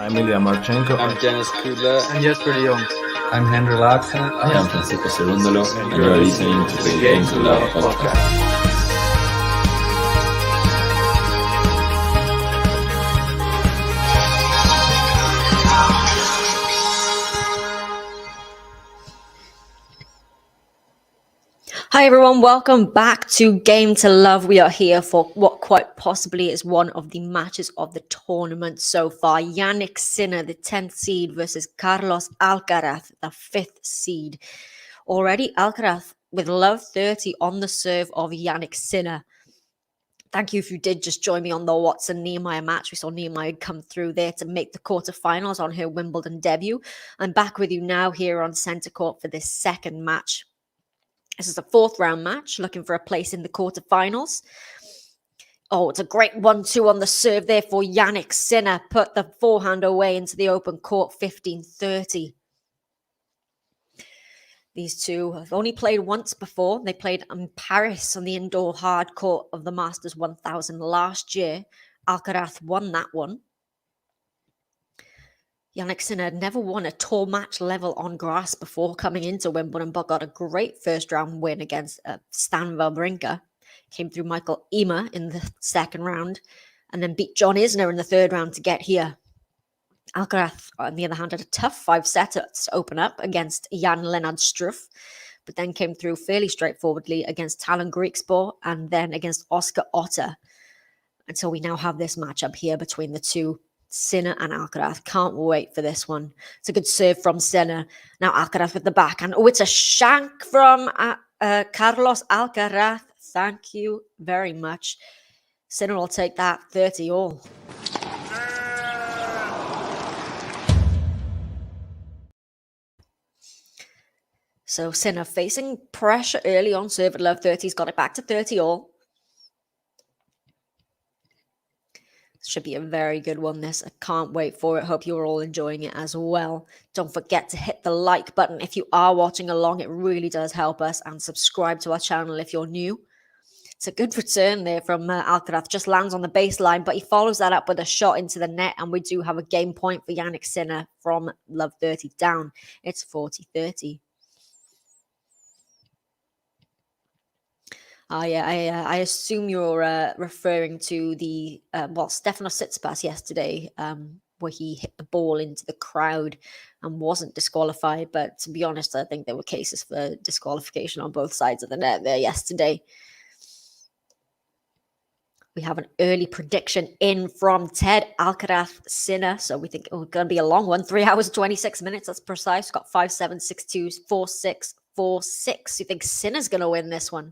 I'm Ilya Marchenko. I'm Janis Kudla. I'm Jesper de Jong. I'm Henry Laaksonen. I am Francisco Cerundolo, and you are listening to the Game to Love podcast. Hi everyone, welcome back to Game to Love. We are here for what quite possibly is one of the matches of the tournament so far. Jannik Sinner, the 10th seed, versus Carlos Alcaraz, the 5th seed. Already Alcaraz with love 30 on the serve of Jannik Sinner. Thank you if you did just join me on the Watson Nehemiah match. We saw Nehemiah come through there to make the quarterfinals on her Wimbledon debut. I'm back with you now here on centre court for this second match. This is a 4th round match, looking for a place in the quarterfinals. Oh, it's a great 1-2 on the serve there for Jannik Sinner. Put the forehand away into the open court, 15-30. These two have only played once before. They played in Paris on the indoor hard court of the Masters 1000 last year. Alcaraz won that one. Jannik Sinner had never won a tour match level on grass before coming into Wimbledon, but got a great first-round win against Stan Wawrinka. Came through Michael Ymer in the second round, and then beat John Isner in the third round to get here. Alcaraz, on the other hand, had a tough 5-setter to open up against Jan-Lennard Struff, but then came through fairly straightforwardly against Talon Griekspoor and then against Oscar Otter. And so we now have this matchup here between the two, Sinner and Alcaraz. Can't wait for this one. It's a good serve from Sinner. Now Alcaraz with the backhand. Oh, it's a shank from Carlos Alcaraz. Thank you very much. Sinner will take that 30 all. So Sinner facing pressure early on serve at love 30. He's got it back to 30 all. Should be a very good one, this. I can't wait for it. Hope you're all enjoying it as well. Don't forget to hit the like button if you are watching along. It really does help us. And subscribe to our channel if you're new. It's a good return there from Alcaraz. Just lands on the baseline, but he follows that up with a shot into the net. And we do have a game point for Jannik Sinner from love 30 down. It's 40-30. I assume you're referring to the, Stefanos Tsitsipas yesterday, where he hit the ball into the crowd and wasn't disqualified. But to be honest, I think there were cases for disqualification on both sides of the net there yesterday. We have an early prediction in from Ted Alcaraz Sinner. So we think it's going to be a long one. 3 hours, 26 minutes. That's precise. Got 5-7, 6-2, 4-6, 4-6. You think Sinner's going to win this one?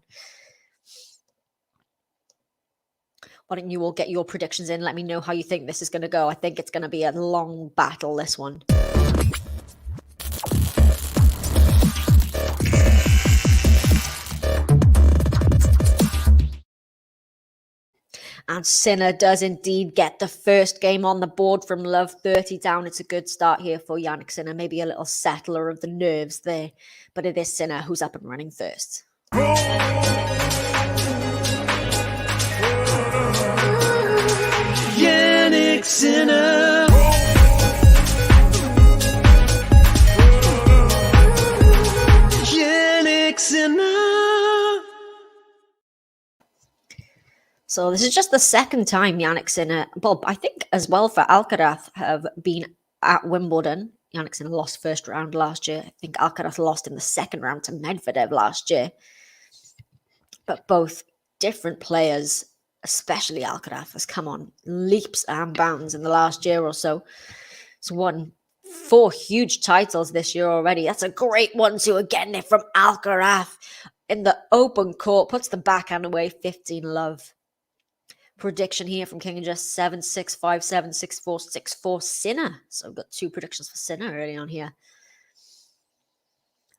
Why don't you all get your predictions in? Let me know how you think this is going to go. I think it's going to be a long battle, this one. And Sinner does indeed get the first game on the board from love 30 down. It's a good start here for Jannik Sinner. Maybe a little settler of the nerves there. But it is Sinner who's up and running first. Jannik Sinner. Jannik Sinner. So this is just the second time Jannik Sinner, well, I think as well for Alcaraz, have been at Wimbledon. Jannik Sinner lost first round last year. I think Alcaraz lost in the second round to Medvedev last year. But both different players, especially Alcaraz, has come on leaps and bounds in the last year or so. He's won 4 huge titles this year already. That's a great 1-2 again there from Alcaraz in the open court. Puts the backhand away, 15 love. Prediction here from King and Just 7-6, 5-7, 6-4, 6-4 Sinner. So we've got 2 predictions for Sinner early on here.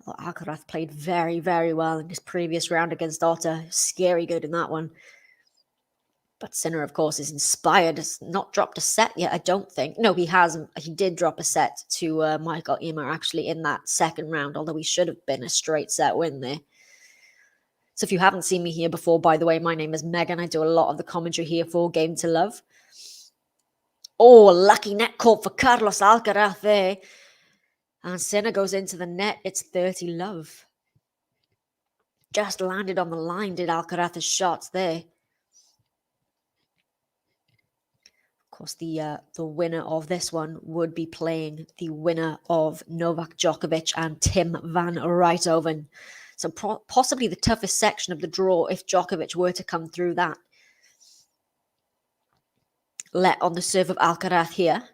Well, Alcaraz played very, very well in his previous round against Otter. Scary good in that one. But Sinner, of course, is inspired. Has not dropped a set yet, I don't think. No, he hasn't. He did drop a set to Michael Ymer, actually, in that second round, although he should have been a straight set win there. So if you haven't seen me here before, by the way, my name is Megan. I do a lot of the commentary here for Game to Love. Oh, lucky net caught for Carlos Alcaraz there. And Sinner goes into the net. It's 30 love. Just landed on the line, did Alcaraz's shots there. Of course, the winner of this one would be playing the winner of Novak Djokovic and Tim van Rijthoven. So possibly the toughest section of the draw if Djokovic were to come through that. Let on the serve of Alcaraz here.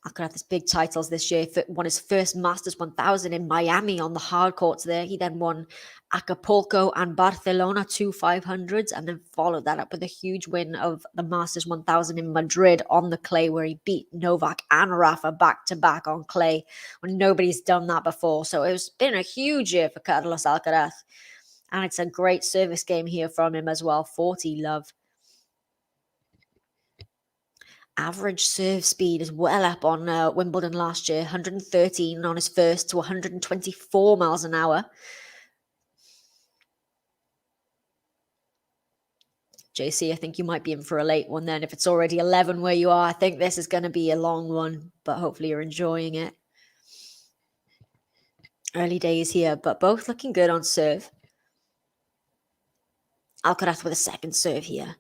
Alcaraz has big titles this year. Won his first Masters 1000 in Miami on the hard courts there. He then won Acapulco and Barcelona, 2 500s, and then followed that up with a huge win of the Masters 1000 in Madrid on the clay, where he beat Novak and Rafa back-to-back on clay when nobody's done that before. So it's been a huge year for Carlos Alcaraz. And it's a great service game here from him as well, 40 love. Average serve speed is well up on Wimbledon last year, 113 on his first to 124 miles an hour. JC, I think you might be in for a late one then. If it's already 11 where you are, I think this is going to be a long one, but hopefully you're enjoying it. Early days here, but both looking good on serve. Alcaraz with a second serve here.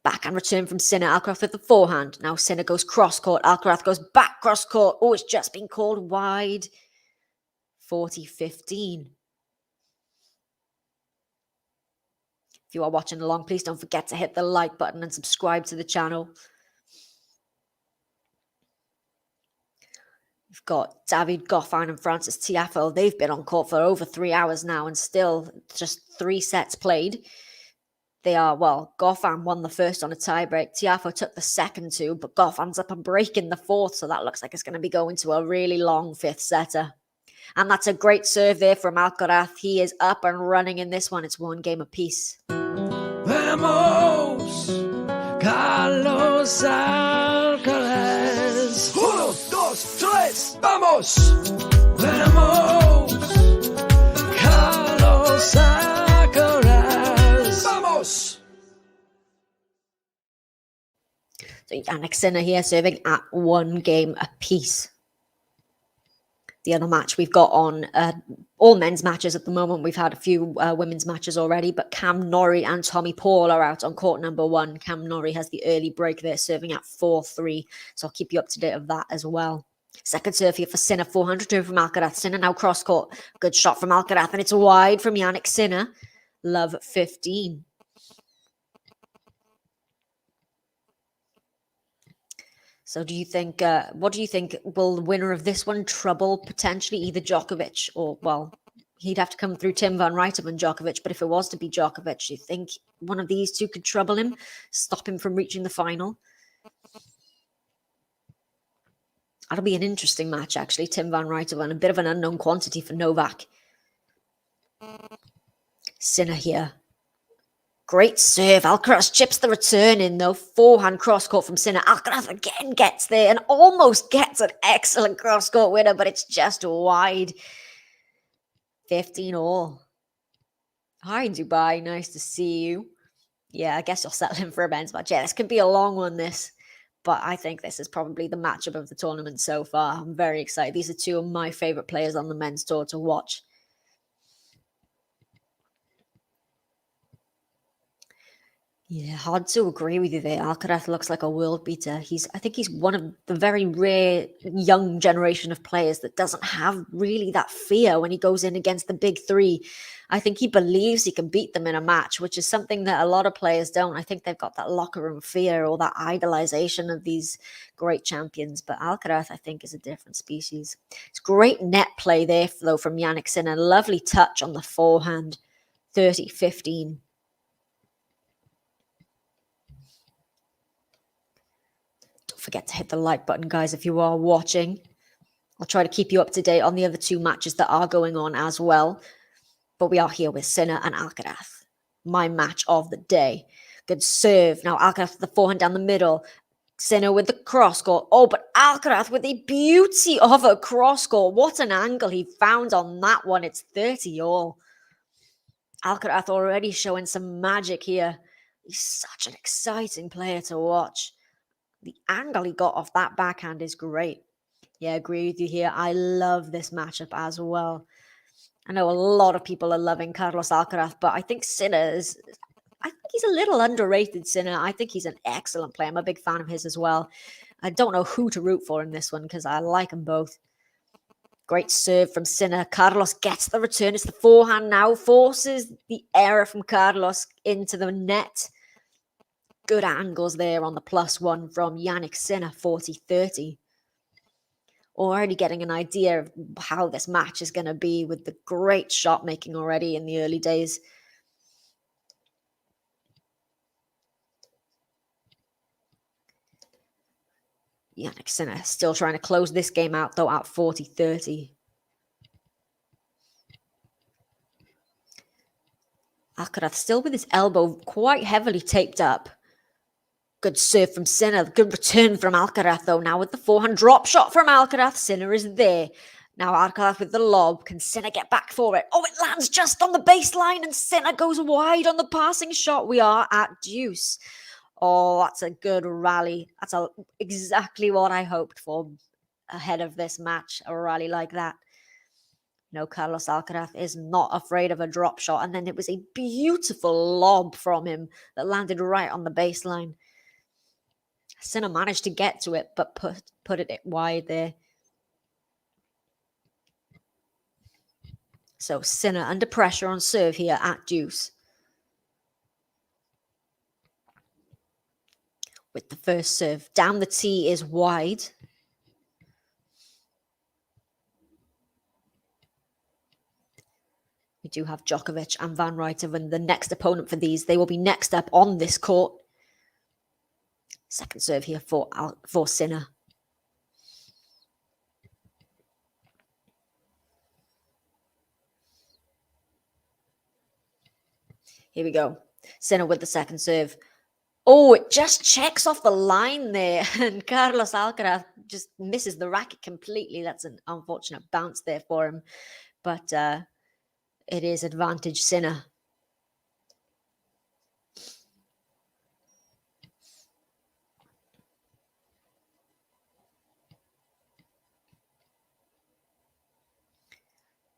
Backhand return from Sinner. Alcaraz with the forehand. Now Sinner goes cross-court. Alcaraz goes back cross-court. Oh, it's just been called wide. 40-15. If you are watching along, please don't forget to hit the like button and subscribe to the channel. We've got David Goffin and Francis Tiafoe. They've been on court for over 3 hours now and still just 3 sets played. They are, well, Goffin won the first on a tiebreak. Tiafoe took the second 2, but Goffin's up a break in the fourth, so that looks like it's going to be going to a really long 5th setter. And that's a great serve there from Alcaraz. He is up and running in this one. It's 1 game apiece. Vamos, Carlos Alcaraz. 1, 2, 3, vamos. Vamos, Carlos Alcaraz. Vamos. So Jannik Sinner here serving at 1 game apiece. The other match we've got on all men's matches at the moment. We've had a few women's matches already, but Cam Norrie and Tommy Paul are out on court number 1. Cam Norrie has the early break there, serving at 4-3. So I'll keep you up to date of that as well. Second serve here for Sinner, 400 turn from Alcaraz. Sinner now cross court. Good shot from Alcaraz, and it's wide from Jannik Sinner. Love 15. So do you think, what do you think, will the winner of this one trouble potentially either Djokovic or, well, he'd have to come through Tim van Rijthoven and Djokovic, but if it was to be Djokovic, do you think one of these two could trouble him, stop him from reaching the final? That'll be an interesting match, actually. Tim van Rijthoven, a bit of an unknown quantity for Novak. Sinner here. Great serve. Alcaraz chips the return in, though. Forehand cross-court from Sinner. Alcaraz again gets there and almost gets an excellent cross-court winner, but it's just wide. 15 all. Hi, Dubai. Nice to see you. Yeah, I guess you'll settle in for a men's match. Yeah, this could be a long one, this. But I think this is probably the matchup of the tournament so far. I'm very excited. These are 2 of my favourite players on the men's tour to watch. Yeah, hard to agree with you there. Alcaraz looks like a world beater. I think he's one of the very rare young generation of players that doesn't have really that fear when he goes in against the big 3. I think he believes he can beat them in a match, which is something that a lot of players don't. I think they've got that locker room fear or that idolization of these great champions. But Alcaraz, I think, is a different species. It's great net play there, though, from Jannik Sinner. Lovely touch on the forehand. 30-15. Forget to hit the like button, guys, if you are watching. I'll try to keep you up to date on the other 2 matches that are going on as well. But we are here with Sinner and Alcaraz. My match of the day. Good serve. Now Alcaraz with the forehand down the middle. Sinner with the cross-court. Oh, but Alcaraz with the beauty of a cross-court. What an angle he found on that one. It's 30 all. Alcaraz already showing some magic here. He's such an exciting player to watch. The angle he got off that backhand is great. Yeah, agree with you here. I love this matchup as well. I know a lot of people are loving Carlos Alcaraz, but I think I think he's a little underrated, Sinner. I think he's an excellent player. I'm a big fan of his as well. I don't know who to root for in this one because I like them both. Great serve from Sinner. Carlos gets the return. It's the forehand now. Forces the error from Carlos into the net. Good angles there on the +1 from Jannik Sinner, 40-30. Already getting an idea of how this match is going to be with the great shot making already in the early days. Jannik Sinner still trying to close this game out, though, at 40-30. Alcaraz still with his elbow quite heavily taped up. Good serve from Sinner. Good return from Alcaraz, though. Now with the forehand drop shot from Alcaraz. Sinner is there. Now Alcaraz with the lob. Can Sinner get back for it? Oh, it lands just on the baseline and Sinner goes wide on the passing shot. We are at deuce. Oh, that's a good rally. That's exactly what I hoped for ahead of this match. A rally like that. No, Carlos Alcaraz is not afraid of a drop shot. And then it was a beautiful lob from him that landed right on the baseline. Sinner managed to get to it, but put it wide there. So Sinner under pressure on serve here at deuce. With the first serve. Down the tee is wide. We do have Djokovic and Van Rijten, and the next opponent for these. They will be next up on this court. Second serve here for Sinner. Here we go. Sinner with the second serve. Oh, it just checks off the line there. And Carlos Alcaraz just misses the racket completely. That's an unfortunate bounce there for him. But it is advantage Sinner.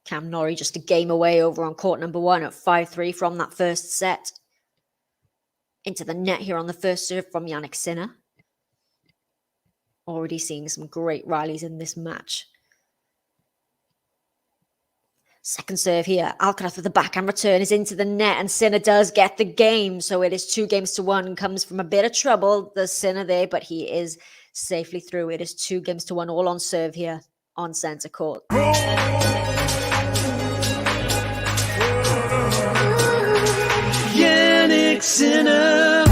Cam Norrie just a game away over on court number 1 at 5-3 from that first set. Into the net here on the first serve from Jannik Sinner. Already seeing some great rallies in this match. Second serve here. Alcaraz with the backhand return is into the net and Sinner does get the game. So it is 2-1. Comes from a bit of trouble, the Sinner there, but he is safely through. It is 2-1 all on serve here on centre court. Jannik Sinner.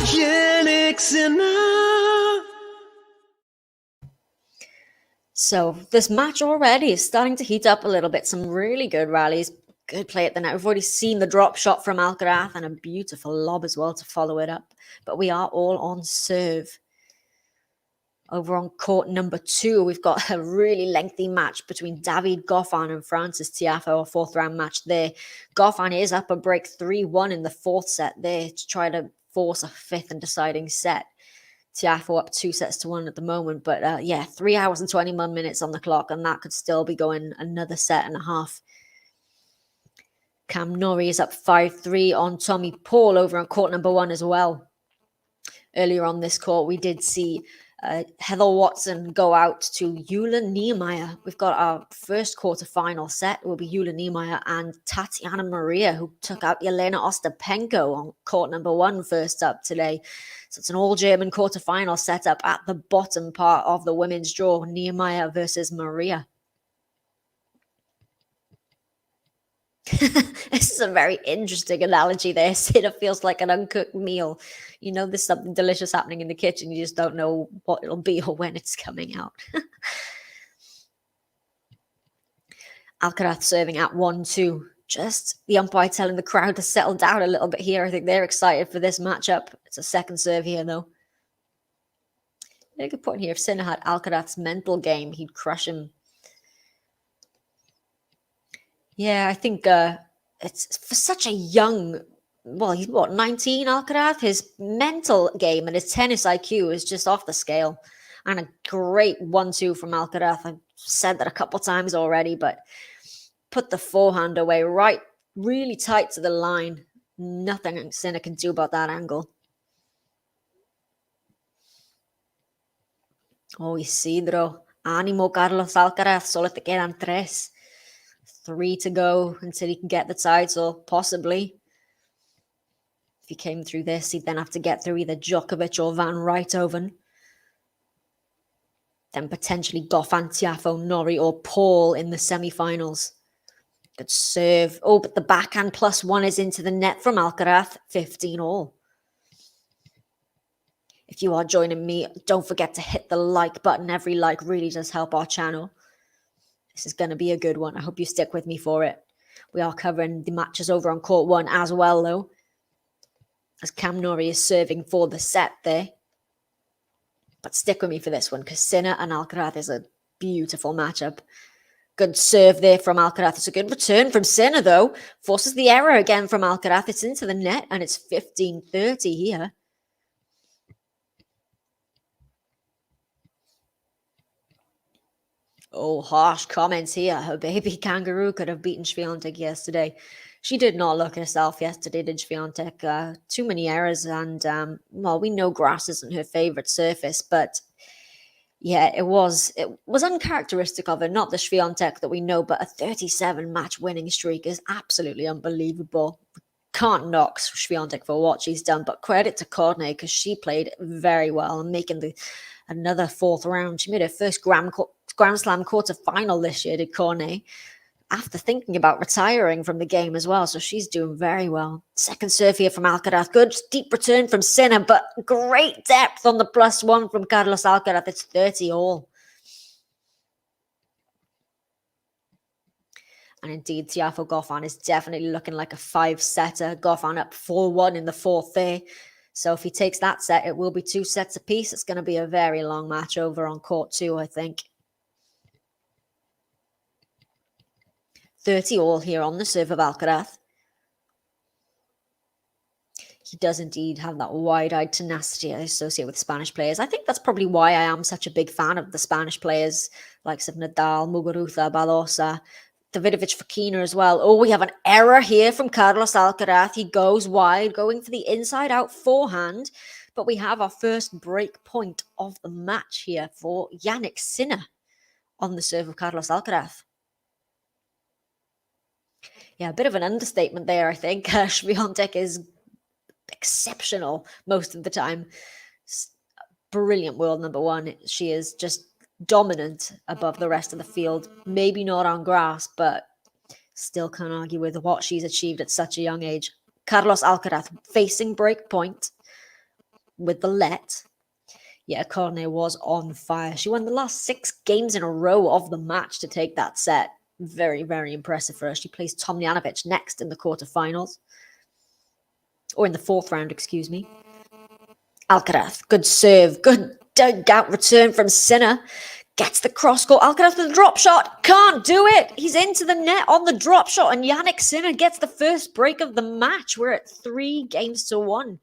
Jannik Sinner. So this match already is starting to heat up a little bit. Some really good rallies. Good play at the net. We've already seen the drop shot from Alcaraz and a beautiful lob as well to follow it up. But we are all on serve. Over on court number 2, we've got a really lengthy match between David Goffin and Francis Tiafoe, a fourth round match there. Goffin is up a break 3-1 in the fourth set there to try to force a fifth and deciding set. Tiafoe up 2-1 at the moment. But 3 hours and 21 minutes on the clock, and that could still be going another set and a half. Cam Norrie is up 5-3 on Tommy Paul over on court number 1 as well. Earlier on this court, we did see Heather Watson go out to Yulia Niemeyer. We've got our first quarterfinal set. It will be Yulia Niemeyer and Tatiana Maria, who took out Jelena Ostapenko on court number 1 first up today. So it's an all-German quarterfinal set up at the bottom part of the women's draw. Niemeyer versus Maria. This is a very interesting analogy there. It feels like an uncooked meal. You know there's something delicious happening in the kitchen. You just don't know what it'll be or when it's coming out. Alcaraz serving at 1-2. Just the umpire telling the crowd to settle down a little bit here. I think they're excited for this matchup. It's a second serve here, though. A good point here. If Sinner had Alcaraz's mental game, he'd crush him. Yeah, I think it's for such a young well, he's what, 19, Alcaraz? His mental game and his tennis IQ is just off the scale. And a great 1-2 from Alcaraz. I've said that a couple times already, but put the forehand away right, really tight to the line. Nothing Sinner can do about that angle. Oh, Isidro. Ánimo, Carlos Alcaraz. Solo te quedan 3. 3 to go until he can get the title, possibly. If he came through this, he'd then have to get through either Djokovic or Van Rijthoven. Then potentially Goffin, Tiafoe, Norrie or Paul in the semi-finals. Good serve. Oh, but the backhand +1 is into the net from Alcaraz. 15 all. If you are joining me, don't forget to hit the like button. Every like really does help our channel. This is going to be a good one. I hope you stick with me for it. We are covering the matches over on court 1 as well, though, as Cam Norrie is serving for the set there. But stick with me for this one, because Sinner and Alcaraz is a beautiful matchup. Good serve there from Alcaraz. It's a good return from Sinner, though. Forces the error again from Alcaraz. It's into the net, and it's 15-30 here. Oh, harsh comments here. Her baby kangaroo could have beaten Swiatek yesterday. She did not look herself yesterday, did Swiatek? Too many errors, and, well, we know grass isn't her favourite surface, but yeah, it was uncharacteristic of her. Not the Swiatek that we know, but a 37-match winning streak is absolutely unbelievable. Can't knock Swiatek for what she's done, but credit to Cornet because she played very well and making another 4th round. She made her first Grand Slam quarter-final this year, did Cornet, after thinking about retiring from the game as well. So she's doing very well. Second serve here from Alcaraz. Good deep return from Sinner, but great depth on the +1 from Carlos Alcaraz. It's 30 all. And indeed, Tiafoe Goffin is definitely looking like a 5-setter. Goffin up 4-1 in the 4th there. So if he takes that set, it will be 2 sets apiece. It's going to be a very long match over on court 2, I think. 30 all here on the serve of Alcaraz. He does indeed have that wide-eyed tenacity I associate with Spanish players. I think that's probably why I am such a big fan of the Spanish players, like Nadal, Muguruza, Badosa, Davidovich Fokina as well. Oh, we have an error here from Carlos Alcaraz. He goes wide, going for the inside-out forehand. But we have our first break point of the match here for Jannik Sinner on the serve of Carlos Alcaraz. Yeah, a bit of an understatement there, I think. Swiatek is exceptional most of the time. Brilliant world number 1. She is just dominant above the rest of the field. Maybe not on grass, but still can't argue with what she's achieved at such a young age. Carlos Alcaraz facing break point with the let. Yeah, Cornet was on fire. She won the last 6 games in a row of the match to take that set. Very, very impressive for her. She plays Tomljanovic next in the quarterfinals. Or in the 4th round, excuse me. Alcaraz, good serve. Good dugout return from Sinner. Gets the cross court. Alcaraz with a drop shot. Can't do it. He's into the net on the drop shot. And Jannik Sinner gets the first break of the match. We're at 3-1.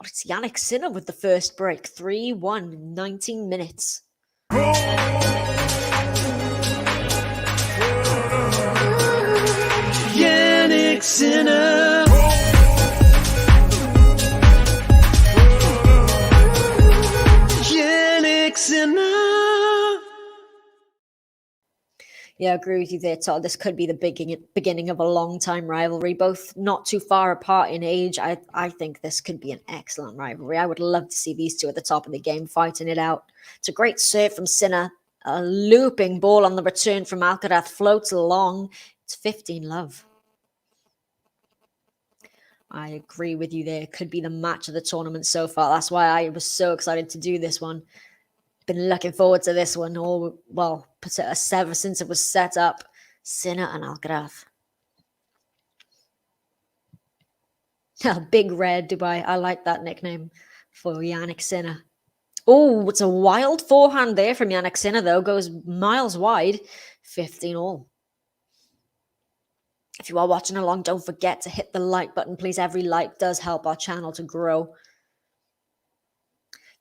It's Jannik Sinner with the first break. 3-1 in 19 minutes. Jannik Sinner. Jannik Sinner. Yeah, I agree with you there, Todd. This could be the beginning of a long-time rivalry, both not too far apart in age. I think this could be an excellent rivalry. I would love to see these two at the top of the game fighting it out. It's a great serve from Sinner. A looping ball on the return from Alcaraz floats along. It's 15-love. I agree with you there. Could be the match of the tournament so far. That's why I was so excited to do this one. Been looking forward to this one ever since it was set up. Sinner and Alcaraz. Big Red Dubai. I like that nickname for Jannik Sinner. Oh, it's a wild forehand there from Jannik Sinner, though. Goes miles wide. 15 all. If you are watching along, don't forget to hit the like button, please. Every like does help our channel to grow.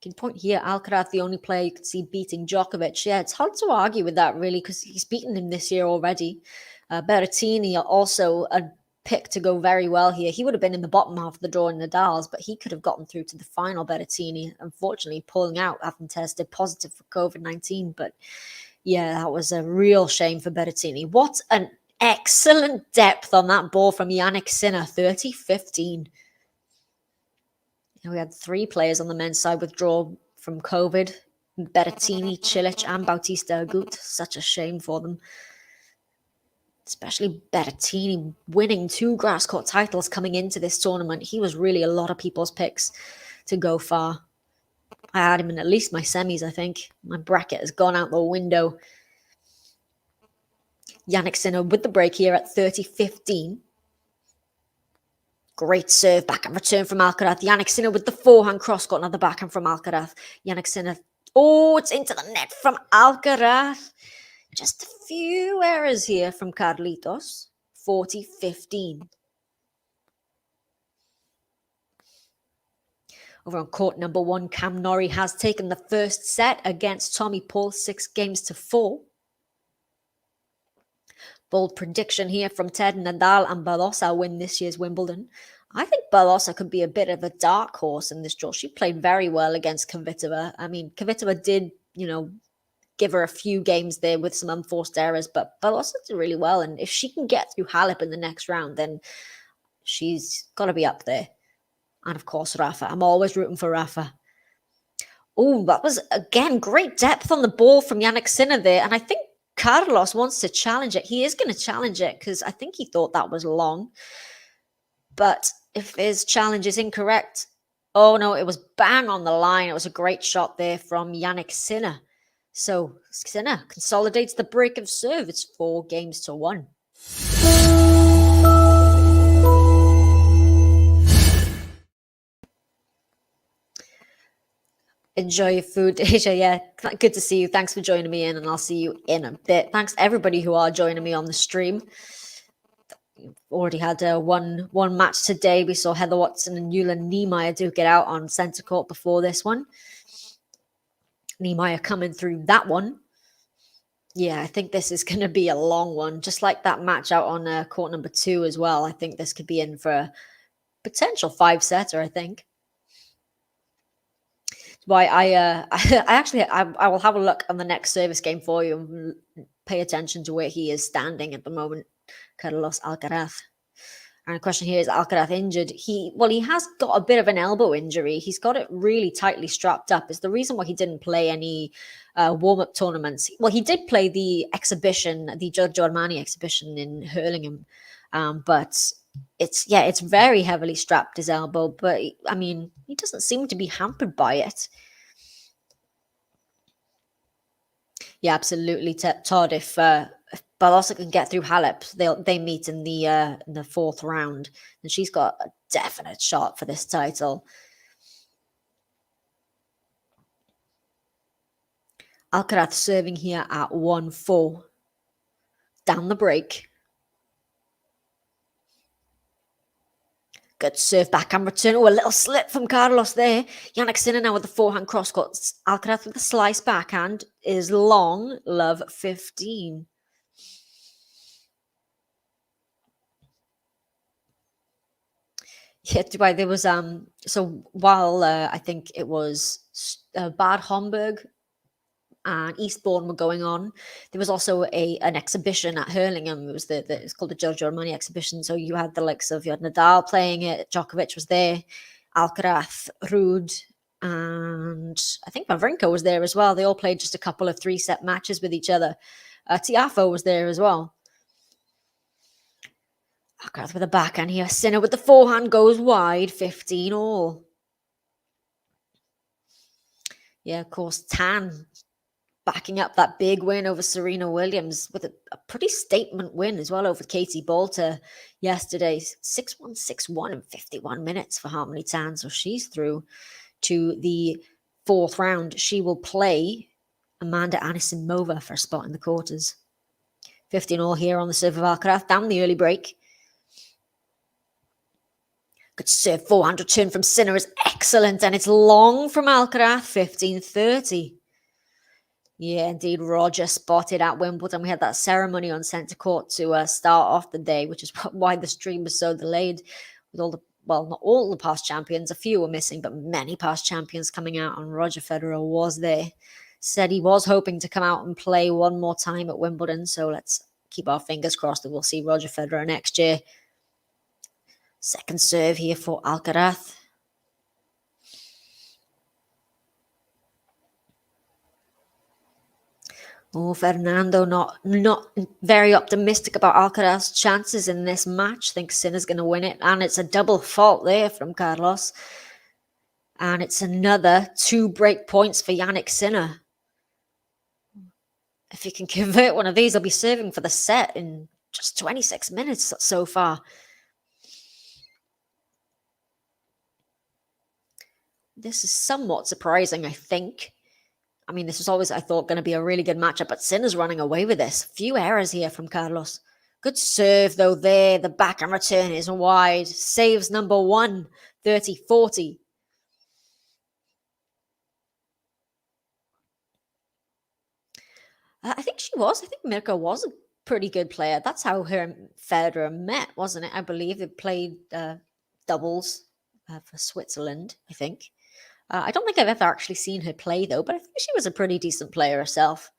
Can point here, Alcaraz, the only player you could see beating Djokovic. Yeah, it's hard to argue with that, really, because he's beaten him this year already. Berrettini also a pick to go very well here. He would have been in the bottom half of the draw in Nadal's, but he could have gotten through to the final. Berrettini, unfortunately, pulling out, having tested positive for COVID-19. But yeah, that was a real shame for Berrettini. What an excellent depth on that ball from Jannik Sinner, 30-15. We had 3 players on the men's side withdraw from COVID. Berrettini, Cilic, and Bautista Agut. Such a shame for them. Especially Berrettini winning 2 grass court titles coming into this tournament. He was really a lot of people's picks to go far. I had him in at least my semis, I think. My bracket has gone out the window. Jannik Sinner with the break here at 30-15. Great serve, backhand return from Alcaraz. Jannik Sinner with the forehand cross, got another backhand from Alcaraz. Jannik Sinner, oh, it's into the net from Alcaraz. Just a few errors here from Carlitos. 40-15. Over on court number 1, Cam Norrie has taken the first set against Tommy Paul, 6-4. Bold prediction here from Ted. Nadal and Badosa win this year's Wimbledon. I think Badosa could be a bit of a dark horse in this draw. She played very well against Kvitova. I mean, Kvitova did, give her a few games there with some unforced errors, but Badosa did really well. And if she can get through Halep in the next round, then she's got to be up there. And of course, Rafa. I'm always rooting for Rafa. Oh, that was, again, great depth on the ball from Jannik Sinner there. And I think Carlos wants to challenge it. He is going to challenge it because I think he thought that was long. But if his challenge is incorrect, oh no, it was bang on the line. It was a great shot there from Jannik Sinner. So Sinner consolidates the break of serve. It's 4-1. Enjoy your food, Asia. Yeah, good to see you. Thanks for joining me in, and I'll see you in a bit. Thanks to everybody who are joining me on the stream. We've already had one match today. We saw Heather Watson and Yulia Niemeyer duke it out on centre court before this one. Niemeyer coming through that one. Yeah, I think this is going to be a long one, just like that match out on court number 2 as well. I think this could be in for a potential 5-setter, I think. Why I will have a look on the next service game for you and pay attention to where he is standing at the moment. Carlos Alcaraz. And the question here is Alcaraz injured? He has got a bit of an elbow injury. He's got it really tightly strapped up. It's the reason why he didn't play any warm-up tournaments. Well, he did play the exhibition, the Giorgio Armani exhibition in Hurlingham, but it's very heavily strapped, his elbow, but I mean, he doesn't seem to be hampered by it. Yeah, absolutely, Todd. If Badosa can get through Halep, they meet in the 4th round, and she's got a definite shot for this title. Alcaraz serving here at 1-4. Down the break. Good serve, backhand return. Oh, a little slip from Carlos there. Jannik Sinner now with the forehand cross-court. Alcaraz with the slice backhand is long. Love 15. Yeah, Dubai, there was so while I think it was Bad Homburg and Eastbourne were going on, there was also an exhibition at Hurlingham. It was it's called the Giorgio Armani exhibition. So you had the likes of Nadal playing it, Djokovic was there, Alcaraz, Ruud, and I think Wawrinka was there as well. They all played just a couple of 3-set matches with each other. Tiafoe was there as well. Alcaraz with a backhand here. Sinner with the forehand goes wide. 15 all. Yeah, of course, Tan backing up that big win over Serena Williams with a pretty statement win as well over Katie Bolter yesterday. 6-1, 6-1 in 51 minutes for Harmony Tan. So she's through to the fourth round, she will play Amanda Anisimova for a spot in the quarters. 15-all here on the serve of Alcaraz, down the early break. Good serve, forehand return from Sinner is excellent, and it's long from Alcaraz, 15-30. Yeah, indeed, Roger spotted at Wimbledon. We had that ceremony on centre court to start off the day, which is why the stream was so delayed. With all the, well, not all the past champions, a few were missing, but many past champions coming out, and Roger Federer was there. Said he was hoping to come out and play one more time at Wimbledon, so let's keep our fingers crossed that we'll see Roger Federer next year. Second serve here for Alcaraz. Oh, Fernando not very optimistic about Alcaraz's chances in this match. Thinks Sinner's going to win it. And it's a double fault there from Carlos. And it's another 2 break points for Jannik Sinner. If he can convert one of these, he'll be serving for the set in just 26 minutes so far. This is somewhat surprising, I think. I mean, this was always, I thought, going to be a really good matchup, but Sinner's running away with this. Few errors here from Carlos. Good serve, though, there. The backhand return is wide. Saves number 1, 30-40. I think she was. I think Mirka was a pretty good player. That's how her and Federer met, wasn't it? I believe they played doubles for Switzerland, I think. I don't think I've ever actually seen her play, though, but I think she was a pretty decent player herself.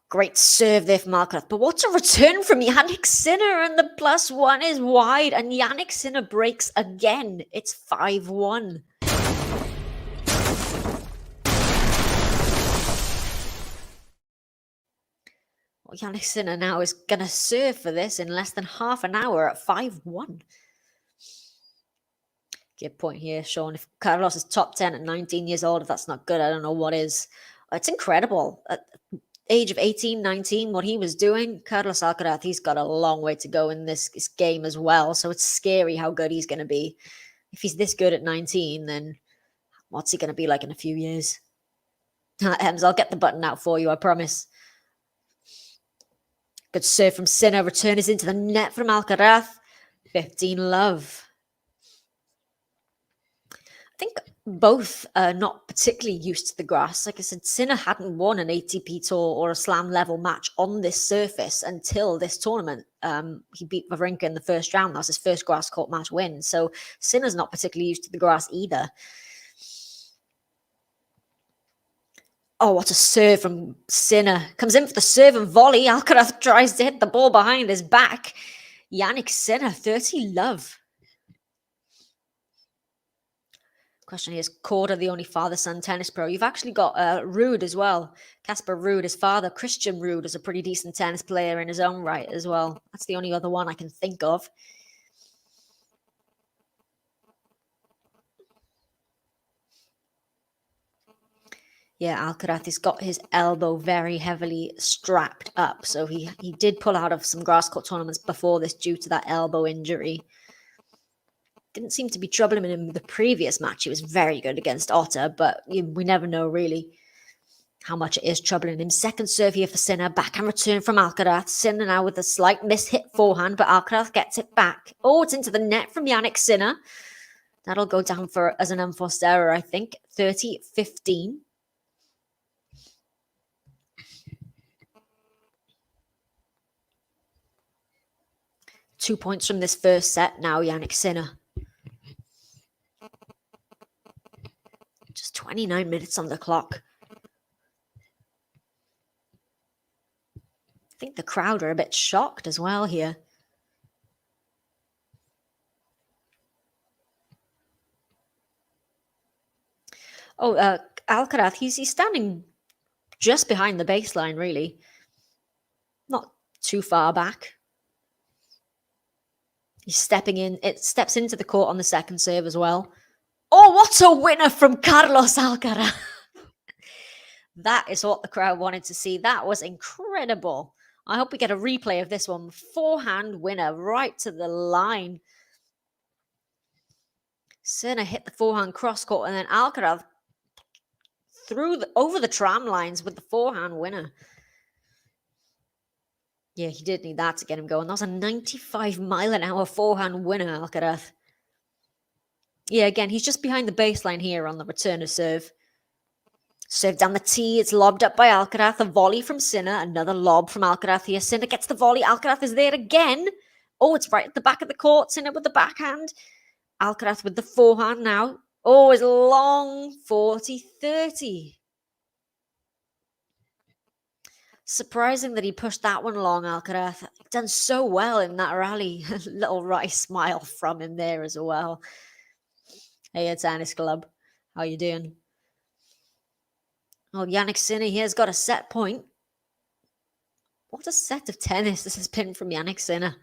Great serve there from Alcaraz. But what's a return from Jannik Sinner? And the +1 is wide. And Jannik Sinner breaks again. It's 5-1. Well, Jannik Sinner now is going to serve for this in less than half an hour at 5-1. Good point here, Sean. If Carlos is top 10 at 19 years old, if that's not good, I don't know what is. It's incredible. At the age of 18, 19, what he was doing, Carlos Alcaraz, he's got a long way to go in this game as well. So it's scary how good he's going to be. If he's this good at 19, then what's he going to be like in a few years? Ems, I'll get the button out for you, I promise. Good serve from Sinner. Return is into the net from Alcaraz. 15-love. I think both are not particularly used to the grass. Like I said, Sinner hadn't won an ATP Tour or a Slam level match on this surface until this tournament. He beat Wawrinka in the first round. That was his first grass court match win. So Sinner's not particularly used to the grass either. Oh, what a serve from Sinner. Comes in for the serve and volley. Alcaraz tries to hit the ball behind his back. Jannik Sinner, 30-love. Question here, is Korda the only father-son tennis pro? You've actually got Ruud as well. Casper Ruud, his father, Christian Ruud, is a pretty decent tennis player in his own right as well. That's the only other one I can think of. Yeah, Alcaraz has got his elbow very heavily strapped up. So he did pull out of some grass court tournaments before this due to that elbow injury. Didn't seem to be troubling him in the previous match. He was very good against Otter, but we never know really how much it is troubling him. Second serve here for Sinner. Backhand return from Alcaraz. Sinner now with a slight miss-hit forehand, but Alcaraz gets it back. Oh, it's into the net from Jannik Sinner. That'll go down as an unforced error, I think. 30-15. Two points from this first set now, Jannik Sinner. Just 29 minutes on the clock. I think the crowd are a bit shocked as well here. Oh, Alcaraz, he's standing just behind the baseline, really. Not too far back. He's stepping in. It steps into the court on the second serve as well. Oh, what a winner from Carlos Alcaraz. That is what the crowd wanted to see. That was incredible. I hope we get a replay of this one. Forehand winner right to the line. Sinner hit the forehand cross-court, and then Alcaraz over the tram lines with the forehand winner. Yeah, he did need that to get him going. That was a 95-mile-an-hour forehand winner, Alcaraz. Yeah, again, he's just behind the baseline here on the return of serve. Serve down the tee. It's lobbed up by Alcaraz. A volley from Sinner. Another lob from Alcaraz here. Sinner gets the volley. Alcaraz is there again. Oh, it's right at the back of the court. Sinner with the backhand. Alcaraz with the forehand now. Oh, it's long 40-30. Surprising that he pushed that one long, Alcaraz. Done so well in that rally. Little wry smile from him there as well. Hey, it's Tennis Club. How you doing? Oh, Jannik Sinner here's got a set point. What a set of tennis this has been from Jannik Sinner.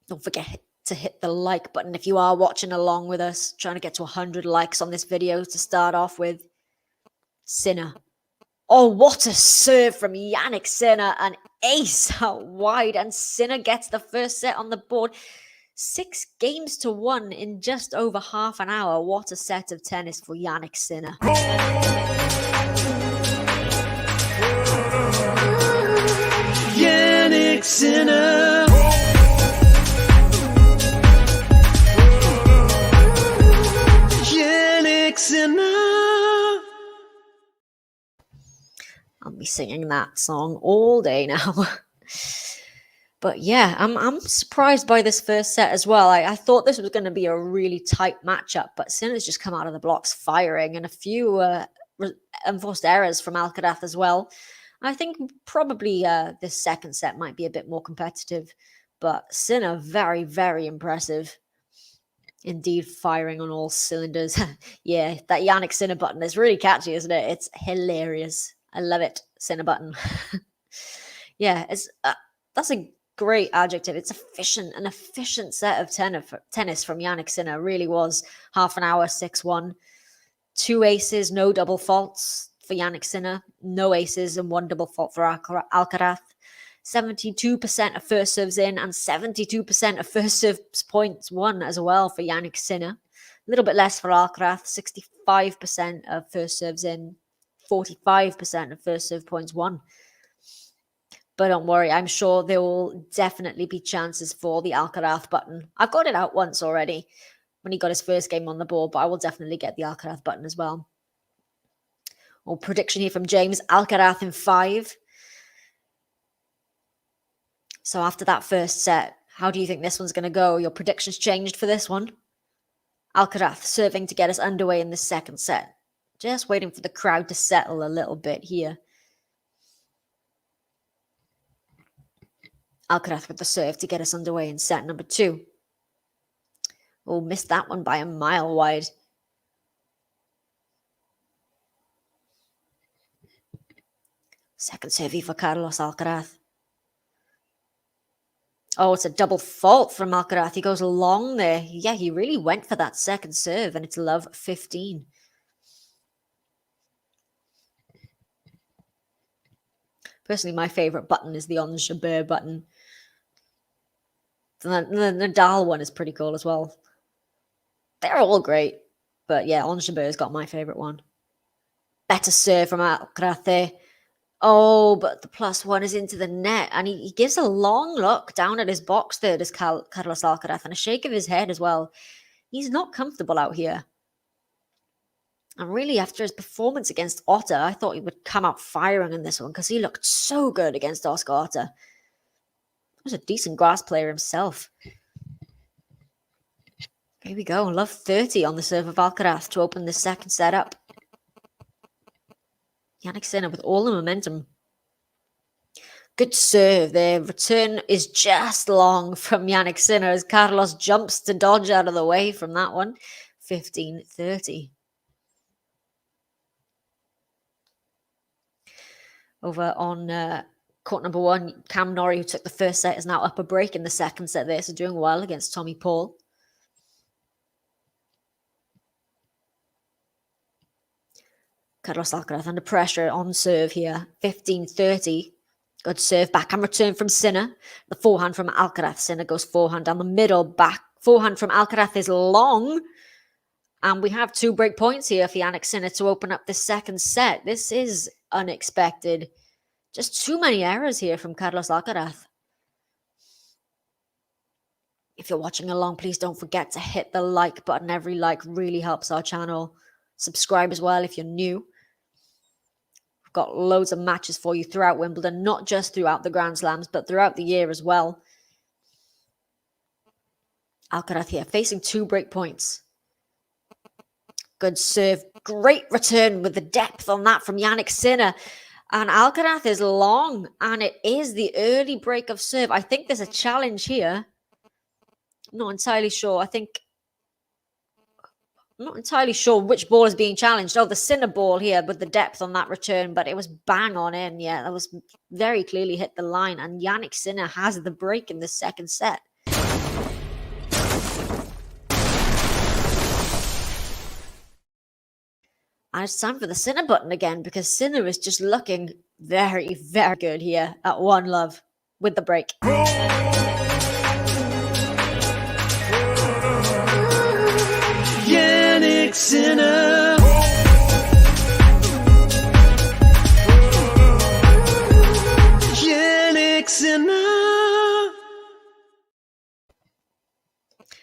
Don't forget to hit the like button if you are watching along with us. Trying to get to 100 likes on this video to start off with. Sinner. Oh, what a serve from Jannik Sinner. An ace out wide. And Sinner gets the first set on the board. 6-1 in just over half an hour. What a set of tennis for Jannik Sinner. Jannik Sinner. Jannik Sinner. I'll be singing that song all day now. But yeah, I'm surprised by this first set as well. I thought this was going to be a really tight matchup, but Sinner's just come out of the blocks firing, and a few enforced errors from Alcaraz as well. I think probably this second set might be a bit more competitive, but Sinner very, very impressive. Indeed, firing on all cylinders. Yeah, that Jannik Sinner button is really catchy, isn't it? It's hilarious. I love it, Sinner button. Yeah, it's that's a great adjective. It's efficient, an efficient set of tennis from Jannik Sinner. Really was. Half an hour, 6-1. 2 aces, no double faults for Jannik Sinner. No aces and 1 double fault for Alcaraz. 72% of first serves in and 72% of first serves points won as well for Jannik Sinner. A little bit less for Alcaraz. 65% of first serves in, 45% of first serve points won. But don't worry, I'm sure there will definitely be chances for the Alcaraz button. I've got it out once already when he got his first game on the board, but I will definitely get the Alcaraz button as well. Oh, prediction here from James, Alcaraz in 5. So after that first set, how do you think this one's going to go? Your predictions changed for this one? Alcaraz serving to get us underway in the second set. Just waiting for the crowd to settle a little bit here. Alcaraz with the serve to get us underway in set number 2. Oh, missed that one by a mile wide. Second serve for Carlos Alcaraz. Oh, it's a double fault from Alcaraz. He goes long there. Yeah, he really went for that second serve, and it's love 15. Personally, my favorite button is the On Jabeur button. The Nadal one is pretty cool as well. They're all great. But yeah, On Jabeur's got my favorite one. Better serve from Alcaraz there. Oh, but the +1 is into the net. And he gives a long look down at his box there, does Carlos Alcaraz, and a shake of his head as well. He's not comfortable out here. And really, after his performance against Otter, I thought he would come out firing in this one because he looked so good against Oscar Otter. He was a decent grass player himself. Here we go. Love 30 on the serve of Alcaraz to open the second set up. Jannik Sinner with all the momentum. Good serve there. Return is just long from Jannik Sinner as Carlos jumps to dodge out of the way from that one. 15-30. Over on court number 1, Cam Norrie, who took the first set, is now up a break in the second set there, so doing well against Tommy Paul. Carlos Alcaraz under pressure on serve here. 15-30. Good serve, backhand return from Sinner. The forehand from Alcaraz. Sinner goes forehand down the middle, back Forehand from Alcaraz is long. And we have 2 break points here for Jannik Sinner to open up the second set. This is unexpected. Just too many errors here from Carlos Alcaraz. If you're watching along, please don't forget to hit the like button. Every like really helps our channel. Subscribe as well if you're new. We've got loads of matches for you throughout Wimbledon, not just throughout the Grand Slams, but throughout the year as well. Alcaraz here facing 2 break points. Good serve. Great return with the depth on that from Jannik Sinner. And Alcaraz is long, and it is the early break of serve. I think there's a challenge here. Not entirely sure. I'm not entirely sure which ball is being challenged. Oh, the Sinner ball here with the depth on that return, but it was bang on in. Yeah, that was very clearly hit the line, and Jannik Sinner has the break in the second set. And it's time for the Sinner button again, because Sinner is just looking very, very good here at 1-love with the break. Jannik Sinner. Jannik Sinner.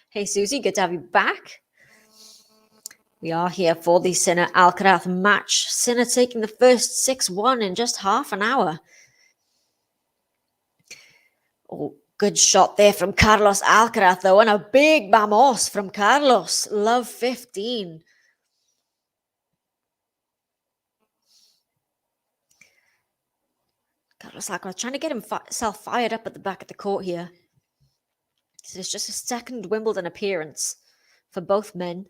Hey, Susie, good to have you back. We are here for the Sinner Alcaraz match. Sinner taking the first 6-1 in just half an hour. Oh, good shot there from Carlos Alcaraz, though, and a big vamos from Carlos. Love 15. Carlos Alcaraz trying to get himself fired up at the back of the court here. So it's just a second Wimbledon appearance for both men.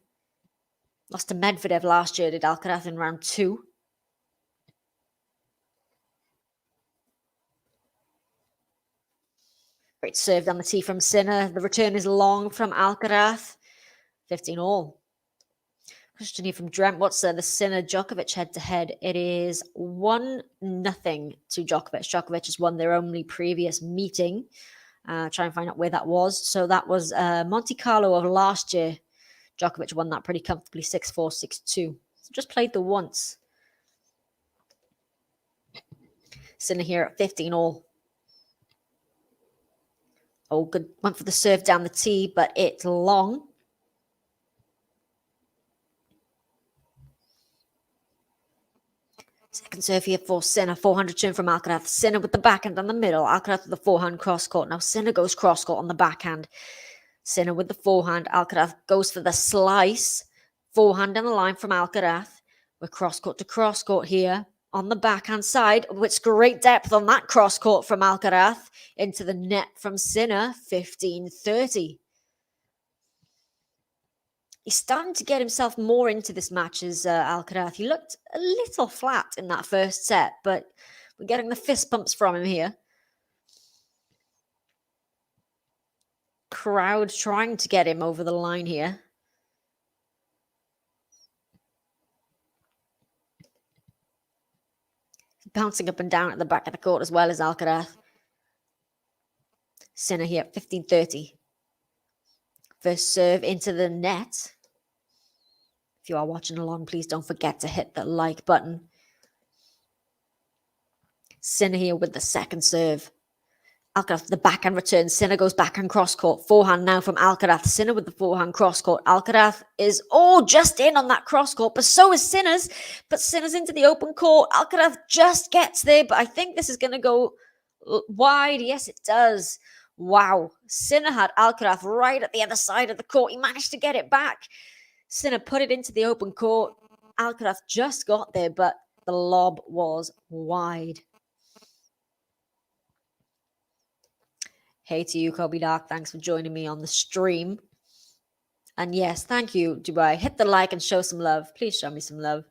Lost to Medvedev last year, did Alcaraz in round 2. Great serve down the tee from Sinner. The return is long from Alcaraz. 15-all. Question here from Drent. What's the Sinner-Djokovic head-to-head? It is 1-0 to Djokovic. Djokovic has won their only previous meeting. Try and find out where that was. So that was Monte Carlo of last year. Djokovic won that pretty comfortably, 6-4, 6-2. So just played the once. Sinner here at 15-all. Oh, good. Went for the serve down the tee, but it's long. Second serve here for Sinner. 400 turn from Alcaraz. Sinner with the backhand on the middle. Alcaraz with the forehand cross court. Now Sinner goes cross court on the backhand. Sinner with the forehand. Alcaraz goes for the slice. Forehand on the line from Alcaraz. We're cross court to cross court here on the backhand side. With great depth on that cross court from Alcaraz. Into the net from Sinner. 15-30. He's starting to get himself more into this match as Alcaraz. He looked a little flat in that first set, but we're getting the fist bumps from him here. Crowd trying to get him over the line here. Bouncing up and down at the back of the court as well as Alcaraz. Sinner here at 15-30. First serve into the net. If you are watching along, please don't forget to hit the like button. Sinner here with the second serve. Alcaraz, the backhand return. Sinner goes backhand cross court. Forehand now from Alcaraz. Sinner with the forehand cross court. Alcaraz is just in on that cross court, but so is Sinner's. But Sinner's into the open court. Alcaraz just gets there, but I think this is going to go wide. Yes, it does. Wow. Sinner had Alcaraz right at the other side of the court. He managed to get it back. Sinner put it into the open court. Alcaraz just got there, but the lob was wide. Hey to you, Kobe Dark. Thanks for joining me on the stream. And yes, thank you, Dubai. Hit the like and show some love. Please show me some love.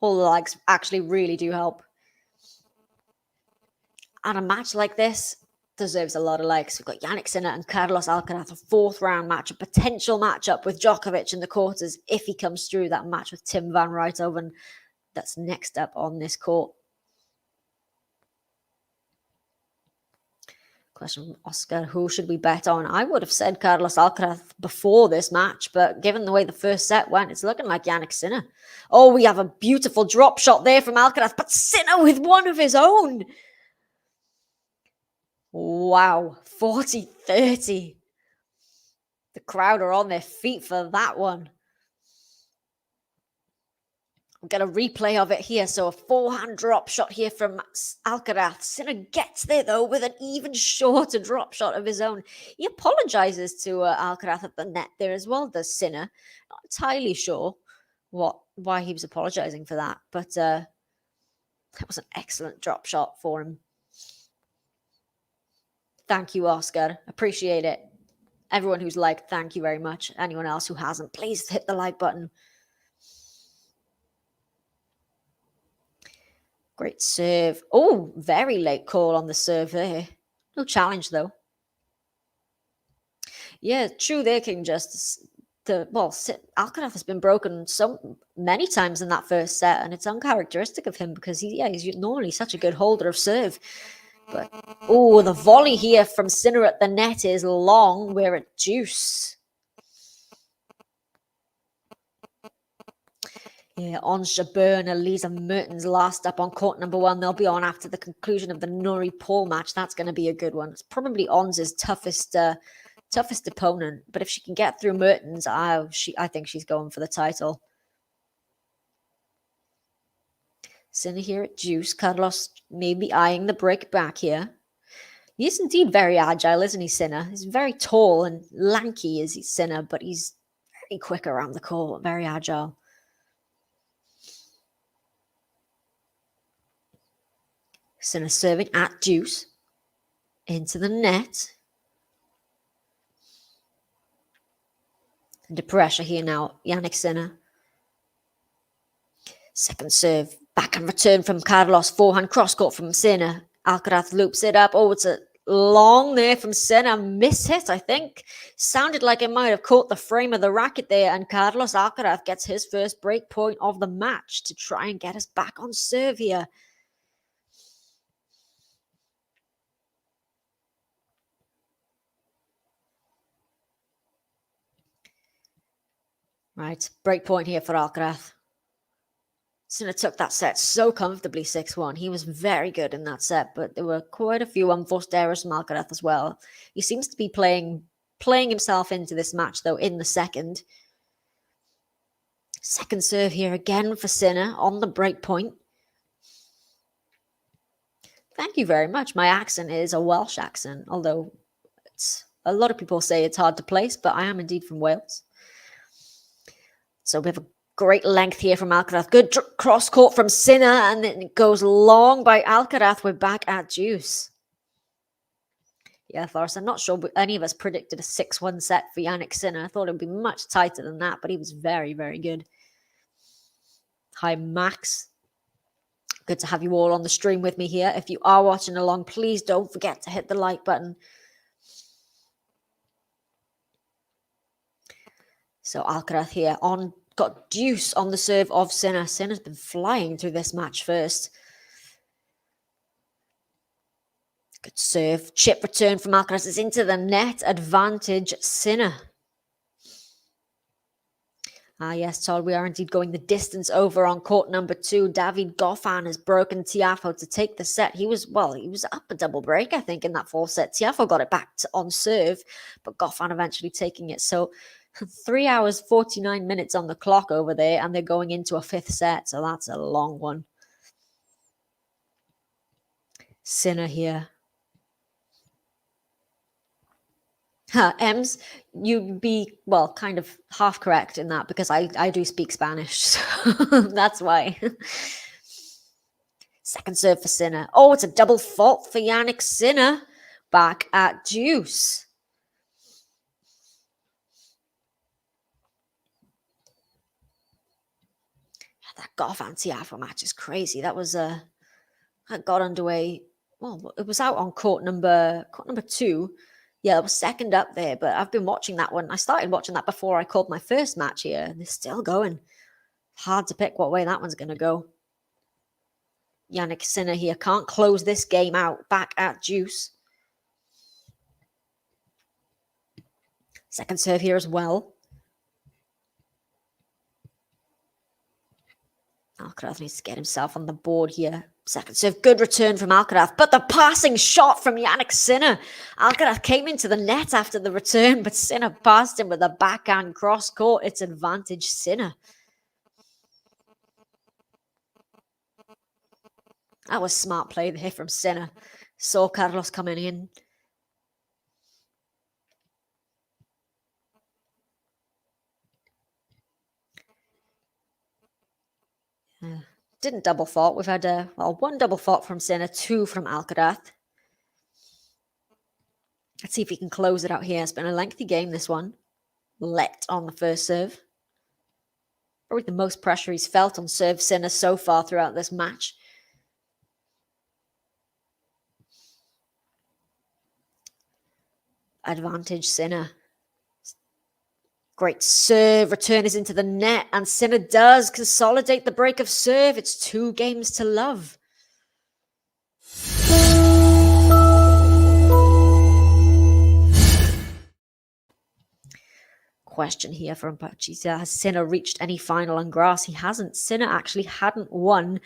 All the likes actually really do help. And a match like this deserves a lot of likes. We've got Jannik Sinner and Carlos Alcaraz, a fourth round match, a potential matchup with Djokovic in the quarters if he comes through. That match with Tim van Rijthoven that's next up on this court. Question from Oscar, who should we bet on? I would have said Carlos Alcaraz before this match, but given the way the first set went, it's looking like Jannik Sinner. Oh, we have a beautiful drop shot there from Alcaraz, but Sinner with one of his own. Wow, 40-30. The crowd are on their feet for that one. We'll get a replay of it here. So a forehand drop shot here from Alcaraz. Sinner gets there, though, with an even shorter drop shot of his own. He apologizes to Alcaraz at the net there as well, does Sinner. Not entirely sure why he was apologizing for that, but that was an excellent drop shot for him. Thank you, Oscar. Appreciate it. Everyone who's liked, thank you very much. Anyone else who hasn't, please hit the like button. Great serve. Oh, very late call on the serve there. No challenge, though. Yeah, true there, King Justice. Alcaraz has been broken so many times in that first set, and it's uncharacteristic of him because he's normally such a good holder of serve. But, oh, the volley here from Sinner at the net is long. We're at deuce. Yeah, Ons Jabeur and Elisa Mertens last up on court number 1. They'll be on after the conclusion of the Nuri Paul match. That's going to be a good one. It's probably Ons's toughest opponent. But if she can get through Mertens, I think she's going for the title. Sinner here at deuce. Carlos maybe eyeing the break back here. He is indeed very agile, isn't he, Sinner? He's very tall and lanky, is he, Sinner, but he's very quick around the court, very agile. Sinner serving at deuce. Into the net. Under pressure here now, Jannik Sinner. Second serve. Backhand return from Carlos. Forehand cross-court from Sinner. Alcaraz loops it up. Oh, it's a long there from Sinner. Miss hit, I think. Sounded like it might have caught the frame of the racket there. And Carlos Alcaraz gets his first break point of the match to try and get us back on serve here. Right, break point here for Alcaraz. Sinner took that set so comfortably, 6-1. He was very good in that set, but there were quite a few unforced errors from Alcaraz as well. He seems to be playing himself into this match, though, in the second. Second serve here again for Sinner on the break point. Thank you very much. My accent is a Welsh accent, although a lot of people say it's hard to place, but I am indeed from Wales. So we have a great length here from Alcaraz. Good cross-court from Sinner, and then it goes long by Alcaraz. We're back at deuce. Yeah, Forrest, I'm not sure any of us predicted a 6-1 set for Jannik Sinner. I thought it would be much tighter than that, but he was very, very good. Hi, Max. Good to have you all on the stream with me here. If you are watching along, please don't forget to hit the like button. So Alcaraz here got deuce on the serve of Sinner. Sinner's been flying through this match first. Good serve. Chip return from Alcaraz is into the net. Advantage Sinner. Yes, Todd, we are indeed going the distance over on court number 2. David Goffin has broken Tiafoe to take the set. He was up a double break, I think, in that 4th set. Tiafoe got it back on serve, but Goffin eventually taking it. So 3 hours, 49 minutes on the clock over there, and they're going into a 5th set. So that's a long one. Sinner here. Ems, you'd be, kind of half correct in that because I do speak Spanish. So that's why. Second serve for Sinner. Oh, it's a double fault for Jannik Sinner. Back at deuce. That Goffin Tiafoe match is crazy. That got underway. Well, it was out on court number 2. Yeah, it was second up there, but I've been watching that one. I started watching that before I called my first match here, and they're still going. Hard to pick what way that one's going to go. Jannik Sinner here can't close this game out. Back at deuce. Second serve here as well. Alcaraz needs to get himself on the board here. Second serve, good return from Alcaraz, but the passing shot from Jannik Sinner. Alcaraz came into the net after the return, but Sinner passed him with a backhand cross court. It's advantage Sinner. That was smart play there from Sinner. Saw Carlos coming in. Didn't double fault. We've had one double fault from Sinner, 2 from Alcaraz. Let's see if he can close it out here. It's been a lengthy game, this one. Let on the first serve. Probably the most pressure he's felt on serve Sinner so far throughout this match. Advantage Sinner. Great serve. Return is into the net. And Sinner does consolidate the break of serve. It's 2 games to love. Question here from Pachisa. Has Sinner reached any final on grass? He hasn't. Sinner actually hadn't won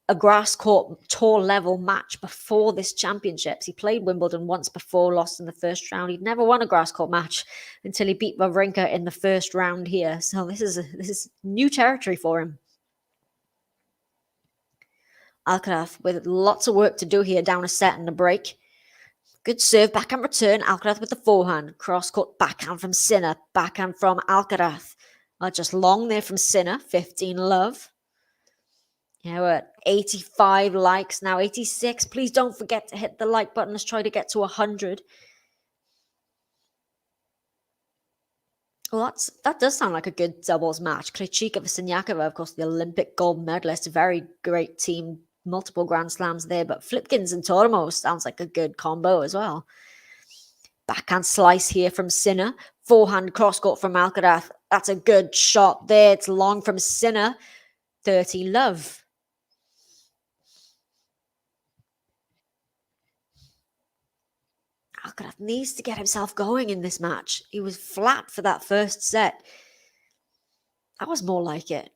a grass court tour level match before this championships. He played Wimbledon once before, lost in the first round. He'd never won a grass court match until he beat Wawrinka in the first round here. So this is new territory for him. Alcaraz with lots of work to do here, down a set in the break. Good serve, backhand return. Alcaraz with the forehand. Cross court backhand from Sinner. Backhand from Alcaraz. Just long there from Sinner. 15 love. Yeah, we're at 85 likes now, 86. Please don't forget to hit the like button. Let's try to get to 100. Well, that does sound like a good doubles match. Krejcikova and Yakova, of course, the Olympic gold medalist. A very great team. Multiple Grand Slams there. But Flipkins and Tormo sounds like a good combo as well. Backhand slice here from Sinner. Forehand cross court from Alcaraz. That's a good shot there. It's long from Sinner. 30 love. Alcaraz needs to get himself going in this match. He was flat for that first set. That was more like it.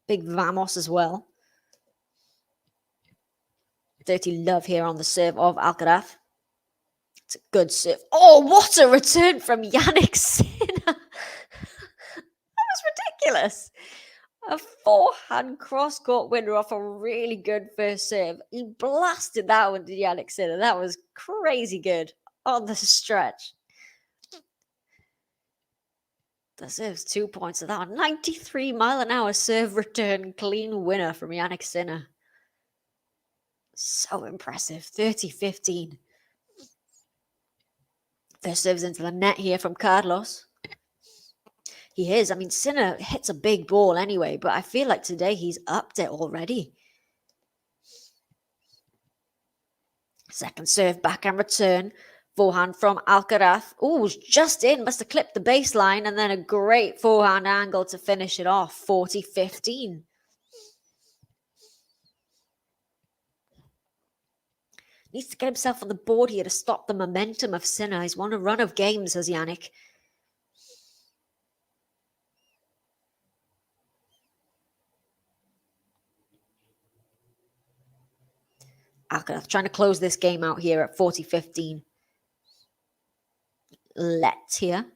Big vamos as well. 30 love here on the serve of Alcaraz. It's a good serve. Oh, what a return from Jannik Sinner. That was ridiculous. A forehand cross-court winner off a really good first serve. He blasted that one to Jannik Sinner. That was crazy good on the stretch. Deserves 2 points of that. 93-mile-an-hour serve return clean winner from Jannik Sinner. So impressive. 30-15. First serves into the net here from Carlos. He is. I mean, Sinner hits a big ball anyway, but I feel like today he's upped it already. Second serve, backhand return. Forehand from Alcaraz. Oh, just in. Must have clipped the baseline. And then a great forehand angle to finish it off. 40-15. Needs to get himself on the board here to stop the momentum of Sinner. He's won a run of games, has Jannik. Alcaraz trying to close this game out here at 40-15. Let here.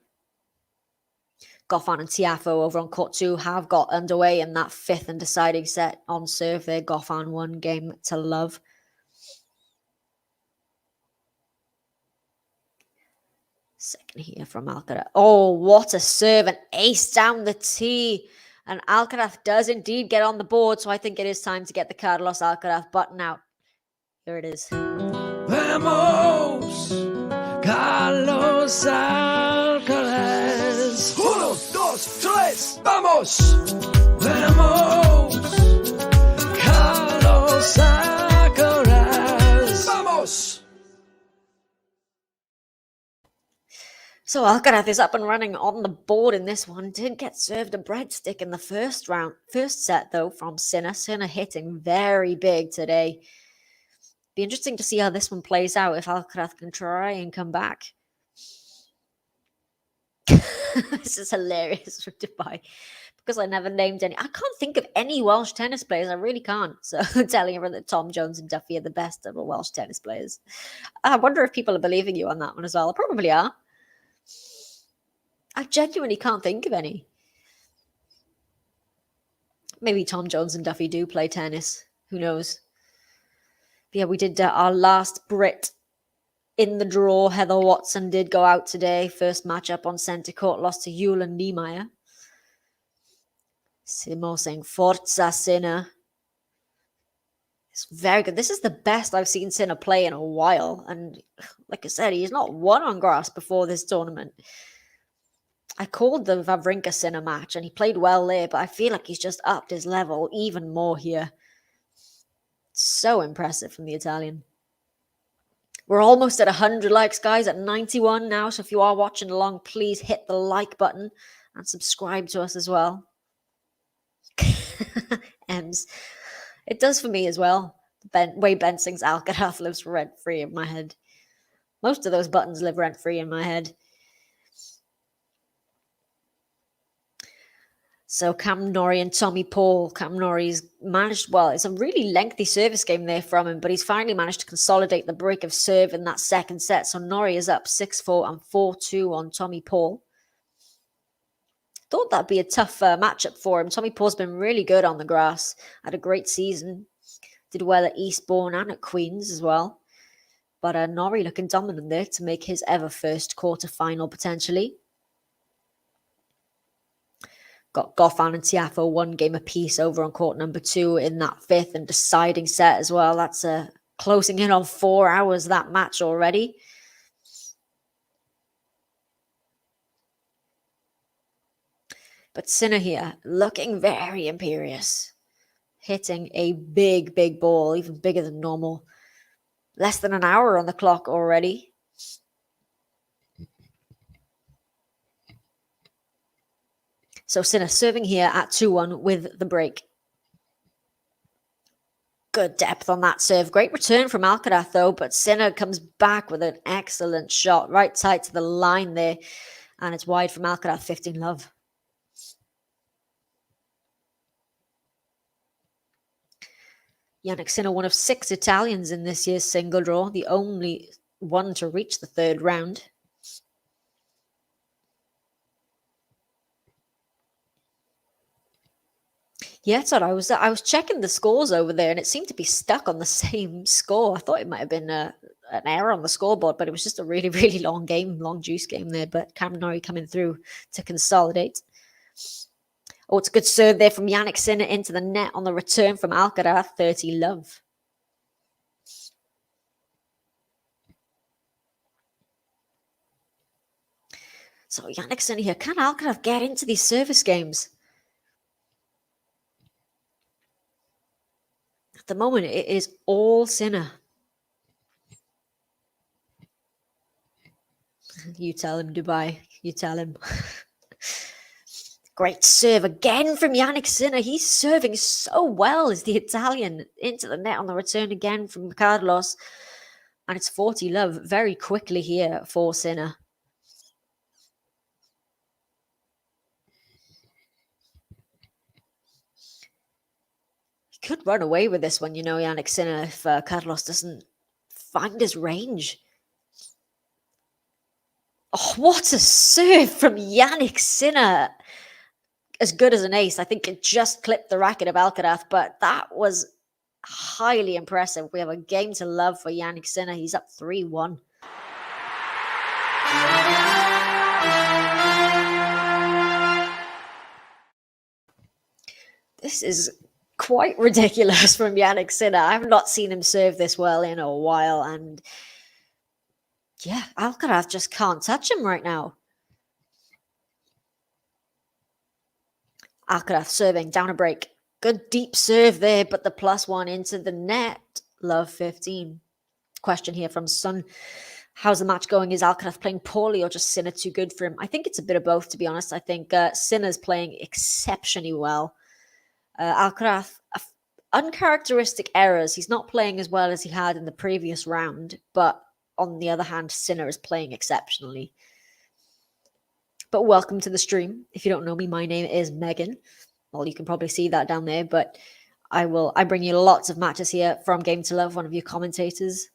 Goffin and Tiafoe over on court 2 have got underway in that 5th and deciding set on serve there. Goffin 1 game to love. Second here from Alcaraz. Oh, what a serve. An ace down the tee. And Alcaraz does indeed get on the board. So I think it is time to get the Carlos Alcaraz button out. Here it is. Vamos, Carlos Alcaraz. Uno, dos, tres, vamos. Vamos, Carlos Alcaraz. Vamos. So Alcaraz is up and running on the board in this one. Did get served a breadstick in the first set though from Sinner. Sinner hitting very big today. Be interesting to see how this one plays out if Alcaraz can try and come back. This is hilarious from Dubai because I never named any. I can't think of any Welsh tennis players. I really can't. So telling everyone that Tom Jones and Duffy are the best of the Welsh tennis players. I wonder if people are believing you on that one as well. They probably are. I genuinely can't think of any. Maybe Tom Jones and Duffy do play tennis. Who knows? But yeah, we did our last Brit in the draw. Heather Watson did go out today. First matchup on centre court, lost to Yulia Niemeyer. Simo saying Forza Sinner. It's very good. This is the best I've seen Sinner play in a while. And like I said, he's not won on grass before this tournament. I called the Wawrinka Sinner match and he played well there, but I feel like he's just upped his level even more here. So impressive from the Italian. We're almost at 100 likes, guys, at 91 now. So if you are watching along, please hit the like button and subscribe to us as well. Ems. It does for me as well. Way Ben sings Alcaraz lives rent-free in my head. Most of those buttons live rent-free in my head. So Cam Norrie and Tommy Paul. Cam Norrie's managed, well, it's a really lengthy service game there from him, but he's finally managed to consolidate the break of serve in that second set. So Norrie is up 6-4 and 4-2 on Tommy Paul. Thought that'd be a tough matchup for him. Tommy Paul's been really good on the grass. Had a great season. Did well at Eastbourne and at Queen's as well. But Norrie looking dominant there to make his ever first quarter-final potentially. Got Goffin and Tiafoe one game apiece over on court number 2 in that fifth and deciding set as well. That's closing in on 4 hours, that match already. But Sinner here, looking very imperious. Hitting a big, big ball, even bigger than normal. Less than an hour on the clock already. So Sinner serving here at 2-1 with the break. Good depth on that serve. Great return from Alcaraz though, but Sinner comes back with an excellent shot. Right tight to the line there. And it's wide from Alcaraz, 15-love. Jannik Sinner, one of 6 Italians in this year's single draw. The only one to reach the third round. Yeah, sorry, I was checking the scores over there, and it seemed to be stuck on the same score. I thought it might have been an error on the scoreboard, but it was just a really, really long game, long juice game there. But Cam Norrie coming through to consolidate. Oh, it's a good serve there from Jannik Sinner into the net on the return from Alcaraz, 30-love. So Jannik Sinner here, can Alcaraz get into these service games? At the moment, it is all Sinner. You tell him, Dubai. You tell him. Great serve again from Jannik Sinner. He's serving so well as the Italian into the net on the return again from Carlos. And it's 40-love very quickly here for Sinner. He could run away with this one, you know, Jannik Sinner, if Carlos doesn't find his range. Oh, what a serve from Jannik Sinner. As good as an ace. I think it just clipped the racket of Alcaraz, but that was highly impressive. We have a game to love for Jannik Sinner. He's up 3-1. This is quite ridiculous from Jannik Sinner. I have not seen him serve this well in a while, and yeah, Alcaraz just can't touch him right now. Alcaraz serving down a break. Good deep serve there, but the +1 into the net. Love 15. Question here from Sun. How's the match going? Is Alcaraz playing poorly or just Sinner too good for him? I think it's a bit of both, to be honest. I think Sinner's playing exceptionally well. Alcaraz, uncharacteristic errors. He's not playing as well as he had in the previous round, but on the other hand, Sinner is playing exceptionally. But welcome to the stream. If you don't know me, my name is Megan. Well, you can probably see that down there, but I bring you lots of matches here from Game to Love, one of your commentators.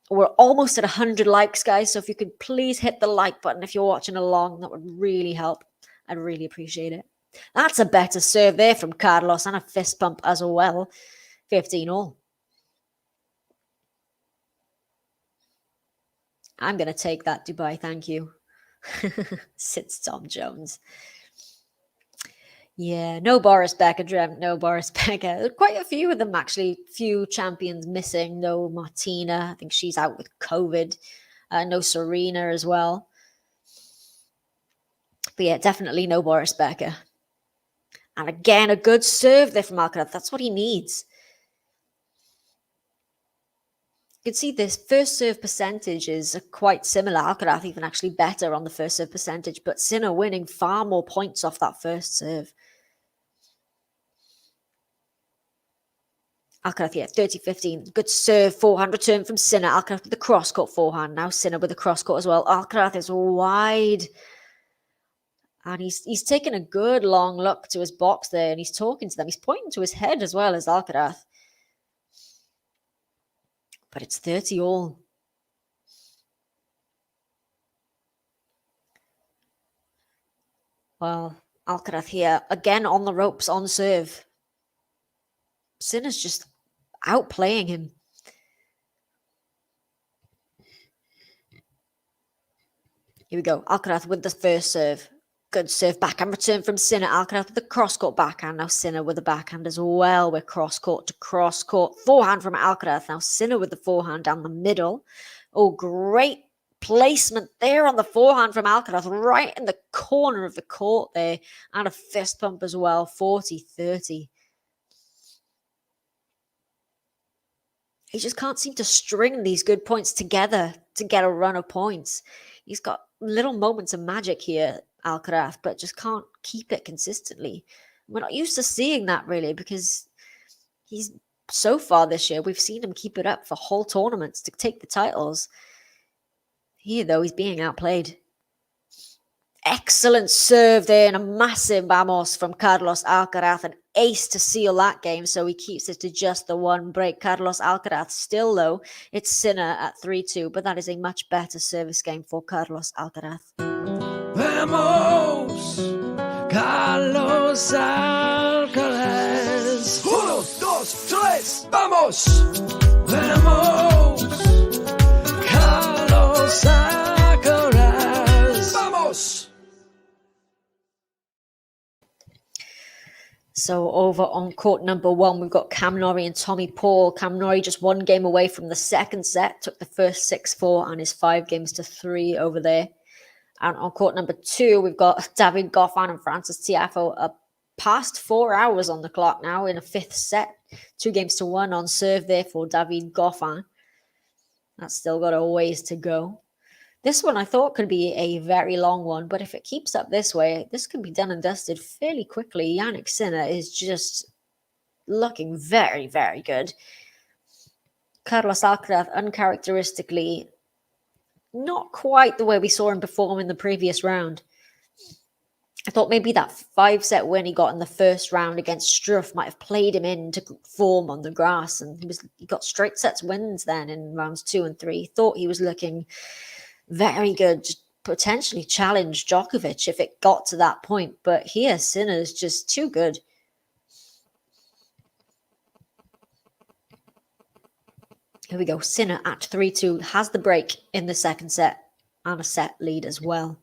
We're almost at 100 likes, guys, so if you could please hit the like button if you're watching along, that would really help. I'd really appreciate it. That's a better serve there from Carlos, and a fist pump as well. 15 all. I'm going to take that, Dubai. Thank you. Sits Tom Jones. Yeah, no Boris Becker, dreamt no Boris Becker. Quite a few of them, actually. Few champions missing. No Martina. I think she's out with COVID. No Serena as well. But yeah, definitely no Boris Becker. And again, a good serve there from Alcaraz. That's what he needs. You can see this first serve percentage is quite similar. Alcaraz even actually better on the first serve percentage, but Sinner winning far more points off that first serve. Alcaraz, yeah, 30-15. Good serve, forehand return from Sinner. Alcaraz with the cross-court forehand. Now Sinner with the cross-court as well. Alcaraz is wide. And he's taken a good long look to his box there, and he's talking to them. He's pointing to his head as well as Alcaraz. But it's 30 all. Well, Alcaraz here, again on the ropes, on serve. Sinner's just outplaying him. Here we go. Alcaraz with the first serve. Good serve backhand return from Sinner. Alcaraz with the cross-court backhand. Now Sinner with the backhand as well. We're cross-court to cross-court. Forehand from Alcaraz. Now Sinner with the forehand down the middle. Oh, great placement there on the forehand from Alcaraz. Right in the corner of the court there. And a fist pump as well. 40-30. He just can't seem to string these good points together to get a run of points. He's got little moments of magic here, Alcaraz, but just can't keep it consistently. We're not used to seeing that really, because he's so far this year, we've seen him keep it up for whole tournaments to take the titles. Here, though, he's being outplayed. Excellent serve there, and a massive vamos from Carlos Alcaraz. An ace to seal that game, so he keeps it to just the one break. Carlos Alcaraz still, though, it's Sinner at 3-2, but that is a much better service game for Carlos Alcaraz. Vamos, Carlos Alcaraz. 1, 2, 3, vamos. Vamos, Carlos Alcaraz. Vamos. So over on court number 1, we've got Cam Norrie and Tommy Paul. Cam Norrie just one game away from the second set, took the first 6-4 and is 5 games to 3 over there. And on court number 2, we've got David Goffin and Francis Tiafoe. Past 4 hours on the clock now in a 5th set. 2 games to 1 on serve there for David Goffin. That's still got a ways to go. This one I thought could be a very long one, but if it keeps up this way, this can be done and dusted fairly quickly. Jannik Sinner is just looking very, very good. Carlos Alcaraz, uncharacteristically, not quite the way we saw him perform in the previous round. I thought maybe that 5-set win he got in the first round against Struff might have played him into form on the grass, and he got straight sets wins then in rounds 2 and 3. Thought he was looking very good, potentially challenge Djokovic if it got to that point. But here, Sinner's just too good. Here we go. Sinner at 3-2 has the break in the second set and a set lead as well.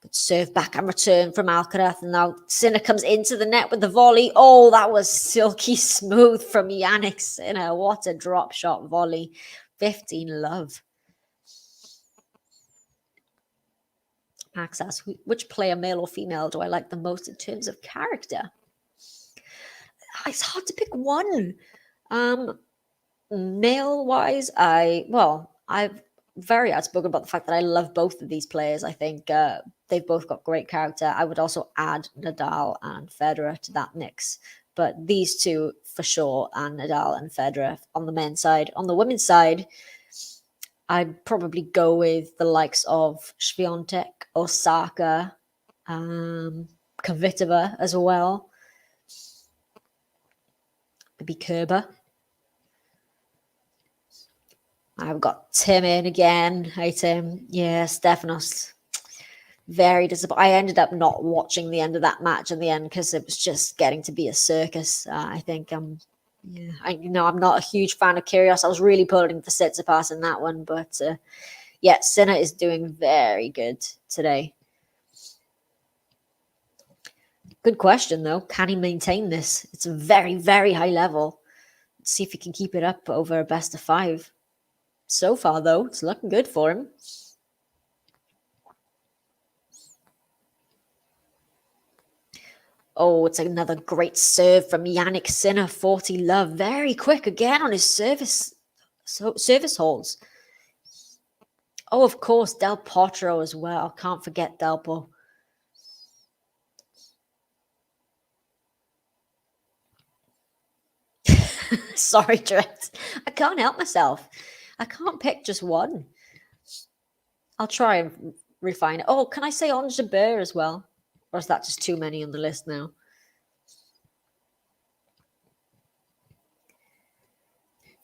Good serve back and return from Alcaraz. And now Sinner comes into the net with the volley. Oh, that was silky smooth from Jannik Sinner. What a drop shot volley. 15 love. Max asks, which player, male or female, do I like the most in terms of character? It's hard to pick one. Male-wise, I've very outspoken about the fact that I love both of these players. I think they've both got great character. I would also add Nadal and Federer to that mix. But these two, for sure, and Nadal and Federer on the men's side. On the women's side, I'd probably go with the likes of Swiatek, Osaka, Kvitova as well. Maybe Kerber. I've got Tim in again. Hey, Tim. Yeah, Stefanos. Very disappointed. I ended up not watching the end of that match in the end because it was just getting to be a circus. I think I'm not a huge fan of Kyrgios. I was really pulling for Tsitsipas in that one, but yeah, Sinner is doing very good today. Good question though. Can he maintain this? It's a very, very high level. Let's see if he can keep it up over a best of 5. So far though, it's looking good for him. Oh, it's another great serve from Jannik Sinner, 40 love. Very quick again on his service holds. Oh, of course, Del Potro as well. Can't forget Delpo. Sorry, Drex. I can't help myself. I can't pick just one. I'll try and refine it. Oh, can I say Ons Jabeur as well? Or is that just too many on the list now?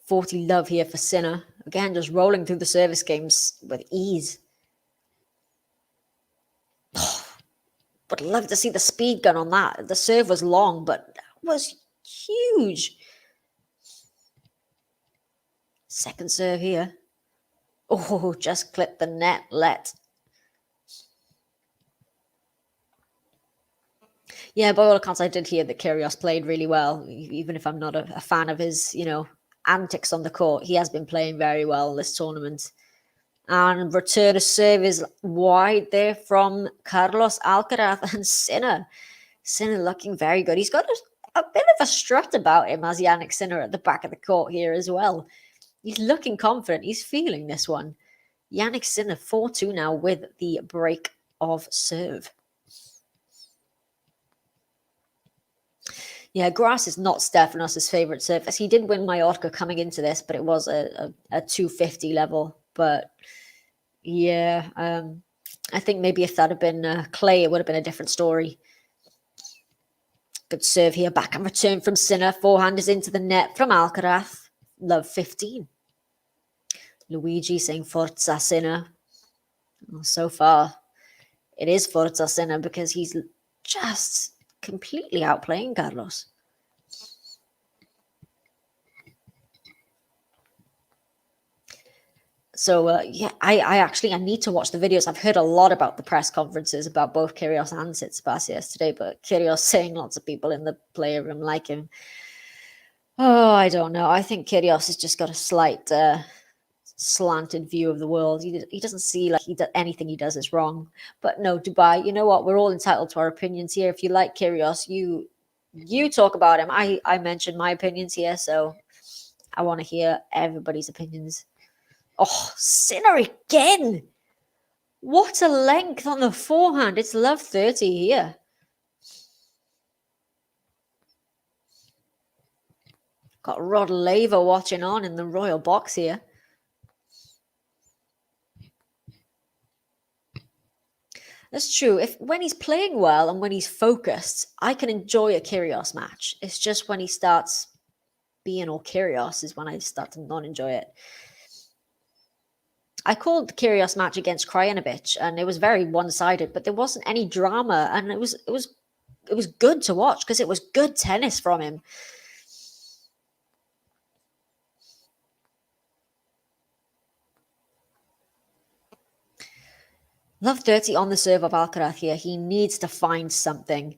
$40 love here for Sinner. Again, just rolling through the service games with ease. But I'd love to see the speed gun on that. The serve was long, but that was huge. Second serve here. Oh, just clipped the net. Yeah, by all accounts, I did hear that Kyrgios played really well, even if I'm not a fan of his, antics on the court. He has been playing very well in this tournament. And return of serve is wide there from Carlos Alcaraz and Sinner. Sinner looking very good. He's got a bit of a strut about him as Jannik Sinner at the back of the court here as well. He's looking confident. He's feeling this one. Jannik Sinner 4-2 now with the break of serve. Yeah, grass is not Stefanos' favorite surface. He did win Mallorca coming into this, but it was a 250 level. But yeah, I think maybe if that had been clay, it would have been a different story. Good serve here. Back and return from Sinner. Forehand is into the net from Alcaraz. Love 15. Luigi saying Forza Sinner. Well, so far, it is Forza Sinner because he's just completely outplaying Carlos. So, yeah, I need to watch the videos. I've heard a lot about the press conferences about both Kyrgios and Tsitsipas yesterday, but Kyrgios saying lots of people in the player room like him. Oh, I don't know. I think Kyrgios has just got a slight slanted view of the world. He doesn't see like anything he does is wrong. But no, Dubai, you know what? We're all entitled to our opinions here. If you like Kyrgios, you talk about him. I mentioned my opinions here, so I want to hear everybody's opinions. Oh, Sinner again. What a length on the forehand. It's love 30 here. Got Rod Laver watching on in the royal box here. That's true. When he's playing well and when he's focused, I can enjoy a Kyrgios match. It's just when he starts being all Kyrgios is when I start to not enjoy it. I called the Kyrgios match against Krajinovic, and it was very one-sided, but there wasn't any drama, and it was good to watch because it was good tennis from him. Love 30 on the serve of Alcaraz here. He needs to find something.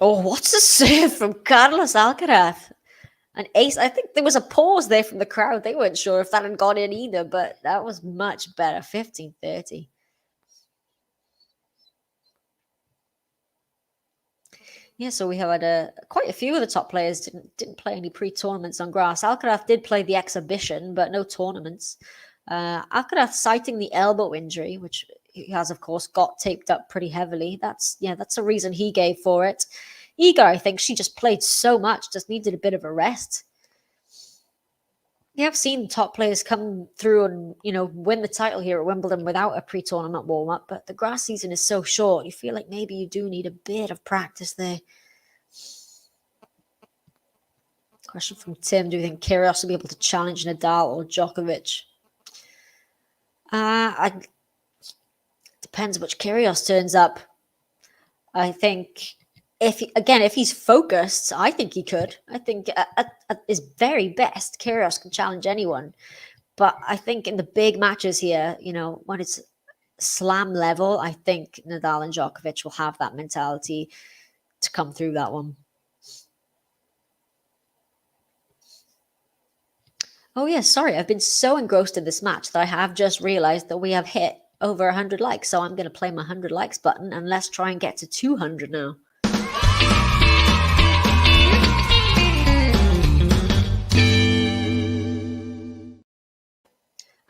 Oh, what's the serve from Carlos Alcaraz? An ace. I think there was a pause there from the crowd. They weren't sure if that had gone in either, but that was much better. 15-30. Yeah, so we have had quite a few of the top players didn't play any pre-tournaments on grass. Alcaraz did play the exhibition, but no tournaments. Alcaraz citing the elbow injury, which he has, of course, got taped up pretty heavily. That's a reason he gave for it. Iga, I think she just played so much, just needed a bit of a rest. Yeah, I've seen top players come through and, win the title here at Wimbledon without a pre-tournament warm-up, but the grass season is so short. You feel like maybe you do need a bit of practice there. Question from Tim: do you think Kyrgios will be able to challenge Nadal or Djokovic? Depends which Kyrgios turns up. I think if he's focused, I think he could. I think at his very best, Kyrgios can challenge anyone. But I think in the big matches here, when it's slam level, I think Nadal and Djokovic will have that mentality to come through that one. Oh, yeah, sorry. I've been so engrossed in this match that I have just realized that we have hit over 100 likes. So I'm going to play my 100 likes button and let's try and get to 200 now.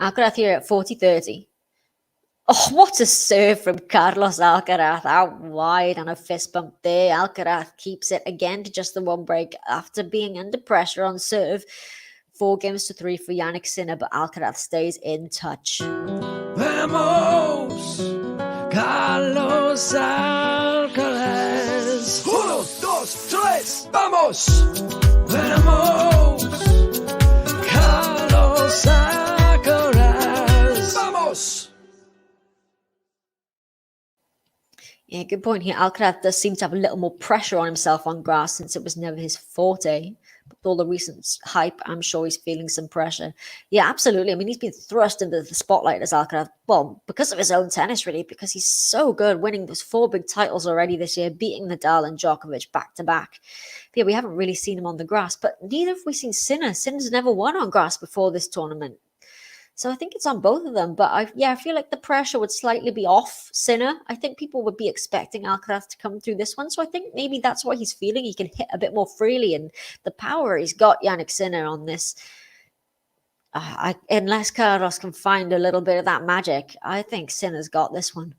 Alcaraz here at 40-30. Oh, what a serve from Carlos Alcaraz, out wide and a fist bump there. Alcaraz keeps it again to just the one break after being under pressure on serve. 4-3 for Jannik Sinner, but Alcaraz stays in touch. Vamos, Carlos Alcaraz. 1, 2, 3, vamos. Vamos, Carlos Alcaraz. Vamos. Yeah, good point here. Alcaraz does seem to have a little more pressure on himself on grass since it was never his forte. But with all the recent hype, I'm sure he's feeling some pressure. Yeah, absolutely. I mean, he's been thrust into the spotlight as Alcaraz, well, because of his own tennis, really, because he's so good, winning those 4 big titles already this year, beating Nadal and Djokovic back to back. But yeah, we haven't really seen him on the grass, but neither have we seen Sinner. Sinner's never won on grass before this tournament. So I think it's on both of them. But I feel like the pressure would slightly be off Sinner. I think people would be expecting Alcaraz to come through this one. So I think maybe that's what he's feeling. He can hit a bit more freely. And the power he's got, Jannik Sinner, on this. Unless Carlos can find a little bit of that magic, I think Sinner's got this one.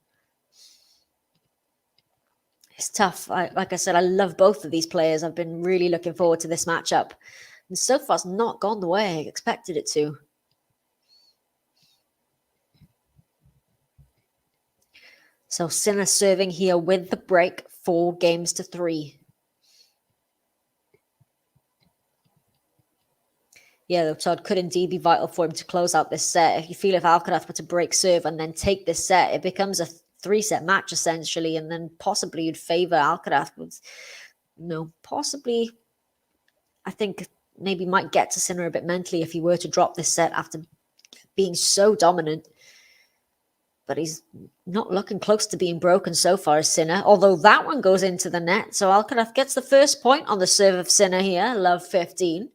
It's tough. Like I said, I love both of these players. I've been really looking forward to this matchup. And so far, it's not gone the way I expected it to. So Sinner serving here with the break, 4-3. Yeah, though, Todd, could indeed be vital for him to close out this set. If you feel if Alcaraz were to break serve and then take this set, it becomes a 3-set match essentially, and then possibly you'd favour Alcaraz with, possibly, I think maybe might get to Sinner a bit mentally if he were to drop this set after being so dominant. But he's not looking close to being broken so far as Sinner, although that one goes into the net. So Alcaraz gets the first point on the serve of Sinner here, love 15.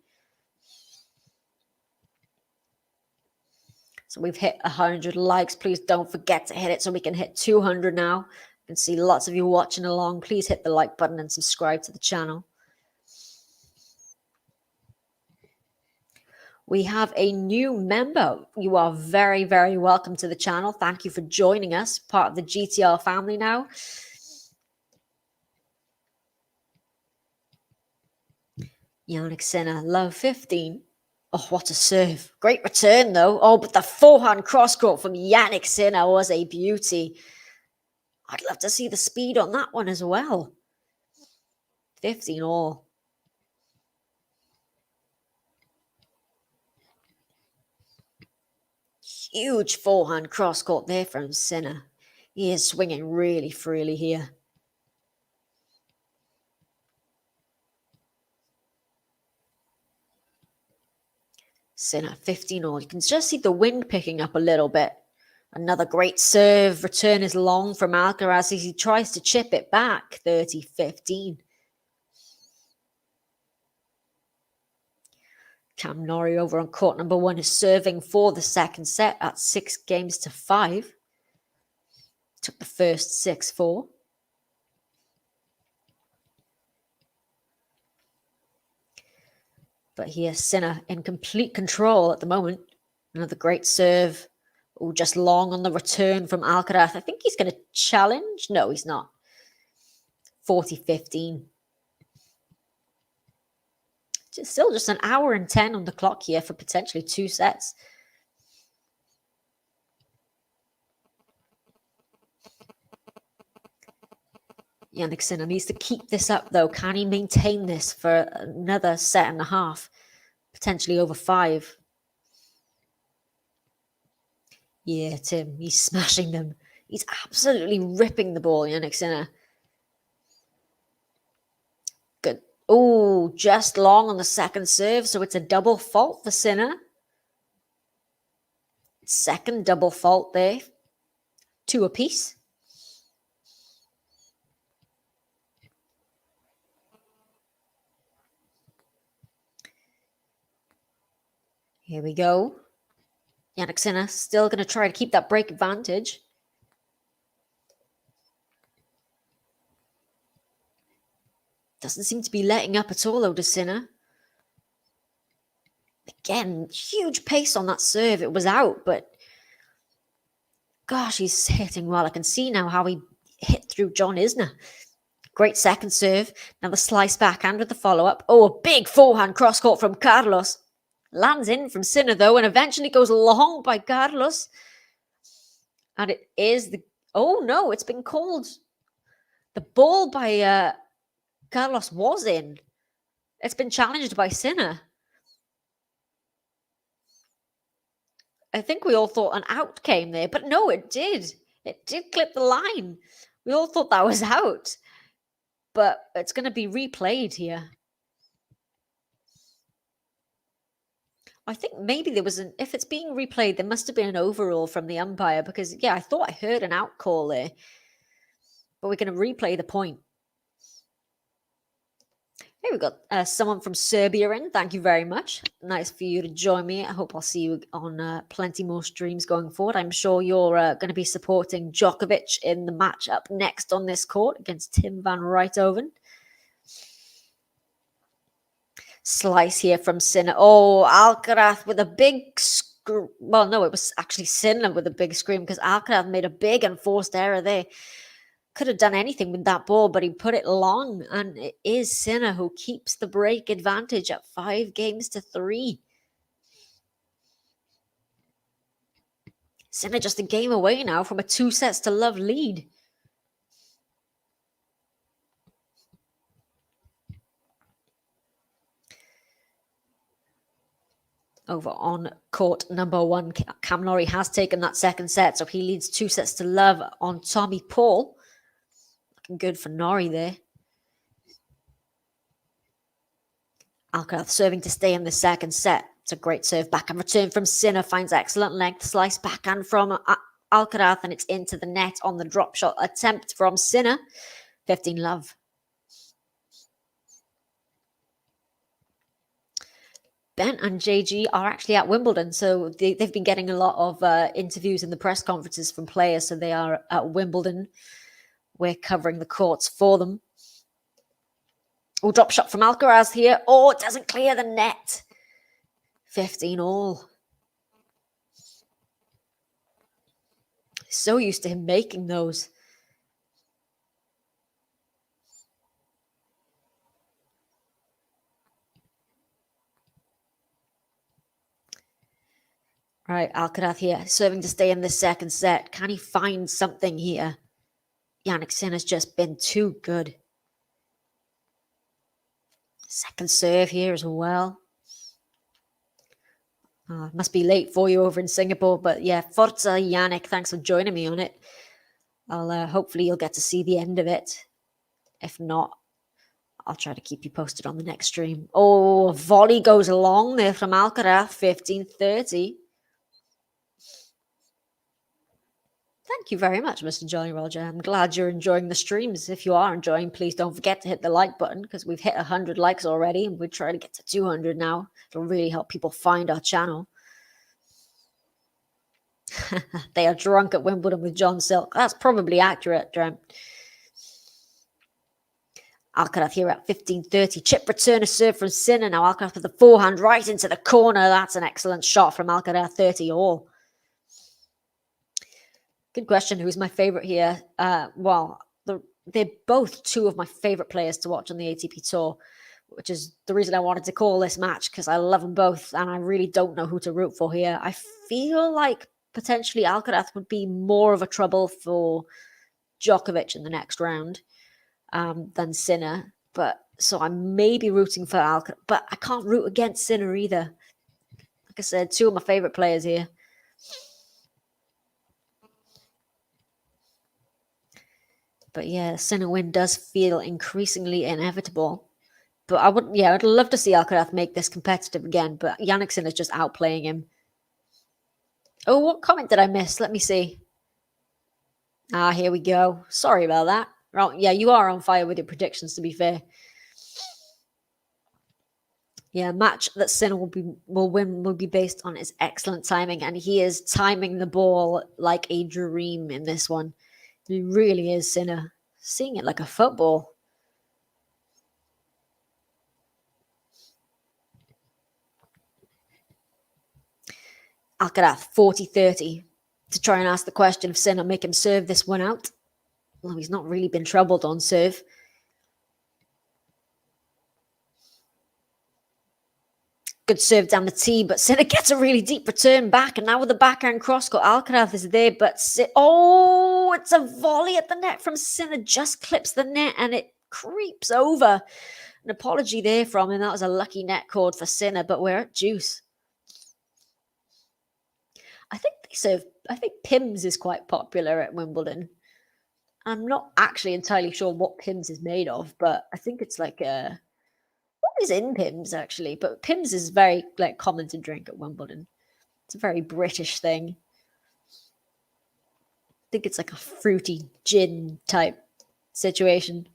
So we've hit 100 likes. Please don't forget to hit it so we can hit 200 now. I can see lots of you watching along. Please hit the like button and subscribe to the channel. We have a new member. You are very, very welcome to the channel. Thank you for joining us, part of the GTL family now. Jannik Sinner, love 15. Oh, what a serve. Great return, though. Oh, but the forehand cross-court from Jannik Sinner was a beauty. I'd love to see the speed on that one as well. 15 all. Huge forehand cross-court there from Sinner. He is swinging really freely here. Sinner, 15 all. You can just see the wind picking up a little bit. Another great serve. Return is long from Alcaraz as he tries to chip it back. 30-15. Cam Norrie over on court number 1 is serving for the second set at 6-5. Took the first 6-4. But here's Sinner in complete control at the moment. Another great serve. Oh, just long on the return from Alcaraz. I think he's going to challenge. No, he's not. 40-15. Still just an hour and 10 on the clock here for potentially 2 sets. Jannik Sinner needs to keep this up, though. Can he maintain this for another set and a half? Potentially over 5. Yeah, Tim, he's smashing them. He's absolutely ripping the ball, Jannik Sinner. Good. Oh, just long on the second serve, so it's a double fault for Sinner. Second double fault there. 2 apiece. Here we go. Jannik Sinner still going to try to keep that break advantage. Doesn't seem to be letting up at all, though, to Sinner. Again, huge pace on that serve. It was out, but gosh, he's hitting well. I can see now how he hit through John Isner. Great second serve. Now the slice backhand with the follow-up. Oh, a big forehand cross-court from Carlos. Lands in from Sinner, though, and eventually goes long by Carlos. And it is the... Oh, no, it's been called. The ball by Carlos was in. It's been challenged by Sinner. I think we all thought an out came there, but no, it did. It did clip the line. We all thought that was out. But it's going to be replayed here. I think maybe there was an... If it's being replayed, there must have been an overrule from the umpire because, yeah, I thought I heard an out call there. But we're going to replay the point. Hey, we've got someone from Serbia in. Thank you very much. Nice for you to join me. I hope I'll see you on plenty more streams going forward. I'm sure you're going to be supporting Djokovic in the match up next on this court against Tim van Rijthoven. Slice here from Sinner. Oh, Alcaraz with a big... Well, no, it was actually Sinner with a big scream because Alcaraz made a big enforced error there. Could have done anything with that ball, but he put it long, and it is Sinner who keeps the break advantage at 5-3. Sinner just a game away now from a 2-sets-to-love lead. Over on court number 1, Cam Norrie has taken that second set, so he leads 2-sets-to-love on Tommy Paul. Looking good for Norrie there. Alcaraz serving to stay in the second set. It's a great serve backhand return from Sinner. Finds excellent length. Slice backhand from Alcaraz, and it's into the net on the drop shot attempt from Sinner. 15-love. Ben and JG are actually at Wimbledon, so they've been getting a lot of interviews in the press conferences from players, so they are at Wimbledon. We're covering the courts for them. Oh, drop shot from Alcaraz here. Oh, it doesn't clear the net. 15-all. So used to him making those. Right, Alcaraz here, serving to stay in the second set. Can he find something here? Jannik Sinner's just been too good. Second serve here as well. Must be late for you over in Singapore, but yeah, Forza Jannik, thanks for joining me on it. Hopefully you'll get to see the end of it. If not, I'll try to keep you posted on the next stream. Oh, a volley goes long there from Alcaraz, 15-30. Thank you very much, Mr. Jolly Roger. I'm glad you're enjoying the streams. If you are enjoying, please don't forget to hit the like button because we've hit 100 likes already and we're trying to get to 200 now. It'll really help people find our channel. They are drunk at Wimbledon with John Silk. That's probably accurate, Drem. Alcaraz here at 15-30. Chip return a serve from Sinner. Now Alcaraz with the forehand right into the corner. That's an excellent shot from Alcaraz, 30-all. Good question. Who's my favorite here? Well, they're both two of my favorite players to watch on the ATP Tour. which is the reason I wanted to call this match, because I love them both and I really don't know who to root for here. I feel like potentially Alcaraz would be more of a trouble for Djokovic in the next round than Sinner. But so I may be rooting for Alcaraz, but I can't root against Sinner either. Like I said, two of my favorite players here. But yeah, Sinner win does feel increasingly inevitable. But I'd love to see Alcaraz make this competitive again. But Jannik Sinner's just outplaying him. Oh, what comment did I miss? Let me see. Here we go. Sorry about that. Oh, yeah, you are on fire with your predictions, to be fair. Yeah, match that Sinner will win will be based on his excellent timing, and he is timing the ball like a dream in this one. He really is, Sinner. Seeing it like a football. Alcaraz, 40-30. To try and ask the question of Sinner, make him serve this one out. Well, he's not really been troubled on serve. Good serve down the tee, but Sinner gets a really deep return back. And now with the backhand crosscut, Alcaraz is there, but it's a volley at the net from Sinner. Just clips the net and it creeps over. An apology there from him. That was a lucky net cord for Sinner, but we're at deuce. I think Pims is quite popular at Wimbledon. I'm not actually entirely sure what Pims is made of, but I think it's like what is in Pims actually? But Pims is very like common to drink at Wimbledon. It's a very British thing. I think it's like a fruity gin type situation.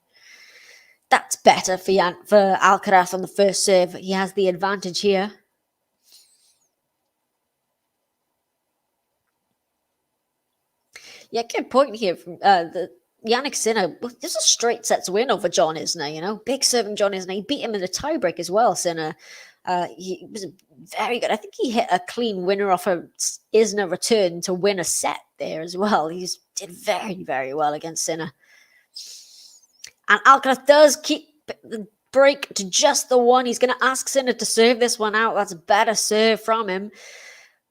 That's better for Alcaraz on the first serve. He has the advantage here. Yeah, good point here from the Jannik Sinner. This is a straight sets win over John Isner, you know. Big serving John Isner. He beat him in the tiebreak as well, Sinner. He was very good. I think he hit a clean winner off a Isner return to win a set there as well. He did very, very well against Sinner. And Alcaraz does keep the break to just the one. He's going to ask Sinner to serve this one out. That's a better serve from him.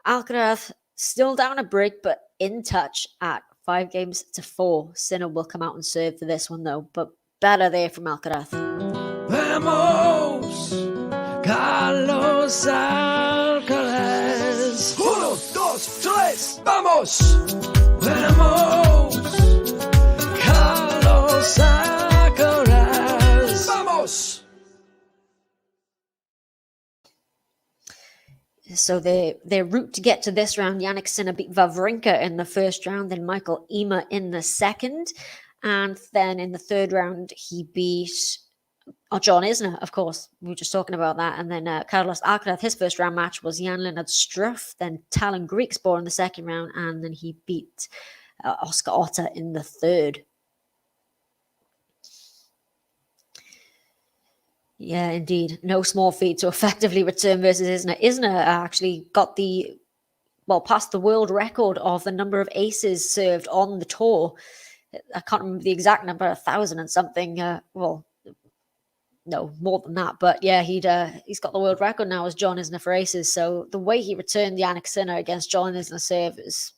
Alcaraz still down a break, but in touch at 5-4. Sinner will come out and serve for this one, though. But better there from Alcaraz. Vamos, Carlos Alcaraz. 1, 2, 3, vamos. Vamos, Carlos Alcaraz. Vamos. So their route to get to this round, Jannik Sinner beat Wawrinka in the first round, then Michael Ymer in the second. And then in the third round, he beat John Isner, of course. We were just talking about that. And then Carlos Alcaraz, his first round match was Jan-Lennard Struff, then Talon Griekspoor in the second round, and then he beat Oscar Otter in the third. Yeah, indeed. No small feat to effectively return versus Isner. Isner actually got past the world record of the number of aces served on the tour. I can't remember the exact number, 1,000 and something. No, more than that. But yeah, he's got the world record now as John Isner for aces. So the way he returned Jannik Sinner against John Isner's serve is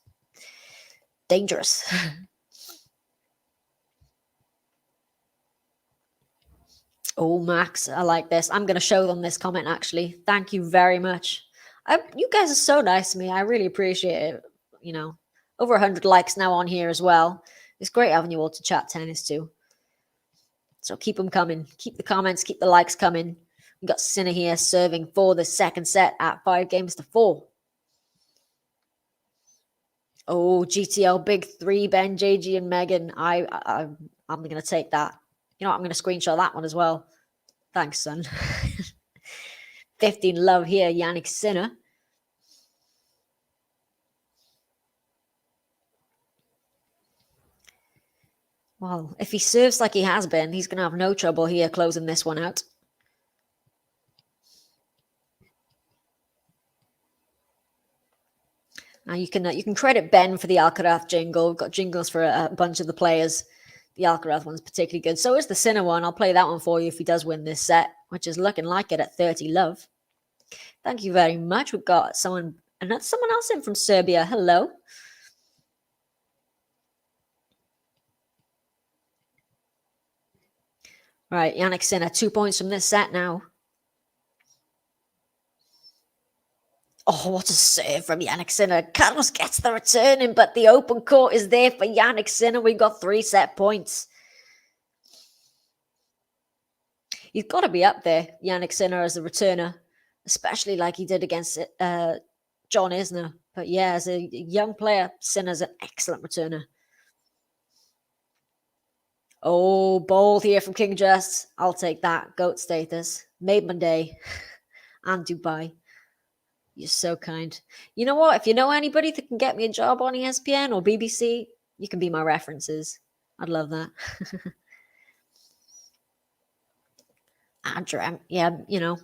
dangerous. Oh, Max, I like this. I'm going to show them this comment, actually. Thank you very much. You guys are so nice to me. I really appreciate it. You know, over 100 likes now on here as well. It's great having you all to chat tennis too. So keep them coming. Keep the comments, keep the likes coming. We've got Sinner here serving for the second set at 5-4. Oh, GTL Big 3, Ben, JG, and Megan. I'm going to take that. You know what? I'm going to screenshot that one as well. Thanks, son. 15 love here, Jannik Sinner. Well, if he serves like he has been, he's going to have no trouble here closing this one out. Now you can credit Ben for the Alcaraz jingle. We've got jingles for a bunch of the players the Alcaraz one's particularly good. So is the Sinner one. I'll play that one for you if he does win this set, which is looking like it at 30 love. Thank you very much. We've got someone else in from Serbia. Hello. Right, Jannik Sinner, 2 points from this set now. Oh, what a serve from Jannik Sinner. Carlos gets the return in, but the open court is there for Jannik Sinner. We've got 3 set points. He's got to be up there, Jannik Sinner, as a returner, especially like he did against John Isner. But yeah, as a young player, Sinner's an excellent returner. Oh, bold here from King Just. I'll take that. GOAT status. Made my day. And Dubai. You're so kind. You know what? If you know anybody that can get me a job on ESPN or BBC, you can be my references. I'd love that. Adram. Yeah, you know.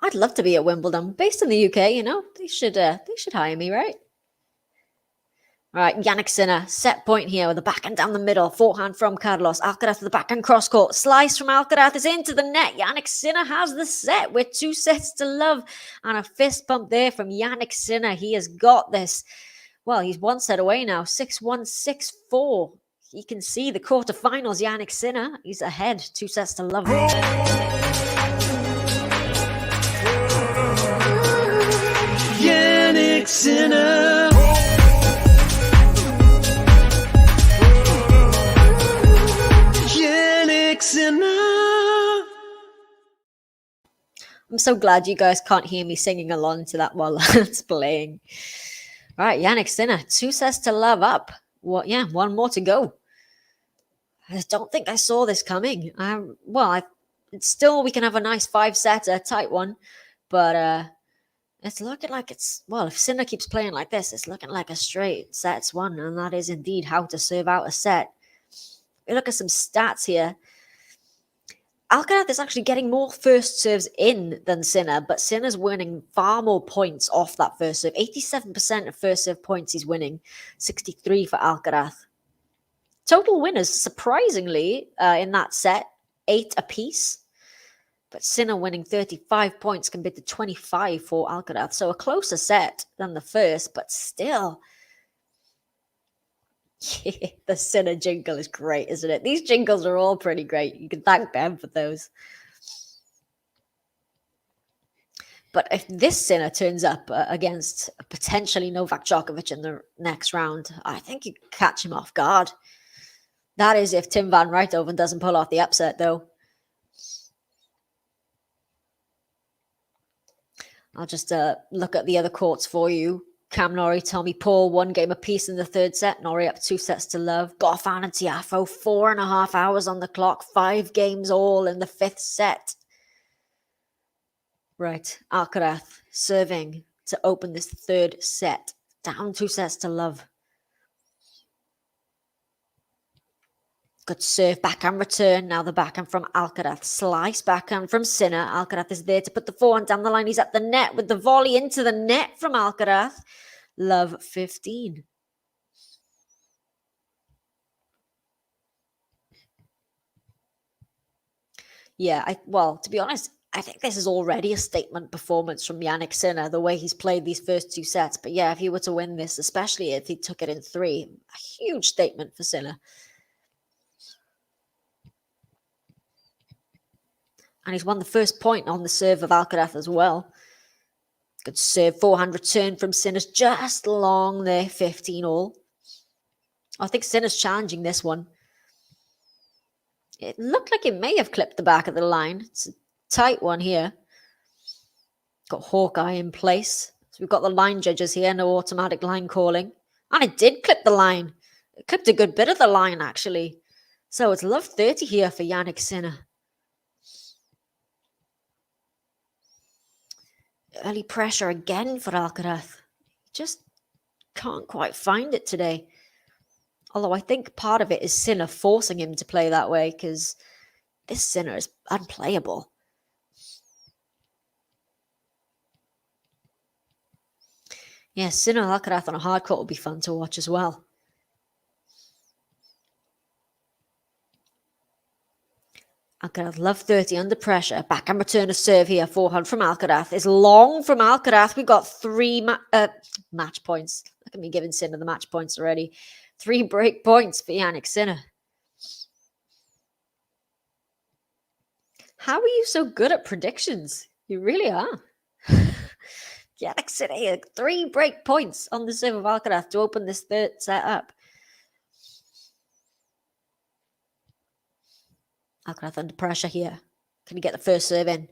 I'd love to be at Wimbledon. Based in the UK, you know. They should hire me, right? All right, Jannik Sinner, set point here with the backhand down the middle. Forehand from Carlos. Alcaraz to the backhand cross court. Slice from Alcaraz is into the net. Jannik Sinner has the set with 2 sets to love. And a fist pump there from Jannik Sinner. He has got this. Well, he's 1 set away now. 6-1, 6-4. You can see the quarterfinals. Jannik Sinner, he's ahead. 2 sets to love. Jannik Sinner. I'm so glad you guys can't hear me singing along to that while it's playing. All right, Jannik Sinner, 2 sets to love up. What? Yeah, 1 more to go. I don't think I saw this coming. Still, we can have a nice 5-setter, tight one, but it's looking like if Sinner keeps playing like this, it's looking like a straight sets one, and that is indeed how to serve out a set. We look at some stats here. Alcaraz is actually getting more first serves in than Sinner, but Sinner's winning far more points off that first serve. 87% of first serve points he's winning, 63 for Alcaraz. Total winners, surprisingly, in that set, 8 apiece. But Sinner winning 35 points compared to 25 for Alcaraz. So a closer set than the first, but still. Yeah, the Sinner jingle is great, isn't it? These jingles are all pretty great. You can thank them for those. But if this Sinner turns up against potentially Novak Djokovic in the next round, I think you can catch him off guard. That is if Tim van Rijthoven doesn't pull off the upset, though. I'll just look at the other courts for you. Cam Norrie, Tommy Paul, 1 game apiece in the 3rd set. Norrie up 2 sets to love. Goffin and Tiafoe, 4.5 hours on the clock. 5 games all in the 5th set. Right, Alcaraz serving to open this 3rd set. Down 2 sets to love. Good serve, backhand return. Now the backhand from Alcaraz. Slice backhand from Sinner. Alcaraz is there to put the forehand down the line. He's at the net with the volley into the net from Alcaraz. Love 15. Yeah, to be honest, I think this is already a statement performance from Jannik Sinner, the way he's played these first 2 sets. But yeah, if he were to win this, especially if he took it in 3, a huge statement for Sinner. And he's won the first point on the serve of Alcaraz as well. Good serve, forehand return from Sinner's just long there, 15 all. I think Sinner's challenging this one. It looked like it may have clipped the back of the line. It's a tight one here. Got Hawkeye in place. So we've got the line judges here, no automatic line calling. And it did clip the line. It clipped a good bit of the line, actually. So it's love 30 here for Jannik Sinner. Early pressure again for Alcaraz. Just can't quite find it today. Although I think part of it is Sinner forcing him to play that way, because this Sinner is unplayable. Yeah, Sinner and Alcaraz on a hard court will be fun to watch as well. Alcaraz, love 30 under pressure. Backhand return of serve here. Forehand from Alcaraz. It's long from Alcaraz. We've got 3 match points. Look at me giving Sinner the match points already. 3 break points for Jannik Sinner. How are you so good at predictions? You really are. Jannik Sinner here. 3 break points on the serve of Alcaraz to open this third set up. Alcaraz under pressure here. Can he get the first serve in?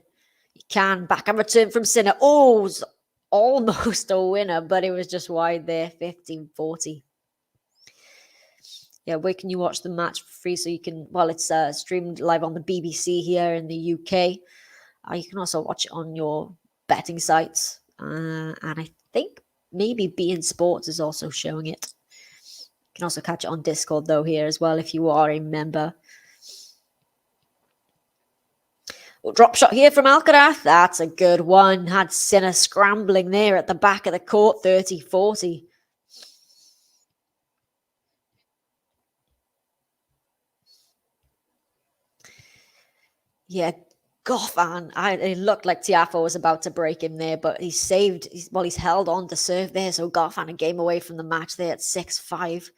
He can. Backhand return from Sinner. Oh, it's almost a winner, but it was just wide there. 15-40. Yeah, where can you watch the match for free? So you can, well, it's streamed live on the BBC here in the UK. You can also watch it on your betting sites. And I think maybe beIN Sports is also showing it. You can also catch it on Discord, though, here as well, if you are a member. Drop shot here from Alcaraz. That's a good one. Had Sinner scrambling there at the back of the court. 30-40. Yeah, Goffin. It looked like Tiafoe was about to break him there, but he saved. He's held on to serve there. So Goffin a game away from the match there at 6-5.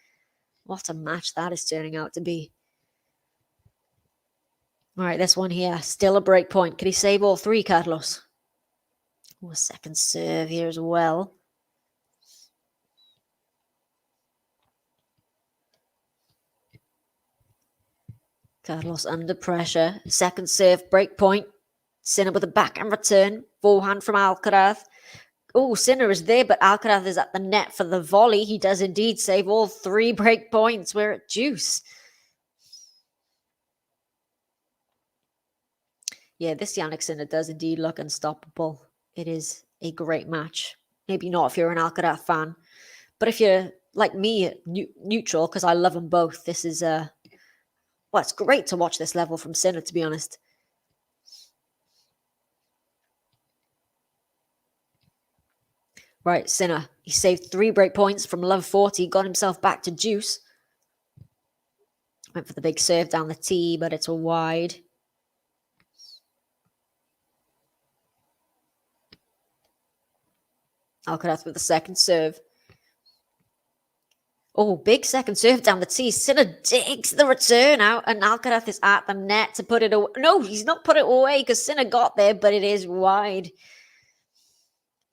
What a match that is turning out to be. All right, this one here, still a break point. Can he save all 3, Carlos? Oh, a second serve here as well. Carlos under pressure. Second serve, break point. Sinner with a backhand return. Forehand from Alcaraz. Oh, Sinner is there, but Alcaraz is at the net for the volley. He does indeed save all 3 break points. We're at deuce. Yeah, this Jannik Sinner does indeed look unstoppable. It is a great match. Maybe not if you're an Alcaraz fan, but if you're like me, neutral, because I love them both, this is well, it's great to watch this level from Sinner, to be honest. Right, Sinner. He saved 3 break points from love 40, got himself back to deuce. Went for the big serve down the tee, but it's a wide. Alcaraz with the second serve. Oh, big second serve down the tee. Sinner digs the return out, and Alcaraz is at the net to put it away. No, he's not put it away because Sinner got there, but it is wide.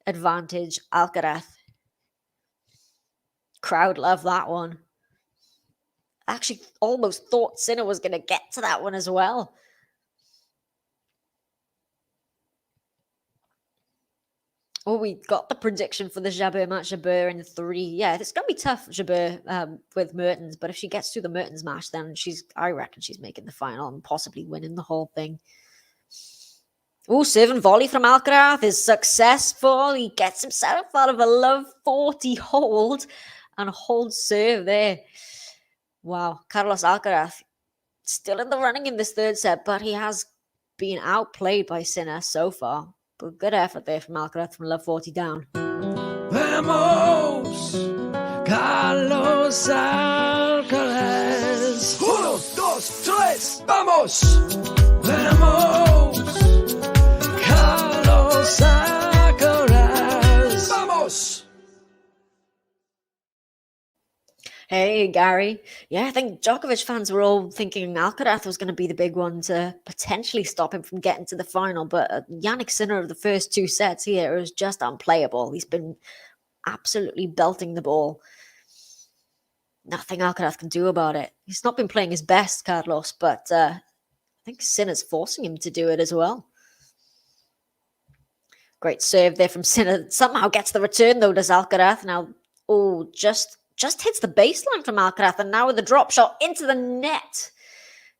Advantage, Alcaraz. Crowd love that one. Actually, almost thought Sinner was going to get to that one as well. Oh, we got the prediction for the Jabeur match. Jabeur in 3. Yeah, it's going to be tough, Jabeur, with Mertens. But if she gets through the Mertens match, then I reckon she's making the final and possibly winning the whole thing. Oh, serve and volley from Alcaraz is successful. He gets himself out of a love 40 hold and holds serve there. Wow, Carlos Alcaraz still in the running in this third set, but he has been outplayed by Sinner so far. But good effort there from Alcaraz from love 40 down. Vamos, Carlos Alcaraz. 1, 2, 3, vamos. Vamos, Carlos Alcaraz. Vamos. Hey, Gary. Yeah, I think Djokovic fans were all thinking Alcaraz was going to be the big one to potentially stop him from getting to the final. But Jannik Sinner of the first 2 sets here is just unplayable. He's been absolutely belting the ball. Nothing Alcaraz can do about it. He's not been playing his best, Carlos, but I think Sinner's forcing him to do it as well. Great serve there from Sinner. Somehow gets the return, though, does Alcaraz. Now, oh, just hits the baseline from Alcaraz, and now with the drop shot into the net.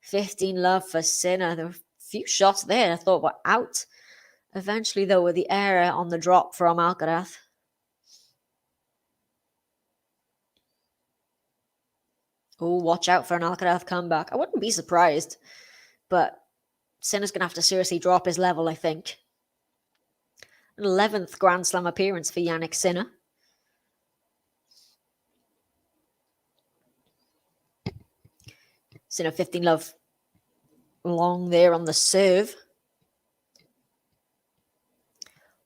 15 love for Sinner. There were a few shots there I thought were out. Eventually, though, with the error on the drop from Alcaraz. Oh, watch out for an Alcaraz comeback. I wouldn't be surprised, but Sinner's going to have to seriously drop his level, I think. An 11th Grand Slam appearance for Jannik Sinner. Sinner 15 love. Long there on the serve.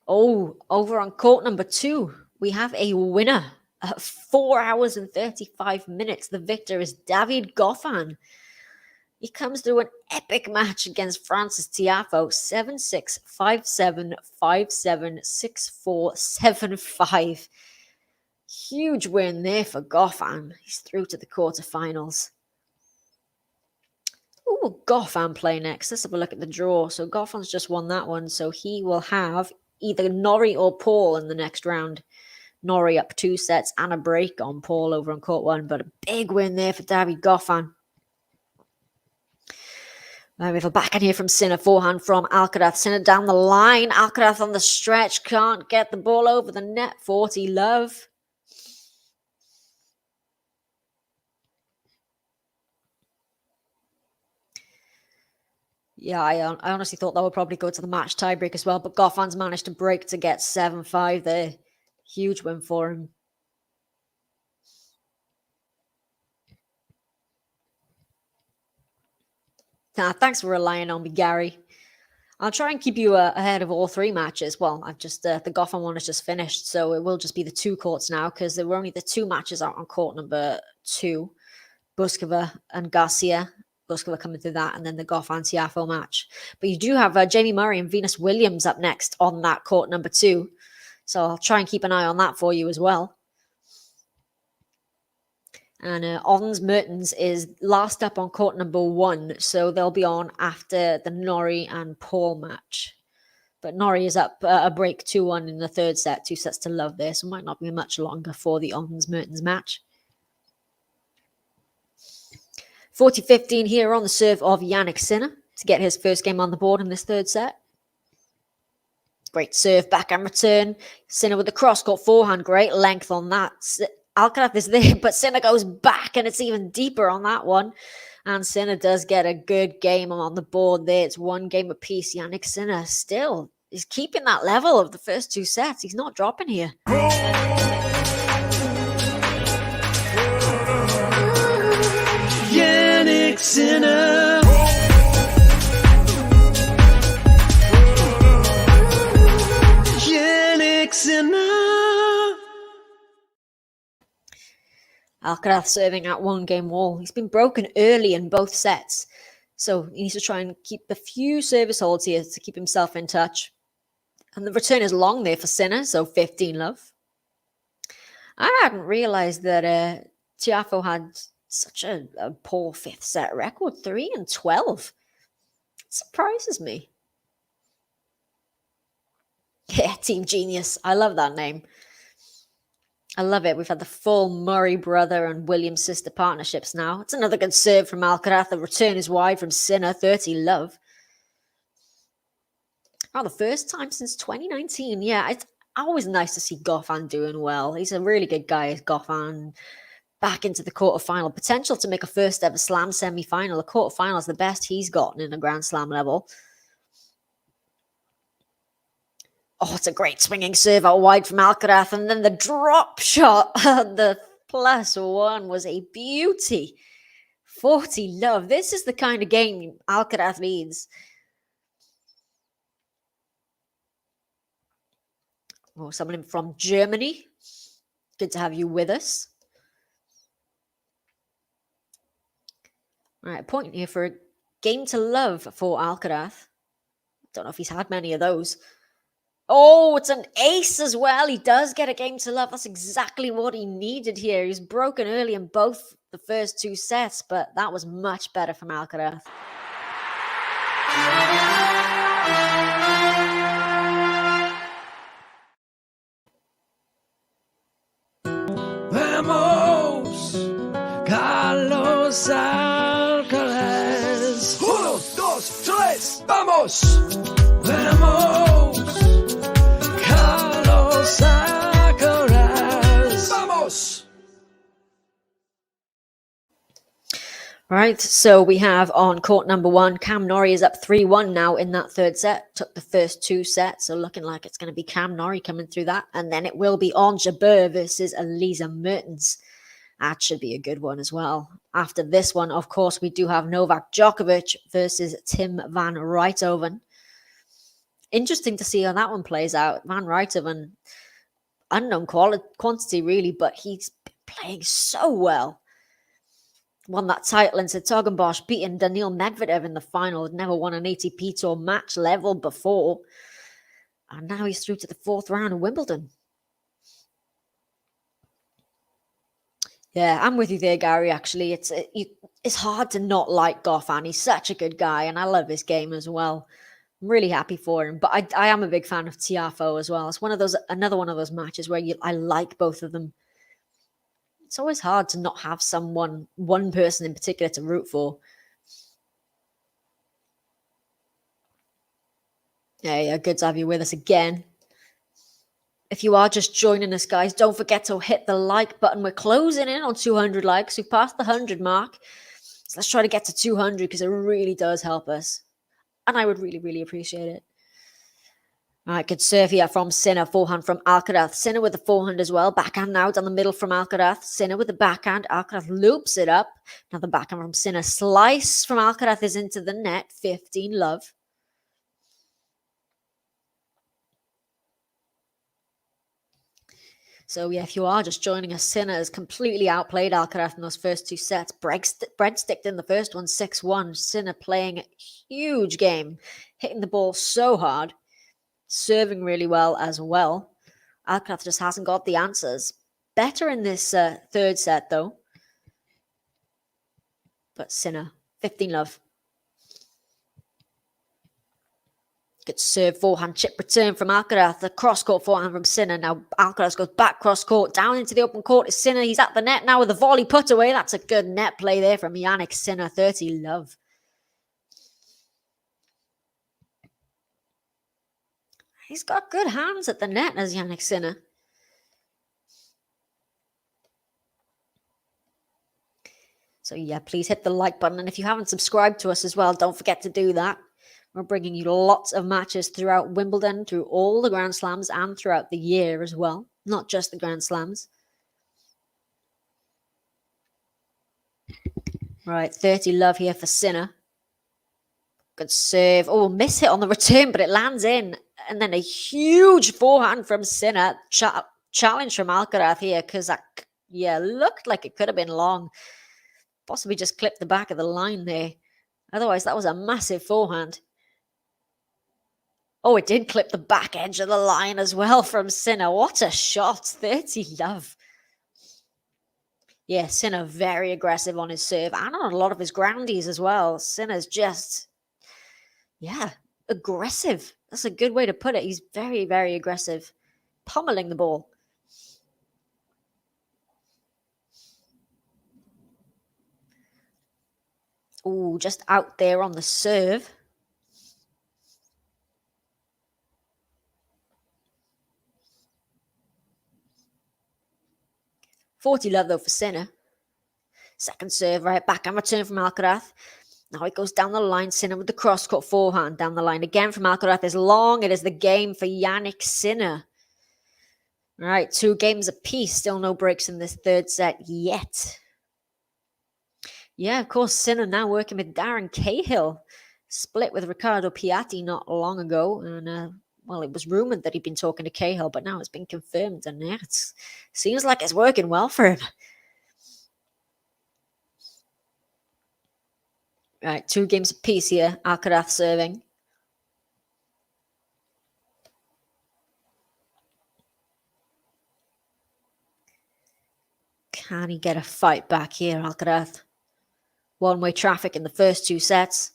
Oh, over on court number 2, we have a winner at 4 hours and 35 minutes. The victor is David Goffin. He comes through an epic match against Francis Tiafoe, 7-6, 5-7, 5-7, 6-4, 7-5. Huge win there for Goffin. He's through to the quarterfinals. Who will Goffin play next? Let's have a look at the draw. So Goffin's just won that one, so he will have either Norrie or Paul in the next round. Norrie up 2 sets and a break on Paul over on court 1, but a big win there for David Goffin. We have a backhand here from Sinner, forehand from Alcaraz. Sinner down the line. Alcaraz on the stretch, can't get the ball over the net. 40 love. Yeah, I honestly thought that would probably go to the match tiebreak as well, but Goffin's managed to break to get 7-5 there. Huge win for him. Thanks for relying on me, Gary. I'll try and keep you ahead of all 3 matches. Well, I've just the Goffin one is just finished, so it will just be the 2 courts now because there were only the 2 matches out on court number 2, Buskova and Garcia. Buskova coming through that, and then the Goffin Tiafoe match. But you do have Jamie Murray and Venus Williams up next on that court number 2, so I'll try and keep an eye on that for you as well. And Ons Mertens is last up on court number 1, so they'll be on after the Norrie and Paul match. But Norrie is up a break 2-1 in the 3rd set, 2 sets to love there, so it might not be much longer for the Ons Mertens match. 40-15 here on the serve of Jannik Sinner to get his first game on the board in this 3rd set. Great serve, backhand return. Sinner with the cross-court forehand, great length on that. Alcaraz is there, but Sinner goes back, and it's even deeper on that one. And Sinner does get a good game on the board there. It's 1 game apiece. Jannik Sinner still is keeping that level of the first 2 sets. He's not dropping here. Jannik Sinner. Jannik Sinner. Alcaraz serving at 1 game wall. He's been broken early in both sets, so he needs to try and keep a few service holds here to keep himself in touch. And the return is long there for Sinner, so 15 love. I hadn't realized that Tiafoe had such a poor 5th set record, 3-12. It surprises me. Yeah, Team Genius. I love that name. I love it. We've had the full Murray brother and Williams sister partnerships now. It's another good serve from Alcaraz. The return is wide from Sinner, 30 love. Oh, the first time since 2019. Yeah, it's always nice to see Goffin doing well. He's a really good guy, Goffin. Back into the quarterfinal. Potential to make a first ever slam semi-final. The quarterfinal is the best he's gotten in a Grand Slam level. Oh, it's a great swinging serve out wide from Alcaraz. And then the drop shot, the +1 was a beauty. 40 love. This is the kind of game Alcaraz needs. Oh, someone from Germany. Good to have you with us. All right, point here for a game to love for Alcaraz. Don't know if he's had many of those. Oh, it's an ace as well. He does get a game to love. That's exactly what he needed here. He was broken early in both the first 2 sets, but that was much better from Alcaraz. Vamos, Carlos Alcaraz. 1, 2, 3, vamos. Vamos, Carlos Alcaraz. Vamos. Right, so we have on court number 1, Cam Norrie is up 3-1 now in that 3rd set. Took the first 2 sets, so looking like it's going to be Cam Norrie coming through that. And then it will be Ons Jabeur versus Elisa Mertens. That should be a good one as well. After this one, of course, we do have Novak Djokovic versus Tim van Rijthoven. Interesting to see how that one plays out. Van Rijthoven, unknown quantity really, but he's been playing so well. Won that title in Hertogenbosch, beating Daniil Medvedev in the final. Had never won an ATP Tour match level before. And now he's through to the fourth round of Wimbledon. Yeah, I'm with you there, Gary, actually. It's hard to not like Goffin. He's such a good guy, and I love his game as well. I'm really happy for him. But I am a big fan of Tiafoe as well. It's another one of those matches where I like both of them. It's always hard to not have one person in particular to root for. Yeah, good to have you with us again. If you are just joining us, guys, don't forget to hit the like button. We're closing in on 200 likes. We've passed the 100 mark. So let's try to get to 200 because it really does help us. And I would really, really appreciate it. All right, good serve here from Sinner. Forehand from Alcaraz. Sinner with the forehand as well. Backhand now down the middle from Alcaraz. Sinner with the backhand. Alcaraz loops it up. Now the backhand from Sinner. Slice from Alcaraz is into the net. 15 love. So, yeah, if you are just joining us, Sinner has completely outplayed Alcaraz in those first two sets. Breadsticked in the first one, 6-1. Sinner playing a huge game, hitting the ball so hard, serving really well as well. Alcaraz just hasn't got the answers. Better in this third set, though. But Sinner, 15 love. Good serve, forehand, chip return from Alcaraz. The cross-court forehand from Sinner. Now Alcaraz goes back cross-court, down into the open court. It's Sinner. He's at the net now with a volley put away. That's a good net play there from Jannik Sinner. 30 love. He's got good hands at the net as Jannik Sinner. So yeah, please hit the like button. And if you haven't subscribed to us as well, don't forget to do that. We're bringing you lots of matches throughout Wimbledon, through all the Grand Slams, and throughout the year as well. Not just the Grand Slams. Right, 30 love here for Sinner. Good serve. Oh, miss hit on the return, but it lands in. And then a huge forehand from Sinner. Challenge from Alcaraz here, because that, looked like it could have been long. Possibly just clipped the back of the line there. Otherwise, that was a massive forehand. Oh, it did clip the back edge of the line as well from Sinner. What a shot. 30 love. Yeah, Sinner very aggressive on his serve and on a lot of his groundies as well. Sinner's just, aggressive. That's a good way to put it. He's very, very aggressive. Pummeling the ball. Oh, just out there on the serve. $40 love though for Sinner. Second serve, right back and return from Alcaraz. Now it goes down the line. Sinner with the cross-court forehand down the line again from Alcaraz is long. It is the game for Jannik Sinner. All right, 2 games apiece. Still no breaks in this third set yet. Yeah, of course, Sinner now working with Darren Cahill. Split with Riccardo Piatti not long ago. And, it was rumored that he'd been talking to Cahill, but now it's been confirmed. And it seems like it's working well for him. Right, 2 games apiece here. Alcaraz serving. Can he get a fight back here, Alcaraz? One-way traffic in the first 2 sets.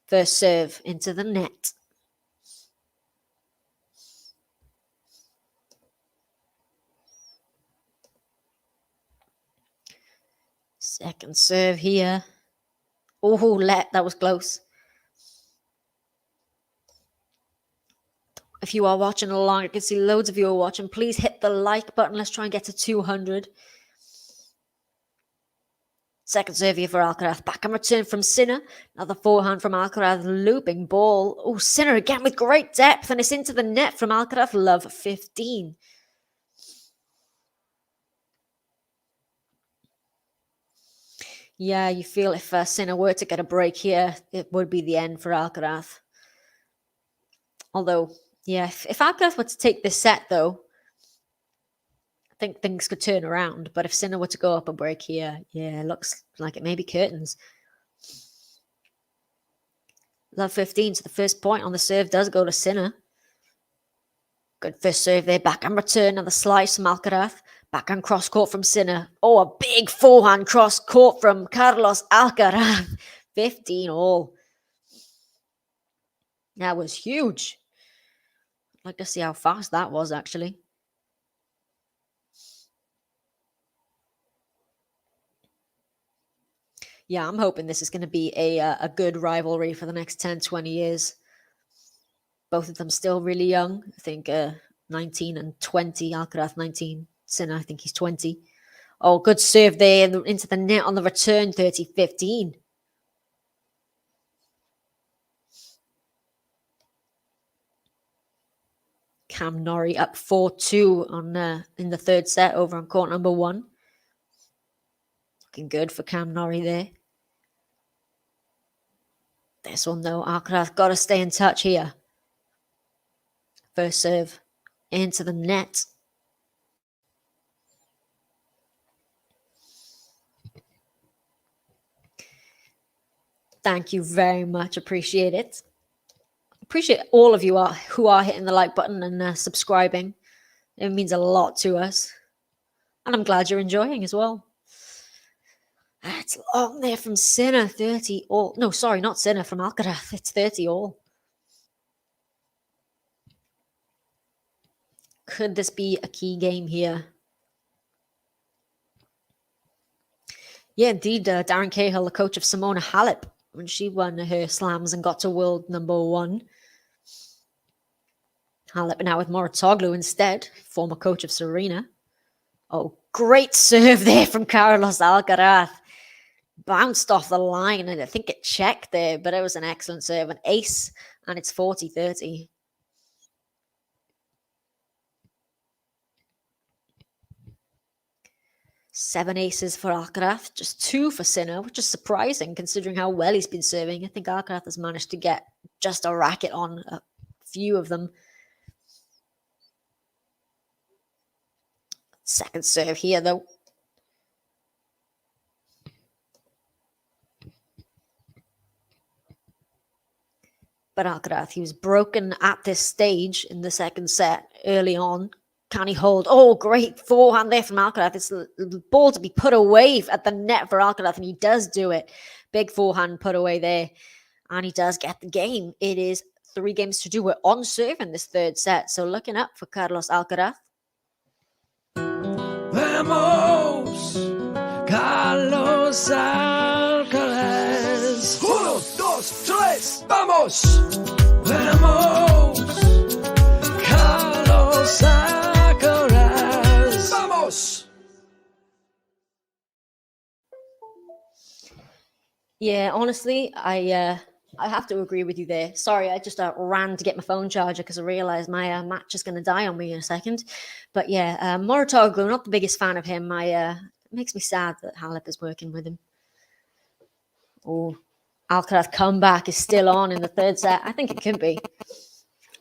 First serve into the net. Second serve here. Oh, that was close. If you are watching along, I can see loads of you are watching. Please hit the like button. Let's try and get to 200. Second serve here for Alcaraz. Back and return from Sinner. Another forehand from Alcaraz. Looping ball. Oh, Sinner again with great depth. And it's into the net from Alcaraz. Love 15. Yeah, you feel if Sinner were to get a break here, it would be the end for Alcaraz. Although, yeah, if Alcaraz were to take this set, though, I think things could turn around. But if Sinner were to go up a break here, yeah, it looks like it may be curtains. Love 15, so the first point on the serve does go to Sinner. Good first serve there, backhand return and the slice from Alcaraz. Backhand cross court from Sinner. Oh, a big forehand cross court from Carlos Alcaraz. 15 all. That was huge. I'd like to see how fast that was, actually. Yeah, I'm hoping this is going to be a good rivalry for the next 10, 20 years. Both of them still really young. I think 19 and 20. Alcaraz 19. Sinner, I think he's 20. Oh, good serve there into the net on the return, 30-15. Cam Norrie up 4-2 on in the third set over on court number 1. Looking good for Cam Norrie there. This one, though, Alcaraz got to stay in touch here. First serve into the net. Thank you very much. Appreciate it. Appreciate all of you who are hitting the like button and subscribing. It means a lot to us. And I'm glad you're enjoying as well. It's long there from Sinner, 30 all. No, sorry, not Sinner, from Alcaraz. It's 30 all. Could this be a key game here? Yeah, indeed. Darren Cahill, the coach of Simona Halep, when she won her slams and got to world number 1. Halep now with Mouratoglou instead, former coach of Serena. Oh, great serve there from Carlos Alcaraz. Bounced off the line, and I think it checked there, but it was an excellent serve. An ace, and it's 40-30. Seven aces for Alcaraz, just 2 for Sinner, which is surprising considering how well he's been serving. I think Alcaraz has managed to get just a racket on a few of them. Second serve here, though. But Alcaraz, he was broken at this stage in the second set early on. Can he hold? Oh, great forehand there from Alcaraz. It's the ball to be put away at the net for Alcaraz, and he does do it. Big forehand put away there, and he does get the game. It is 3 games to do. We're on serve in this third set, so looking up for Carlos Alcaraz. Vamos, Carlos Alcaraz. 1, 2, 3, vamos. Vamos, Carlos Alcaraz. Vamos. Yeah, honestly, I have to agree with you there. Sorry, I just ran to get my phone charger because I realized my match is going to die on me in a second. But yeah, Mouratoglou, not the biggest fan of him. It makes me sad that Halep is working with him. Oh, Alcaraz comeback is still on in the third set. I think it could be.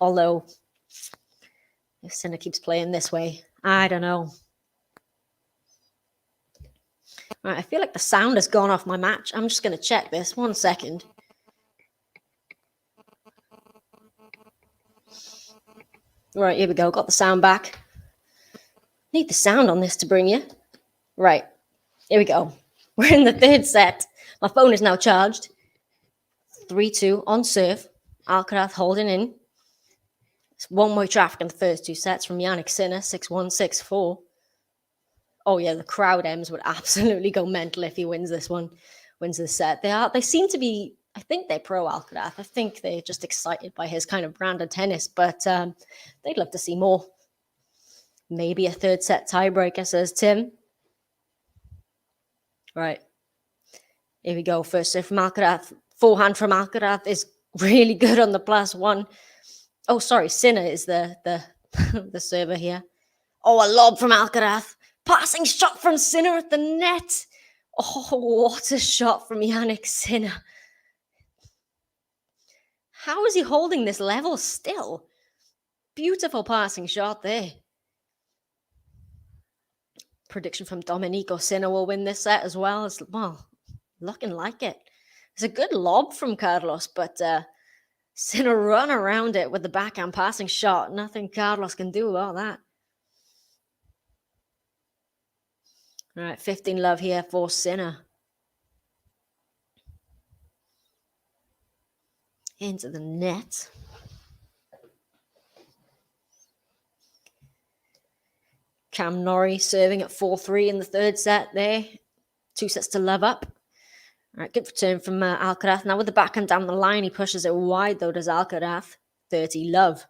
Although, if Sinner keeps playing this way, I don't know. Right, I feel like the sound has gone off my match. I'm just going to check this. 1 second. Right, here we go. Got the sound back. Need the sound on this to bring you. Right, here we go. We're in the third set. My phone is now charged. 3-2 on serve. Alcaraz holding in. It's one-way traffic in the first 2 sets from Jannik Sinner, 6-1, 6-4. Oh yeah, the crowd M's would absolutely go mental if he wins this one, wins this set. They seem to be, I think they're pro Alcaraz. I think they're just excited by his kind of brand of tennis, but they'd love to see more. Maybe a third set tiebreaker, says Tim. Right. Here we go. First serve from Alcaraz. Forehand from Alcaraz is really good on the +1. Oh, sorry. Sinner is the the server here. Oh, a lob from Alcaraz. Passing shot from Sinner at the net. Oh, what a shot from Jannik Sinner. How is he holding this level still? Beautiful passing shot there. Prediction from Domenico: Sinner will win this set as well. It's, well, looking like it. It's a good lob from Carlos, but Sinner run around it with the backhand passing shot. Nothing Carlos can do about that. All right, 15 love here for Sinner. Into the net. Cam Norrie serving at 4-3 in the third set there. 2 sets to love up. All right, good return from Alcaraz. Now with the backhand down the line, he pushes it wide though, does Alcaraz. 30 love.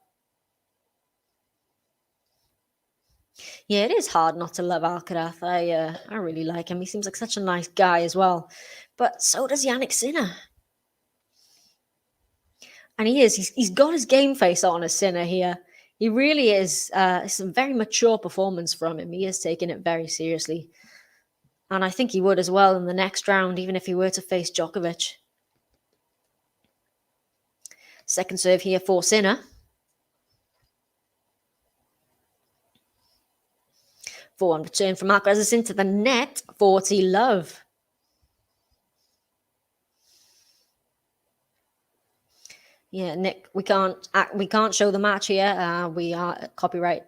Yeah, it is hard not to love Alcaraz. I really like him. He seems like such a nice guy as well. But so does Jannik Sinner. And he's got his game face on as Sinner here. He really is. It's a very mature performance from him. He is taking it very seriously. And I think he would as well in the next round, even if he were to face Djokovic. Second serve here for Sinner. Forehand return from Alcaraz is into the net. 40 love. Yeah, Nick, we can't show the match here. We are copyright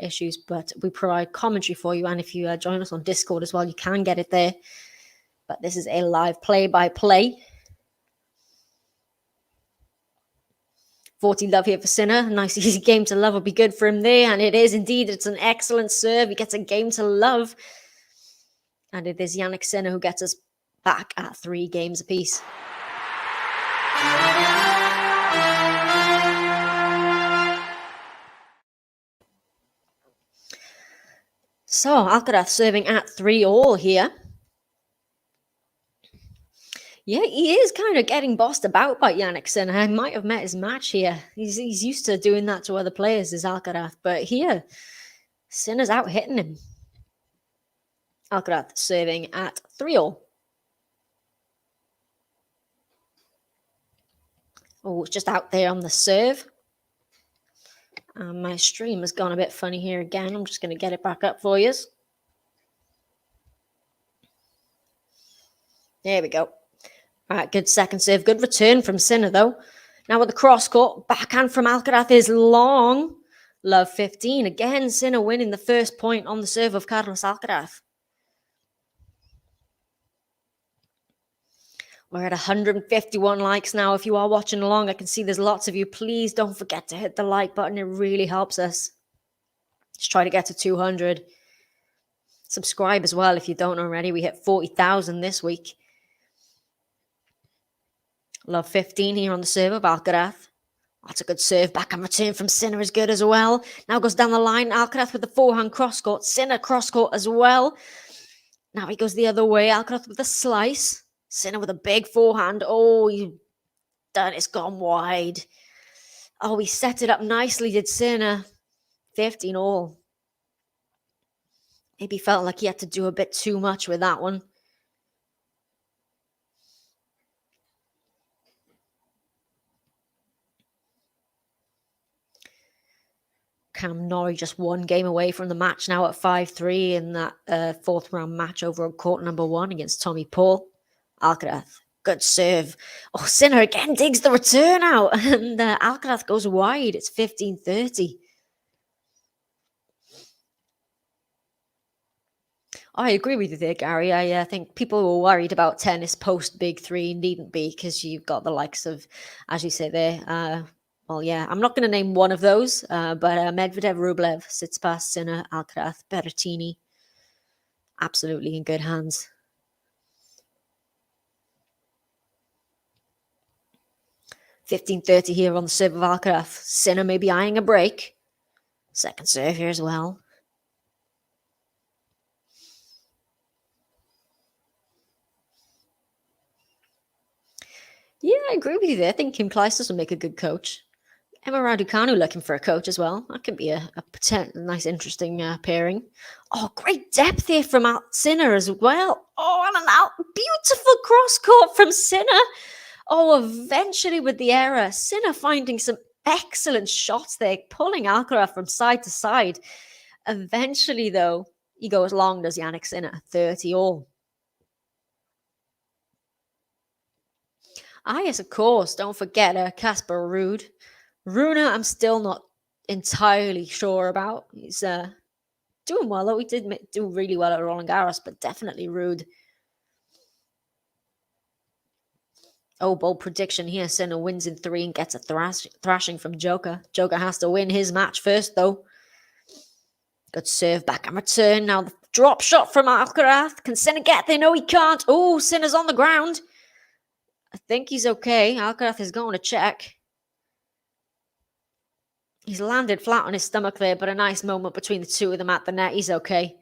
issues, but we provide commentary for you. And if you join us on Discord as well, you can get it there. But this is a live play-by-play. 40 love here for Sinner. Nice easy game to love will be good for him there. And it is indeed. It's an excellent serve. He gets a game to love. And it is Jannik Sinner who gets us back at 3 games apiece. So, Alcaraz serving at 3-all here. Yeah, he is kind of getting bossed about by Jannik Sinner. I might have met his match here. He's used to doing that to other players, is Alcaraz. But here, Sinner's out hitting him. Alcaraz serving at 3-all. Oh, it's just out there on the serve. My stream has gone a bit funny here again. I'm just going to get it back up for you. There we go. All right, good second serve. Good return from Sinner, though. Now with the cross-court, backhand from Alcaraz is long. Love 15. Again, Sinner winning the first point on the serve of Carlos Alcaraz. We're at 151 likes now. If you are watching along, I can see there's lots of you. Please don't forget to hit the like button. It really helps us. Let's try to get to 200. Subscribe as well if you don't already. We hit 40,000 this week. Love 15 here on the serve of Alcaraz. That's a good serve. Backhand return from Sinner is good as well. Now goes down the line. Alcaraz with the forehand cross-court. Sinner cross-court as well. Now he goes the other way. Alcaraz with a slice. Sinner with a big forehand. Oh, he's done. It's gone wide. Oh, he set it up nicely, did Sinner. 15-all. Maybe felt like he had to do a bit too much with that one. Cam Norrie just 1 game away from the match now at 5-3 in that fourth round match over on court number 1 against Tommy Paul. Alcaraz, good serve. Oh, Sinner again digs the return out, and Alcaraz goes wide. It's 15-30. I agree with you there, Gary. I think people who were worried about tennis post Big 3 needn't be, because you've got the likes of, as you say there, well, yeah, I'm not going to name one of those, but Medvedev, Rublev, Tsitsipas, Sinner, Alcaraz, Berrettini, absolutely in good hands. 15-30 here on the serve of Alcaraz. Sinner may be eyeing a break. Second serve here as well. Yeah, I agree with you there. I think Kim Clijsters will make a good coach. Emma Raducanu looking for a coach as well. That could be a nice, interesting pairing. Oh, great depth here from Sinner as well. Oh, and beautiful cross court from Sinner. Oh, eventually with the error, Sinner finding some excellent shots there, pulling Alcaraz from side to side. Eventually, though, he goes long, does Jannik Sinner, 30 all. Ah, yes, of course. Don't forget Casper Ruud. Runa, I'm still not entirely sure about. He's doing well, though. He did do really well at Roland Garros, but definitely Ruud. Oh, bold prediction here. Sinner wins in 3 and gets a thrashing from Joker. Joker has to win his match first, though. Good serve, back and return. Now the drop shot from Alcaraz. Can Sinner get there? No, he can't. Oh, Sinner's on the ground. I think he's okay. Alcaraz is going to check. He's landed flat on his stomach there, but a nice moment between the two of them at the net. He's okay.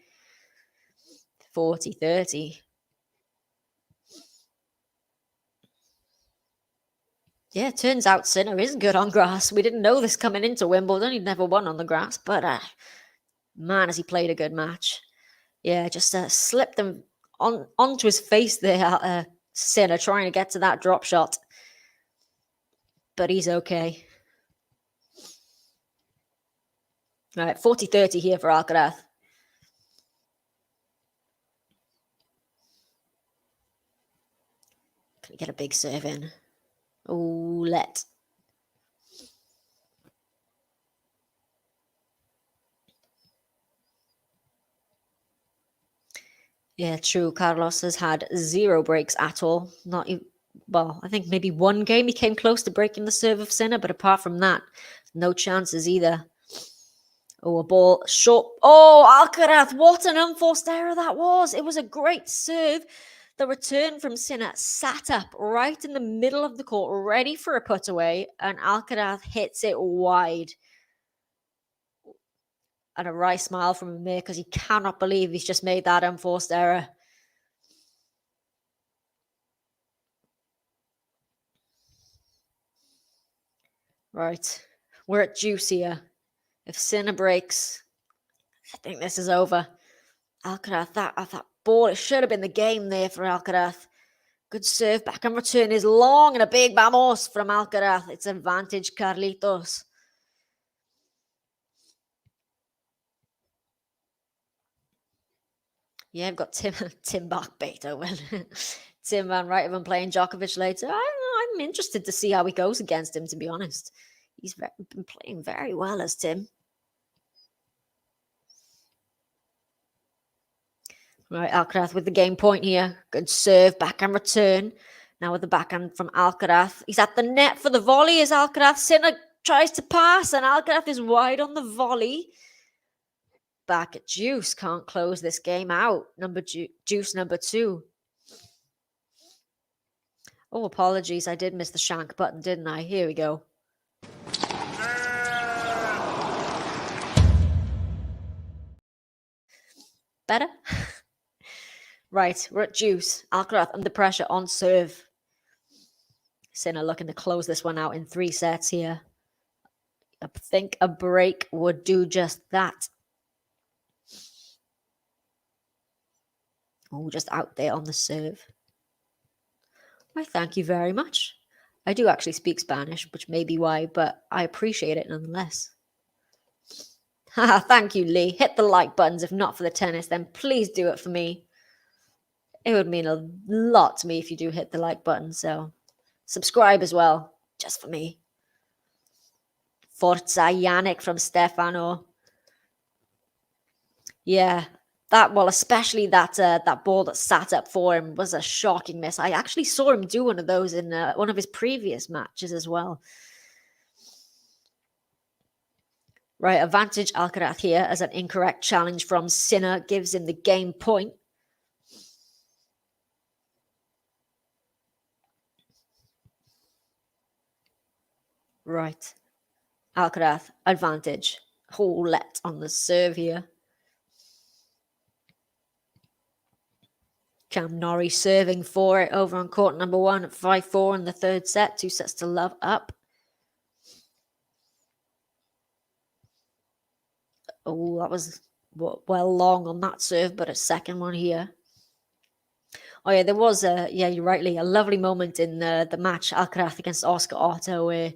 40-30. Yeah, turns out Sinner is good on grass. We didn't know this coming into Wimbledon. He'd never won on the grass, but man, has he played a good match. Yeah, just slipped him onto his face there, Sinner, trying to get to that drop shot. But he's okay. All right, 40-30 here for Alcaraz. Can he get a big serve in? Oh, Yeah, true. Carlos has had 0 breaks at all. Not even, well, I think maybe one game he came close to breaking the serve of Sinner, but apart from that, no chances either. Oh, a ball short. Oh, Alcaraz, what an unforced error that was. It was a great serve. The return from Sinner sat up right in the middle of the court, ready for a put away, and Alcaraz hits it wide. And a wry smile from him there because he cannot believe he's just made that unforced error. Right, we're at juice here. If Sinner breaks, I think this is over. Alcaraz, that ball, it should have been the game there for Alcaraz. Good serve, back and return is long and a big vamos from Alcaraz. It's advantage Carlitos. Yeah, I've got Tim Bach Beethoven. Tim Van Rijthoven playing Djokovic later. I'm interested to see how he goes against him, to be honest. He's been playing very well as Tim. Right, Alcaraz with the game point here. Good serve, backhand return. Now with the backhand from Alcaraz. He's at the net for the volley as Alcaraz. Sinner tries to pass and Alcaraz is wide on the volley. Back at Juice. Can't close this game out. Juice number 2. Oh, apologies. I did miss the shank button, didn't I? Here we go. Better? Right, we're at Juice. Alcaraz under pressure on serve. Sinner looking to close this one out in 3 sets here. I think a break would do just that. Oh, just out there on the serve. Why, thank you very much. I do actually speak Spanish, which may be why, but I appreciate it nonetheless. Haha, thank you, Lee. Hit the like buttons. If not for the tennis, then please do it for me. It would mean a lot to me if you do hit the like button, so subscribe as well, just for me. Forza Jannik from Stefano. Yeah, especially that ball that sat up for him was a shocking miss. I actually saw him do one of those in one of his previous matches as well. Right, advantage Alcaraz here as an incorrect challenge from Sinner gives him the game point. Right, Alcaraz, advantage. Let on the serve here. Cam Norrie serving for it over on court number 1 at 5-4 in the 3rd set. 2 sets to love up. Oh, that was well long on that serve, but a second one here. Oh yeah, there was you're rightly a lovely moment in the match Alcaraz against Oscar Otto where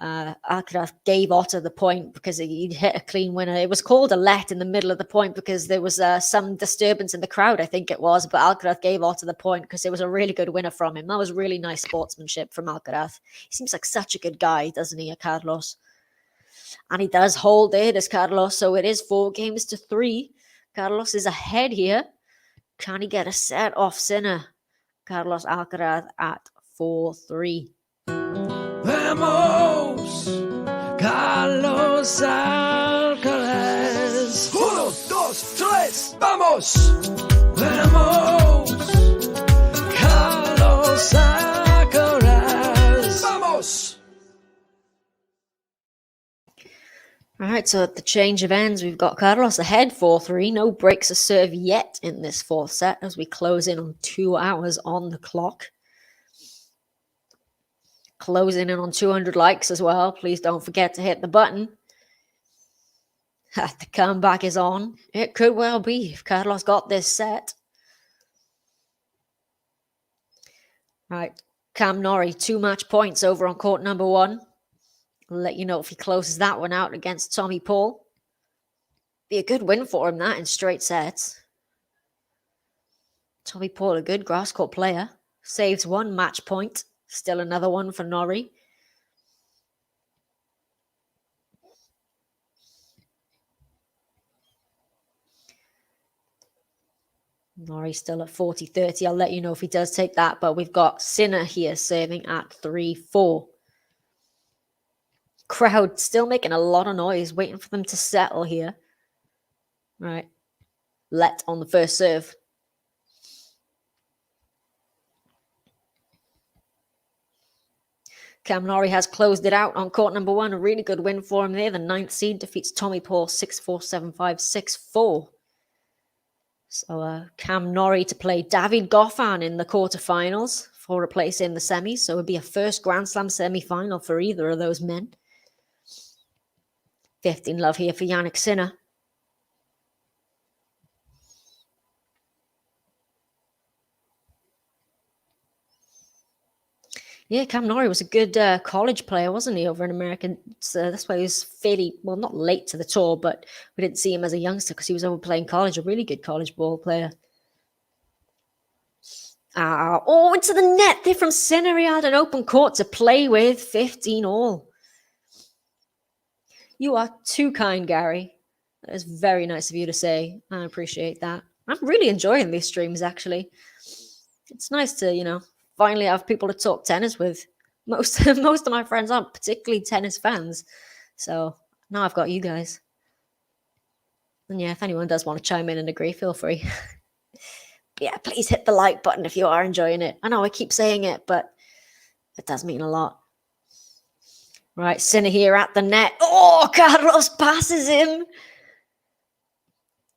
Alcaraz gave Otto the point because he'd hit a clean winner. It was called a let in the middle of the point because there was some disturbance in the crowd, I think it was, but Alcaraz gave Otto the point because it was a really good winner from him. That was really nice sportsmanship from Alcaraz. He seems like such a good guy, doesn't he, Carlos? And he does hold there, does Carlos, so it is 4-3. Carlos is ahead here. Can he get a set off Sinner? Carlos Alcaraz at 4-3. Vamos, Carlos Alcaraz. 1, 2, 3, vamos. Vamos, Carlos Alcaraz. Vamos. All right, so at the change of ends, we've got Carlos ahead 4-3. No breaks of serve yet in this fourth set as we close in on 2 hours on the clock. Closing in on 200 likes as well. Please don't forget to hit the button. The comeback is on. It could well be if Carlos got this set. Right, Cam Norrie, 2 match points over on court number 1. I'll let you know if he closes that one out against Tommy Paul. Be a good win for him, that, in straight sets. Tommy Paul, a good grass court player. Saves 1 match point. Still another one for Norrie. Norrie still at 40-30. I'll let you know if he does take that. But we've got Sinner here serving at 3-4. Crowd still making a lot of noise, waiting for them to settle here. Right. Let on the first serve. Cam Norrie has closed it out on court number 1. A really good win for him there. The 9th seed defeats Tommy Paul 6-4, 7-5, 6-4. So Cam Norrie to play David Goffin in the quarterfinals for a place in the semis. So it would be a first Grand Slam semi-final for either of those men. 15 love here for Jannik Sinner. Yeah, Cam Norrie was a good college player, wasn't he, over in America? So that's why he was fairly, well, not late to the tour, but we didn't see him as a youngster because he was over playing college, a really good college ball player. Into the net there from Sinner. He had an open court to play with, 15 all. You are too kind, Gary. That is very nice of you to say. I appreciate that. I'm really enjoying these streams, actually. It's nice to, finally have people to talk tennis with. Most of my friends aren't particularly tennis fans. So now I've got you guys. And yeah, if anyone does want to chime in and agree, feel free. Yeah, please hit the like button if you are enjoying it. I know I keep saying it, but it does mean a lot. Right, Sinner here at the net. Oh, Carlos passes him.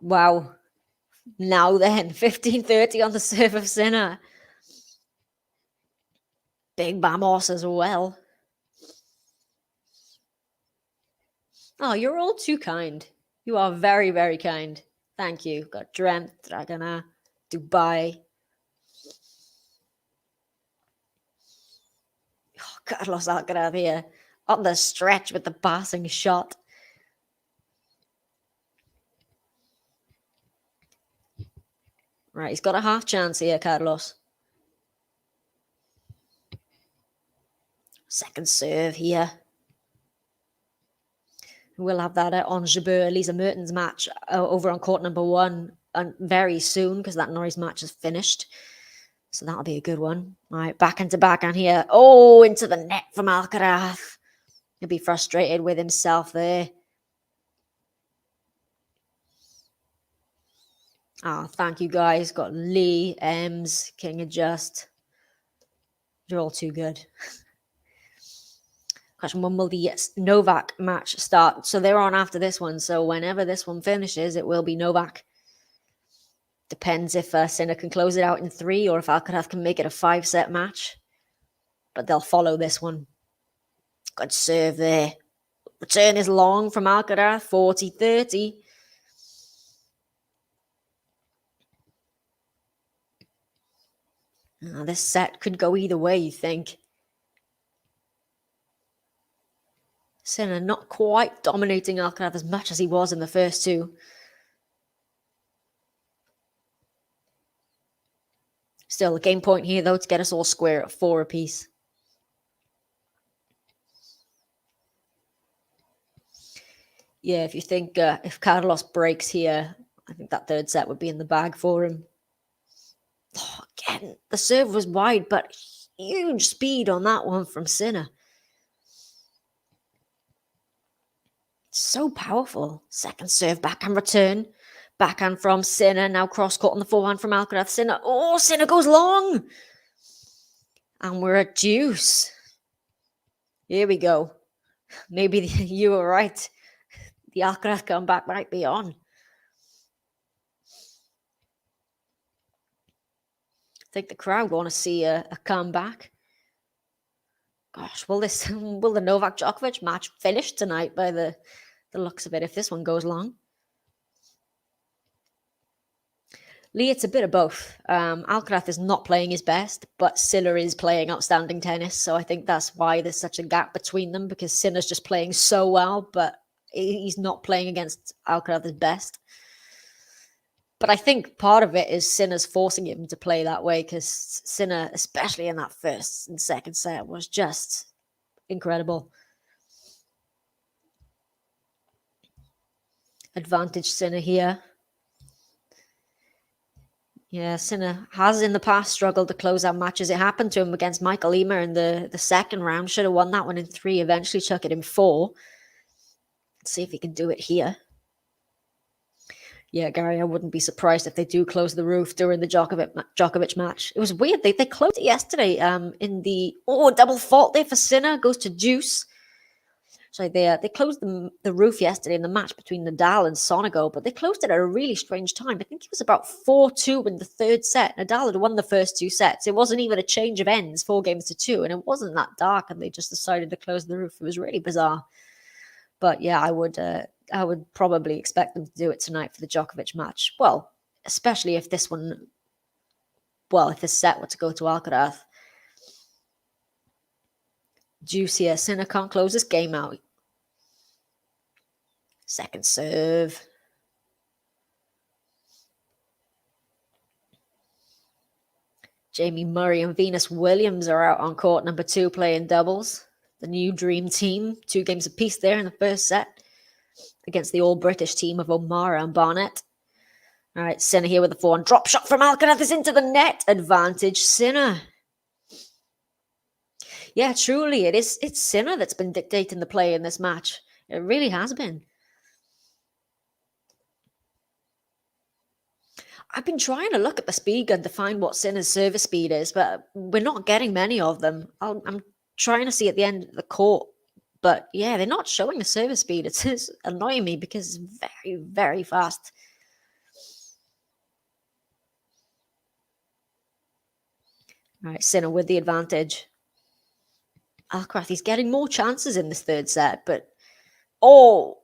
Wow. Now then, 15-30 on the serve of Sinner. Big vamos as well. Oh, you're all too kind. You are very, very kind. Thank you. Got Dreamt, Dragana, Dubai. Oh, Carlos Alcaraz here on the stretch with the passing shot. Right, he's got a half chance here, Carlos. Second serve here. We'll have that on Jabeur, Lisa Mertens match over on court number 1 very soon because that Norrie's match is finished. So that'll be a good one. All right, back into backhand here. Oh, into the net from Alcaraz. He'll be frustrated with himself there. Thank you guys. Got Lee, Ems, King Adjust. You're all too good. Question, when will the Novak match start? So they're on after this one. So whenever this one finishes, it will be Novak. Depends if Sinner can close it out in 3 or if Alcaraz can make it a 5-set match. But they'll follow this one. Good serve there. Return is long from Alcaraz, 40-30. This set could go either way, you think. Sinner not quite dominating Alcaraz as much as he was in the first two. Still, a game point here, though, to get us all square at 4 apiece. Yeah, if you think if Carlos breaks here, I think that third set would be in the bag for him. Oh, again, the serve was wide, but huge speed on that one from Sinner. So powerful. Second serve, backhand return. Backhand from Sinner. Now cross court on the forehand from Alcaraz. Sinner. Oh, Sinner goes long. And we're at deuce. Here we go. Maybe you were right. The Alcaraz comeback might be on. I think the crowd want to see a comeback. Gosh, will the Novak Djokovic match finish tonight by the looks of it, if this one goes long? Lee, it's a bit of both. Alcaraz is not playing his best, but Sinner is playing outstanding tennis. So I think that's why there's such a gap between them, because Sinner's just playing so well, but he's not playing against Alcaraz's best. But I think part of it is Sinner's forcing him to play that way, because Sinner, especially in that first and second set, was just incredible. Advantage Sinner here. Yeah, Sinner has in the past struggled to close out matches. It happened to him against Michael Ymer in the second round. Should have won that one in 3. Eventually took it in 4. Let's see if he can do it here. Yeah, Gary, I wouldn't be surprised if they do close the roof during the Djokovic match. It was weird. They closed it yesterday in the... Oh, double fault there for Sinner. Goes to deuce. So they closed the roof yesterday in the match between Nadal and Sonego, but they closed it at a really strange time. I think it was about 4-2 in the third set. Nadal had won the first 2 sets. It wasn't even a change of ends, 4-2, and it wasn't that dark, and they just decided to close the roof. It was really bizarre. But yeah, I would probably expect them to do it tonight for the Djokovic match. Well, especially if this one, if this set were to go to Alcaraz. Juice here. Sinner can't close this game out. Second serve. Jamie Murray and Venus Williams are out on court number 2 playing doubles. The new dream team. 2 games apiece there in the first set against the all-British team of O'Mara and Barnett. All right, Sinner here with the forehand. Drop shot from Alcaraz is into the net. Advantage Sinner. Yeah, truly, it's Sinner that's been dictating the play in this match. It really has been. I've been trying to look at the speed gun to find what Sinner's service speed is, but we're not getting many of them. I'm trying to see at the end of the court, but yeah, they're not showing the service speed. It's annoying me because it's very, very fast. All right, Sinner with the advantage. Alcaraz, he's getting more chances in this third set, but oh,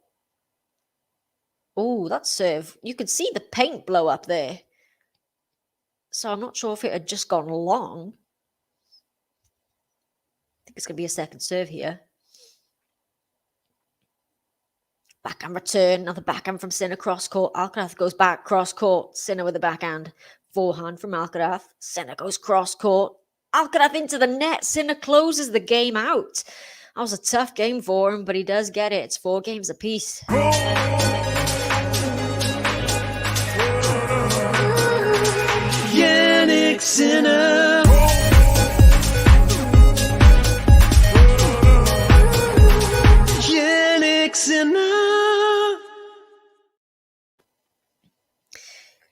that serve. You could see the paint blow up there. So I'm not sure if it had just gone long. I think it's going to be a second serve here. Backhand return, another backhand from Sinner cross court. Alcaraz goes back cross court. Sinner with a backhand. Forehand from Alcaraz. Sinner goes cross court. Alcaraz into the net. Sinner closes the game out. That was a tough game for him, but he does get it. It's 4 games apiece. Jannik Sinner. Jannik Sinner.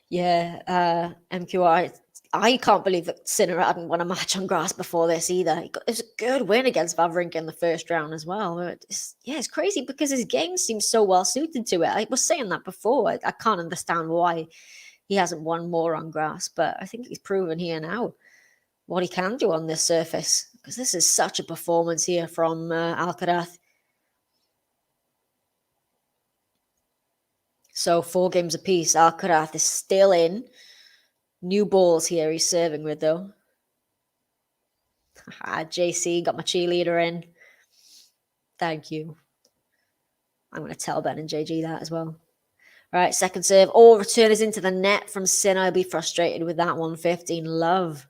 Yeah, MQI. I can't believe that Sinner hadn't won a match on grass before this either. It was a good win against Wawrinka in the first round as well. It's crazy because his game seems so well suited to it. I was saying that before. I can't understand why he hasn't won more on grass, but I think he's proven here now what he can do on this surface, because this is such a performance here from Alcaraz. So 4 games apiece. Alcaraz is still in. New balls here he's serving with, though. JC, got my cheerleader in. Thank you. I'm going to tell Ben and JG that as well. Right, second serve. Oh, return is into the net from Sinner. I'll be frustrated with that one. 15 love.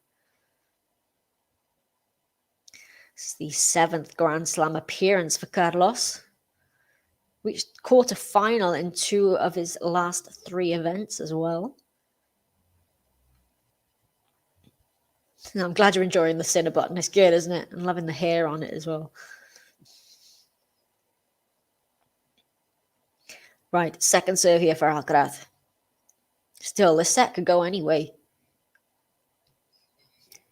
It's the 7th Grand Slam appearance for Carlos. Reached quarter-final in 2 of his last 3 events as well. I'm glad you're enjoying the Sinner button. It's good, isn't it? I'm loving the hair on it as well. Right, second serve here for Alcaraz. Still, this set could go anyway.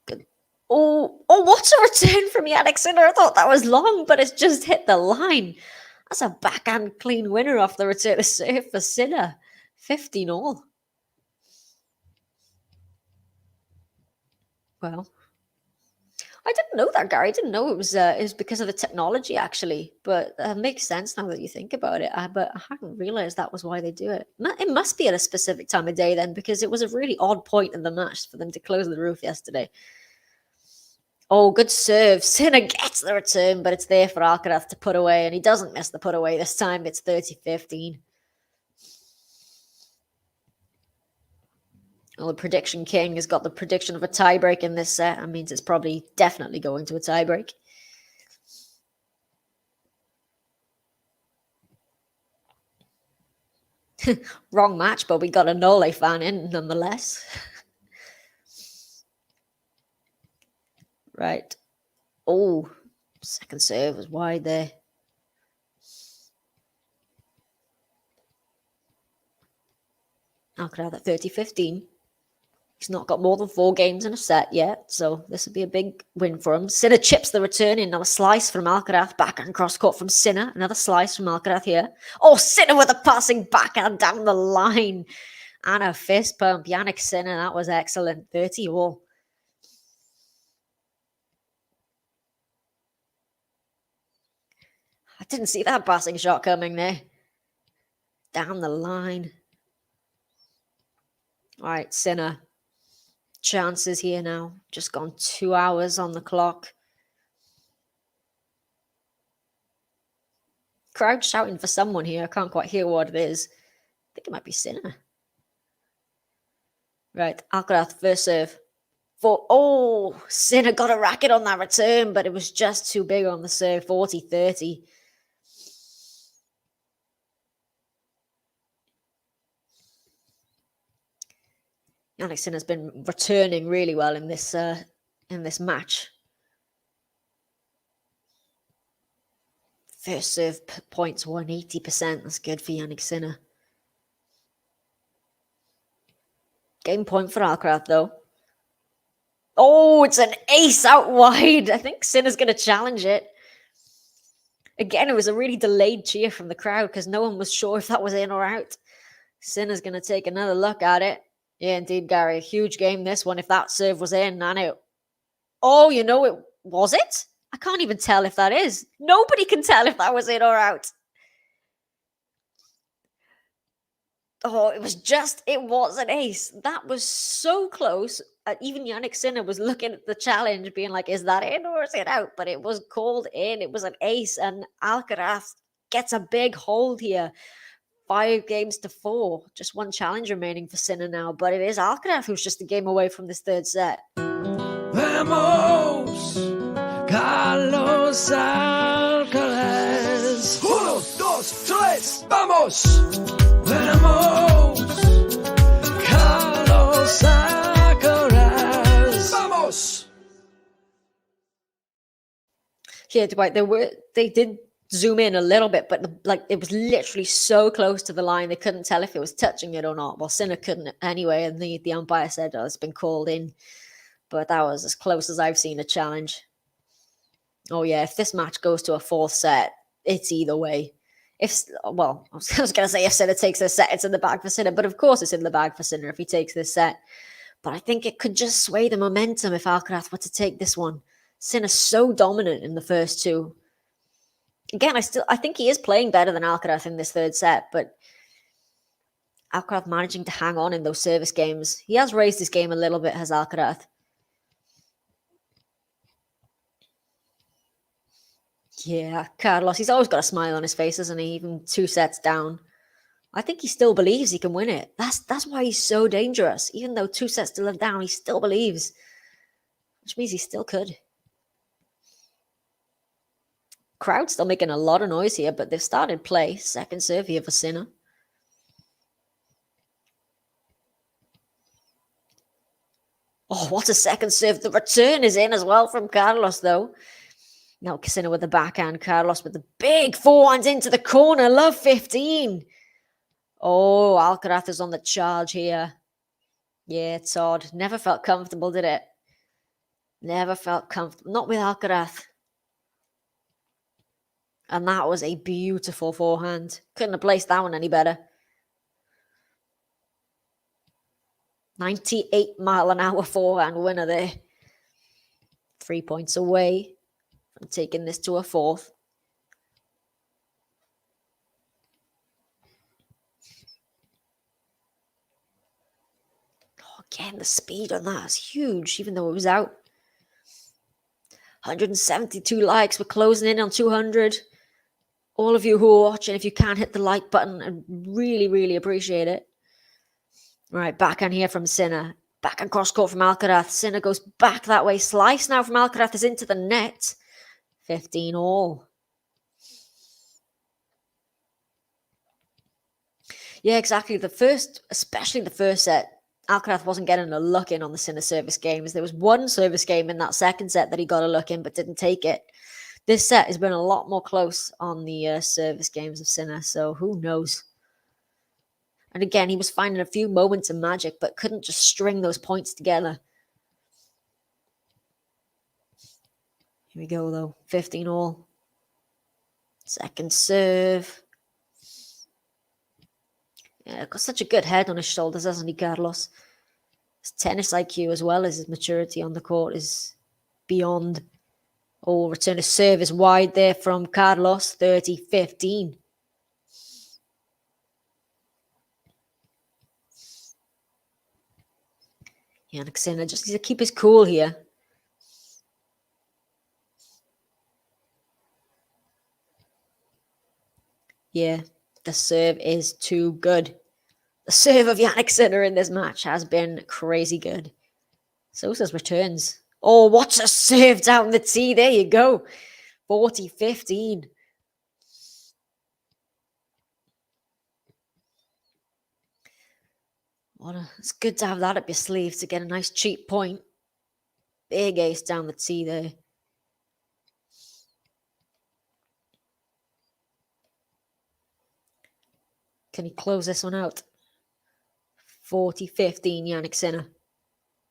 Good. Oh, what a return from Jannik Sinner. I thought that was long, but it's just hit the line. That's a backhand clean winner off the return of serve for Sinner. 15 all. Well, I didn't know that, Gary. I didn't know it was because of the technology, actually. But it makes sense now that you think about it. But I hadn't realized that was why they do it. It must be at a specific time of day then, because it was a really odd point in the match for them to close the roof yesterday. Oh, good serve. Sinner gets the return, but it's there for Alcaraz to put away, and he doesn't miss the put away this time. It's 30-15. Well, the prediction king has got the prediction of a tiebreak in this set. That means it's probably definitely going to a tiebreak. Wrong match, but we got a Nole fan in nonetheless. Right. Oh, second serve was wide there. Alcaraz at 30-15. He's not got more than 4 games in a set yet, so this would be a big win for him. Sinner chips the return in. Another slice from Alcaraz. Backhand cross court from Sinner. Another slice from Alcaraz here. Oh, Sinner with a passing backhand down the line. And a fist pump. Jannik Sinner, that was excellent. 30 all. I didn't see that passing shot coming there. Down the line. All right, Sinner. Chances here now. Just gone 2 hours on the clock. Crowd shouting for someone here. I can't quite hear what it is. I think it might be Sinner. Right, Alcaraz, first serve. Sinner got a racket on that return, but it was just too big on the serve. 40-30. Jannik Sinner's been returning really well in this match. First serve points 180%. That's good for Jannik Sinner. Game point for Alcaraz, though. Oh, it's an ace out wide. I think Sinner's going to challenge it. Again, it was a really delayed cheer from the crowd because no one was sure if that was in or out. Sinner's going to take another look at it. Yeah, indeed, Gary. Huge game, this one. If that serve was in, I know. Oh, you know it. Was it? I can't even tell if that is. Nobody can tell if that was in or out. Oh, it was an ace. That was so close. Even Jannik Sinner was looking at the challenge, being like, is that in or is it out? But it was called in. It was an ace, and Alcaraz gets a big hold here. 5-4. Just 1 challenge remaining for Sinner now, but it is Alcaraz who's just a game away from this 3rd set. Vamos, Carlos Alcaraz. 1, 2, 3, vamos. Vamos, Carlos Alcaraz. Vamos. Yeah, Dwight, they did zoom in a little bit, but it was literally so close to the line they couldn't tell if it was touching it or not. Well, Sinner couldn't anyway, and the umpire said, it's been called in. But that was as close as I've seen a challenge. Oh yeah, if this match goes to a 4th set, it's either way. I was going to say if Sinner takes this set, it's in the bag for Sinner, but of course it's in the bag for Sinner if he takes this set. But I think it could just sway the momentum if Alcaraz were to take this one. Sinner's so dominant in the first 2. Again, I think he is playing better than Alcaraz in this 3rd set, but Alcaraz managing to hang on in those service games. He has raised his game a little bit, has Alcaraz. Yeah, Carlos, he's always got a smile on his face, hasn't he? Even 2 sets down. I think he still believes he can win it. That's why he's so dangerous. Even though 2 sets to live down, he still believes. Which means he still could. Crowd's still making a lot of noise here, but they've started play. Second serve here for Sinner. Oh, what a second serve. The return is in as well from Carlos, though. Now Sinner with the backhand. Carlos with the big forehand into the corner. Love 15. Oh, Alcaraz is on the charge here. Yeah, it's odd. Never felt comfortable, did it? Never felt comfortable. Not with Alcaraz. And that was a beautiful forehand. Couldn't have placed that one any better. 98-mile-an-hour forehand winner there. 3 points away from taking this to a fourth. Oh, again, the speed on that is huge, even though it was out. 172 likes. We're closing in on 200. All of you who are watching, if you can hit the like button, I really, really appreciate it. Right, backhand here from Sinner. Backhand cross court from Alcaraz. Sinner goes back that way. Slice now from Alcaraz is into the net. 15 all. Yeah, exactly. Especially the first set, Alcaraz wasn't getting a look in on the Sinner service games. There was one service game in that second set that he got a look in but didn't take it. This set has been a lot more close on the service games of Sinner, so who knows? And again, he was finding a few moments of magic, but couldn't just string those points together. Here we go, though. 15 all. Second serve. Yeah, got such a good head on his shoulders, hasn't he, Carlos? His tennis IQ as well as his maturity on the court is beyond. Oh, return of serve is wide there from Carlos. 30-15. Jannik Sinner just needs to keep his cool here. Yeah, the serve is too good. The serve of Jannik Sinner in this match has been crazy good. So says returns. Oh, what's a serve down the tee? There you go. 40-15. It's good to have that up your sleeve to get a nice cheap point. Big ace down the tee there. Can he close this one out? 40-15, Jannik Sinner.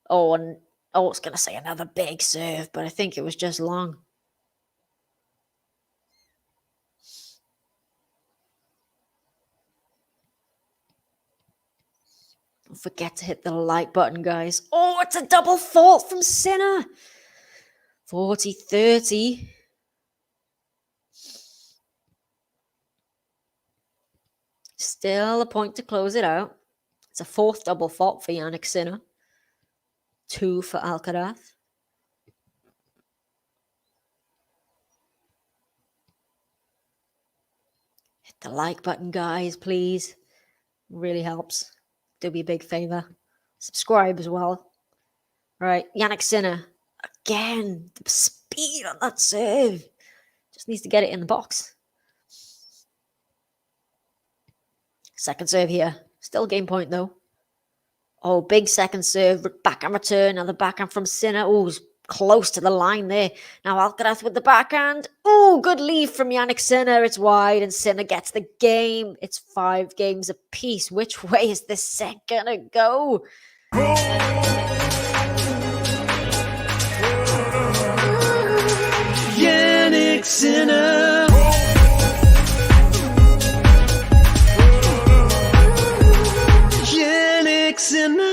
Oh, and I was going to say another big serve, but I think it was just long. Don't forget to hit the like button, guys. Oh, it's a double fault from Sinner. 40-30. Still a point to close it out. It's a fourth double fault for Jannik Sinner. 2 for Alcaraz. Hit the like button, guys, please. Really helps. Do me a big favor. Subscribe as well. Right, Jannik Sinner. Again, the speed on that serve. Just needs to get it in the box. Second serve here. Still game point, though. Oh, big second serve. Backhand return. Another backhand from Sinner. Oh, close to the line there. Now Alcaraz with the backhand. Oh, good lead from Jannik Sinner. It's wide and Sinner gets the game. It's 5 games apiece. Which way is this set gonna go? Jannik Sinner. Jannik Sinner.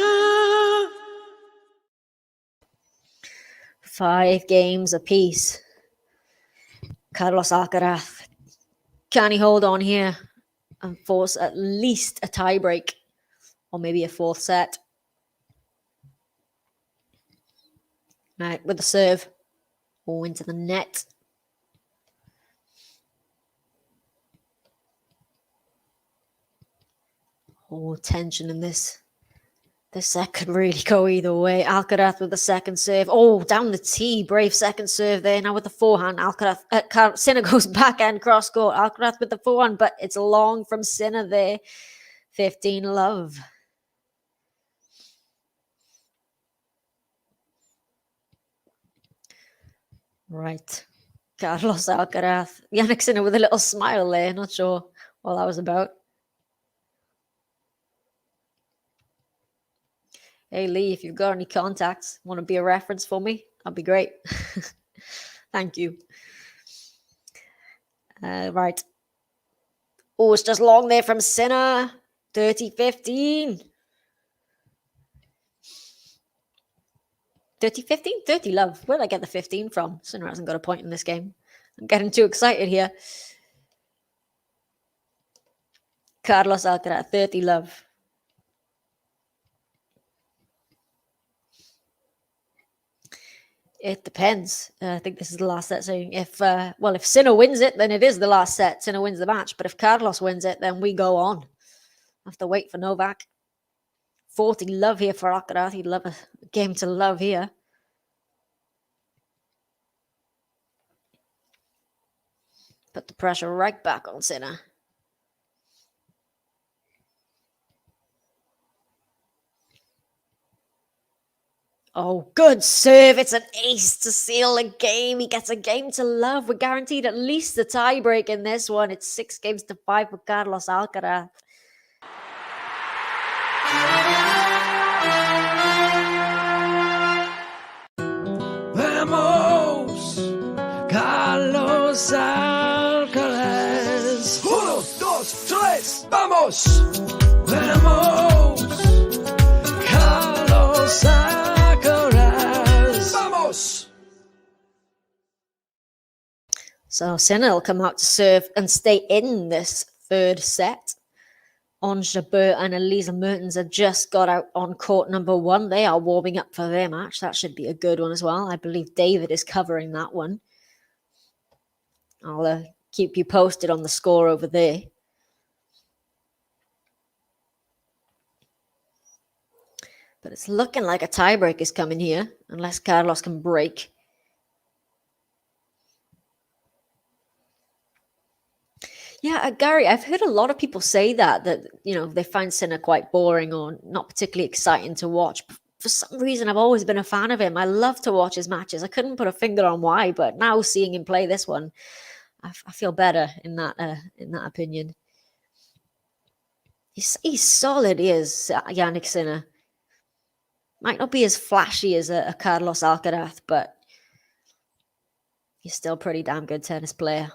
5 games apiece. Carlos Alcaraz. Can he hold on here and force at least a tie break? or maybe a fourth set. Right, with the serve. Oh, into the net. Oh, tension in this. This set could really go either way. Alcaraz with the second serve. Oh, down the tee. Brave second serve there. Now with the forehand. Alcaraz, Sinner goes backhand cross court. Alcaraz with the forehand, but it's long from Sinner there. 15 love. Right. Carlos Alcaraz. Jannik Sinner with a little smile there. Not sure what that was about. Hey, Lee, if you've got any contacts, want to be a reference for me? That'd be great. Thank you. Right. Oh, it's just long there from Sinner. 30-15. 30-15? 30 love. Where'd I get the 15 from? Sinner hasn't got a point in this game. I'm getting too excited here. Carlos Alcaraz, 30 love. It depends. I think this is the last set. So if Sinner wins it, then it is the last set. Sinner wins the match. But if Carlos wins it, then we go on. Have to wait for Novak. 40 love here for Alcaraz. He'd love a game to love here. Put the pressure right back on Sinner. Oh, good serve. It's an ace to seal a game. He gets a game to love. We're guaranteed at least a tiebreak in this one. It's 6-5 for Carlos Alcaraz. Vamos, Carlos Alcaraz. 1, 2, 3, vamos. Vamos, Carlos Alcaraz. Vamos. So Sinner will come out to serve and stay in this third set. Ons Jabeur and Elisa Mertens have just got out on court number 1. They are warming up for their match. That should be a good one as well. I believe David is covering that one. I'll keep you posted on the score over there. But it's looking like a tiebreak is coming here, unless Carlos can break. Yeah, Gary, I've heard a lot of people say that they find Sinner quite boring or not particularly exciting to watch. For some reason, I've always been a fan of him. I love to watch his matches. I couldn't put a finger on why, but now seeing him play this one, I feel better in that opinion. He's solid. He is, Jannik Sinner. Might not be as flashy as a Carlos Alcaraz, but he's still a pretty damn good tennis player.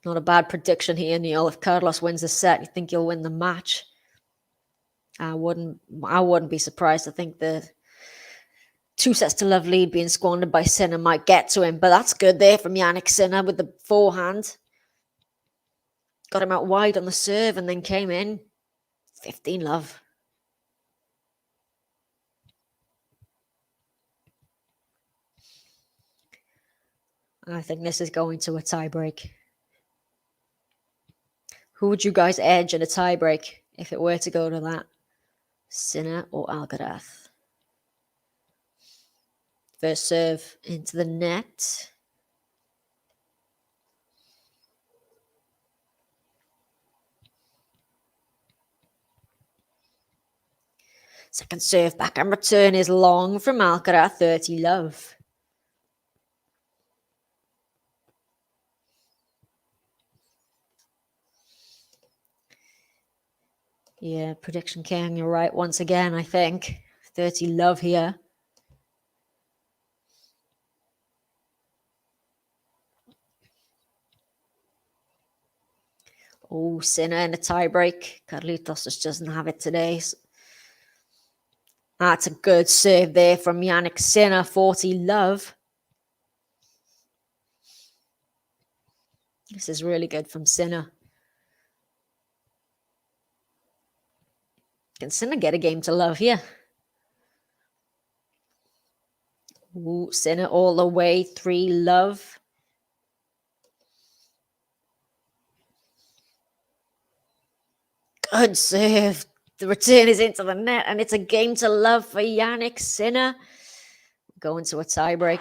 Not a bad prediction here, Neil. If Carlos wins the set, you think he'll win the match? I wouldn't be surprised. I think the 2-0 lead being squandered by Sinner might get to him, but that's good there from Jannik Sinner with the forehand. Got him out wide on the serve and then came in. 15 love. I think this is going to a tiebreak. Who would you guys edge in a tiebreak if it were to go to that? Sinner or Alcaraz? First serve into the net. Second serve back and return is long from Alcaraz, 30 love. Yeah, prediction king, you're right once again, I think. 30 love here. Oh, Sinner in a tiebreak. Carlitos just doesn't have it today. That's a good serve there from Jannik Sinner, 40 love. This is really good from Sinner. Can Sinner get a game to love here? Ooh, Sinner all the way, 3 love. Good serve. The return is into the net, and it's a game to love for Jannik Sinner. Going to a tiebreak.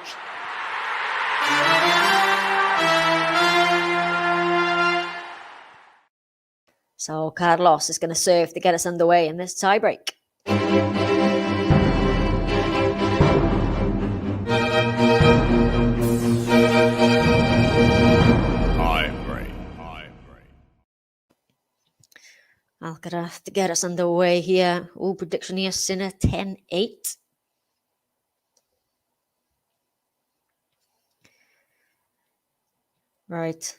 So Carlos is going to serve to get us underway in this tiebreak. Alcaraz to get us underway here. Oh, prediction here, Sinner 10-8. Right.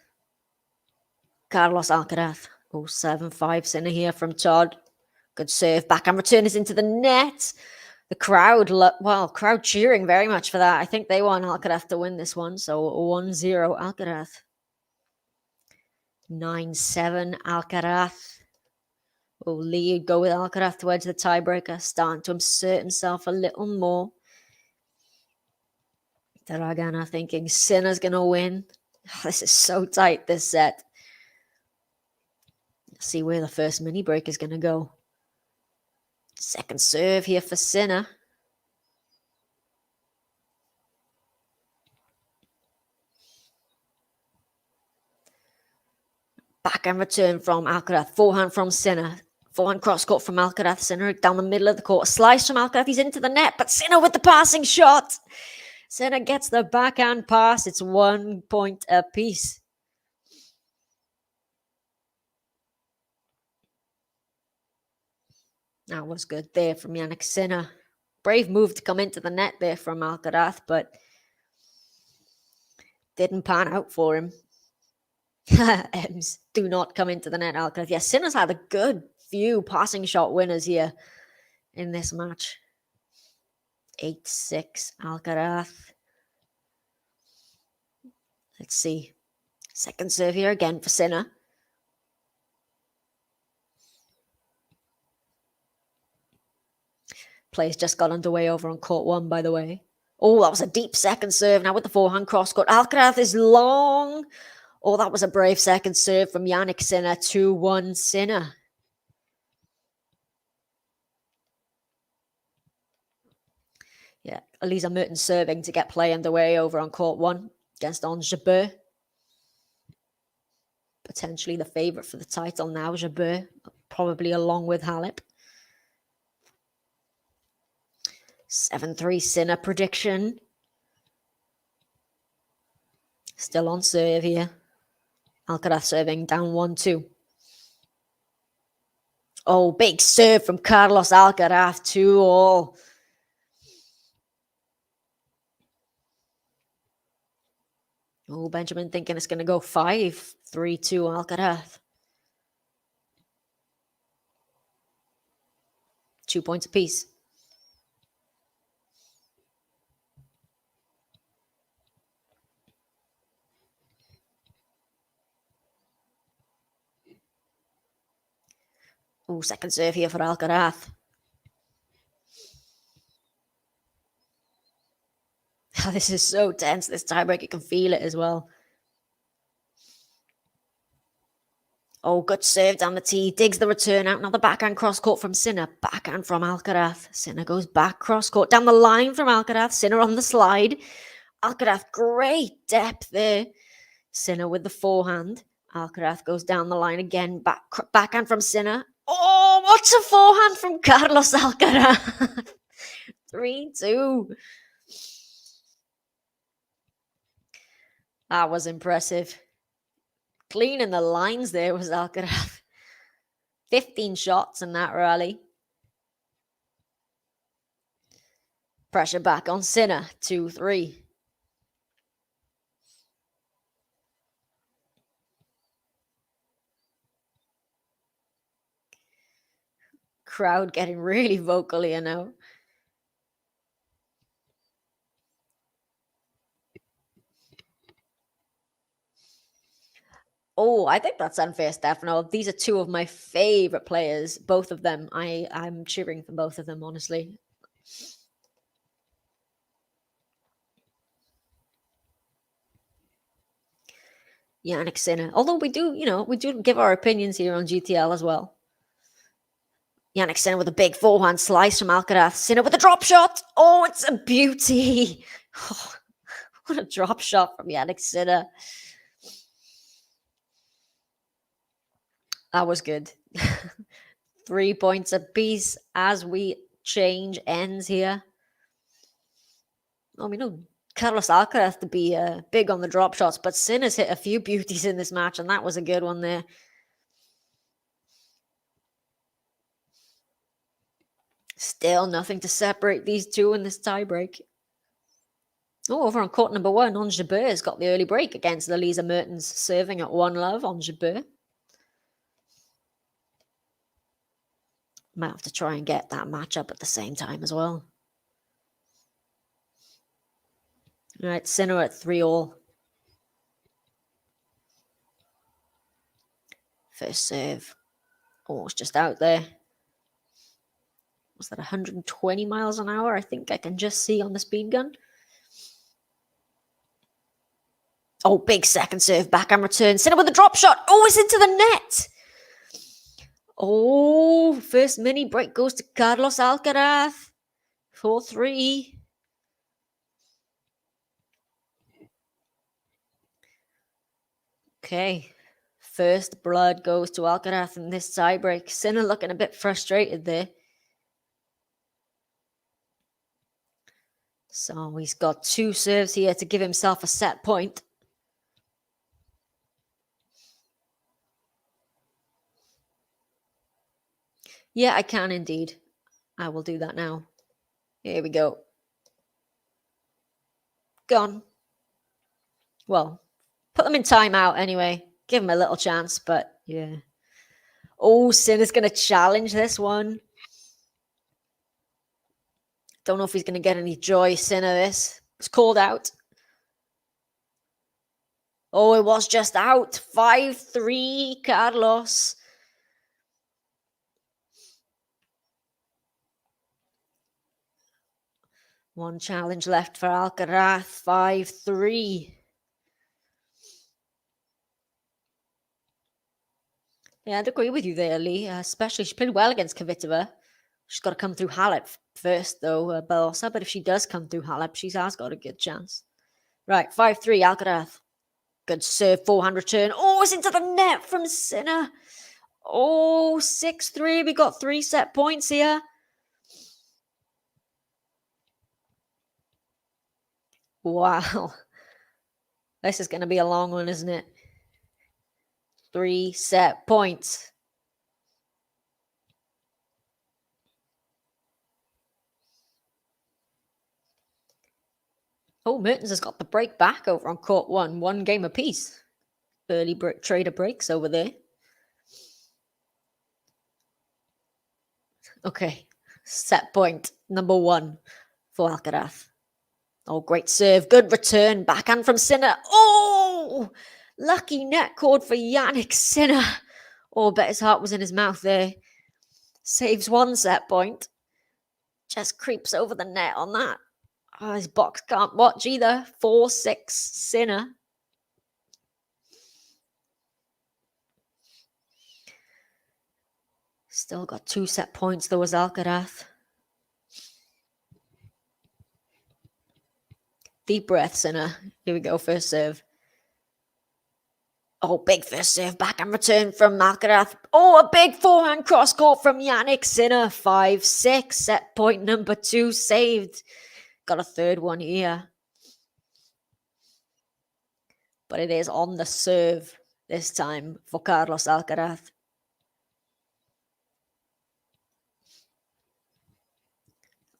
Carlos Alcaraz. Oh, 7-5 Sinner here from Todd. Good serve. Backhand return is into the net. The crowd, crowd cheering very much for that. I think they want Alcaraz to win this one. So 1-0 Alcaraz. 9-7 Alcaraz. Oh, Lee go with Alcaraz to edge the tiebreaker, starting to assert himself a little more. Tarragona thinking Sinner's going to win. This is so tight, this set. Let's see where the first mini break is going to go. Second serve here for Sinner. Backhand return from Alcaraz. Forehand from Sinner. Forehand cross court from Alcaraz. Sinner down the middle of the court. A slice from Alcaraz. He's into the net, but Sinner with the passing shot. Sinner gets the backhand pass. It's 1 point apiece. That was good there from Jannik Sinner. Brave move to come into the net there from Alcaraz, but didn't pan out for him. Ems, do not come into the net, Alcaraz. Yes, Sinner's had a good few passing shot winners here in this match. 8-6 Alcaraz. Let's see. Second serve here again for Sinner. Play's just got underway over on court 1, by the way. Oh, that was a deep second serve. Now with the forehand cross court. Alcaraz is long. Oh, that was a brave second serve from Jannik Sinner. 2-1 Sinner. Yeah, Elisa Mertens serving to get play underway over on court 1 against Ons Jabeur. Potentially the favourite for the title now, Jabeur, probably along with Halep. 7-3 Sinner prediction. Still on serve here. Alcaraz serving down 1-2. Oh, big serve from Carlos Alcaraz, 2-all. Oh, Benjamin thinking it's going to go 5-3-2 Alcaraz. 2 points apiece. Oh, second serve here for Alcaraz. This is so tense, this tiebreak. You can feel it as well. Oh, good serve down the tee. Digs the return out. Now the backhand cross court from Sinner. Backhand from Alcaraz. Sinner goes back cross court. Down the line from Alcaraz. Sinner on the slide. Alcaraz, great depth there. Sinner with the forehand. Alcaraz goes down the line again. Backhand from Sinner. Oh, what's a forehand from Carlos Alcaraz? 3-2. That was impressive. Clean in the lines there was Alcaraz. 15 shots in that rally. Pressure back on Sinner. 2-3. Crowd getting really vocal here now. Oh, I think that's unfair, Stefano. These are two of my favorite players. Both of them. I'm cheering for both of them, honestly. Jannik Sinner. Although we do give our opinions here on GTL as well. Jannik Sinner with a big forehand slice from Alcaraz. Sinner with a drop shot. Oh, it's a beauty. Oh, what a drop shot from Jannik Sinner. That was good. 3 points apiece as we change ends here. Oh, we know Carlos Alcaraz to be big on the drop shots, but Sinner's hit a few beauties in this match, and that was a good one there. Still nothing to separate these two in this tiebreak. Oh, over on court number 1, Ons Jabeur has got the early break against Elisa Mertens, serving at 1-love on Jabeur. Might have to try and get that matchup at the same time as well. All right, Sinner at 3-all. First serve. Oh, it's just out there. Was that 120 miles an hour? I think I can just see on the speed gun. Oh, big second serve, backhand return. Sinner with a drop shot. Oh, it's into the net. Oh, first mini break goes to Carlos Alcaraz. 4-3. Okay. First blood goes to Alcaraz in this tiebreak. Sinner looking a bit frustrated there. So he's got 2 serves here to give himself a set point. Yeah, I can indeed. I will do that now. Here we go. Gone. Well, put them in timeout anyway. Give him a little chance, but yeah. Oh, Sinner's going to challenge this one. Don't know if he's going to get any joy, Sinner, this. It's called out. Oh, it was just out. 5-3, Carlos. One challenge left for Alcaraz. 5-3. Yeah, I'd agree with you there, Lee. Especially, she played well against Kvitova. She's got to come through Halep first, though, Barossa. But if she does come through Halep, she has got a good chance. Right, 5-3, Alcaraz. Good serve, forehand return. Oh, it's into the net from Sinner. Oh, 6-3. We got 3 set points here. Wow. This is going to be a long one, isn't it? 3 set points. Oh, Mertens has got the break back over on court 1. 1 game apiece. Early trader breaks over there. Okay. Set point number 1 for Alcaraz. Oh, great serve. Good return. Backhand from Sinner. Oh! Lucky net cord for Jannik Sinner. Oh, I bet his heart was in his mouth there. Saves 1 set point. Just creeps over the net on that. Oh, his box can't watch either. 4-6 Sinner. Still got 2 set points though as Alcaraz. Deep breath, Sinner. Here we go, first serve. Oh, big first serve, backhand return from Alcaraz. Oh, a big forehand cross court from Jannik Sinner. 5-6, set point number 2 saved. Got a third one here. But it is on the serve this time for Carlos Alcaraz.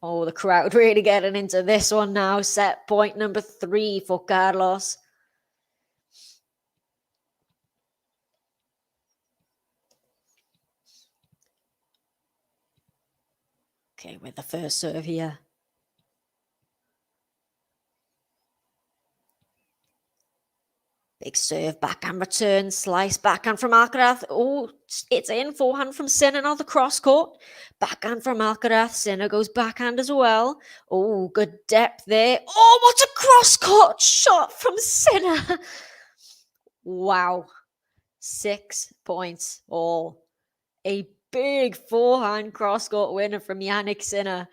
Oh, the crowd really getting into this one now. Set point number 3 for Carlos. Okay, with the first serve here. Big serve, backhand return, slice, backhand from Alcaraz. Oh, it's in, forehand from Sinner, now the cross court. Backhand from Alcaraz, Sinner goes backhand as well. Oh, good depth there. Oh, what a cross court shot from Sinner. Wow. 6 points all. A big forehand cross court winner from Jannik Sinner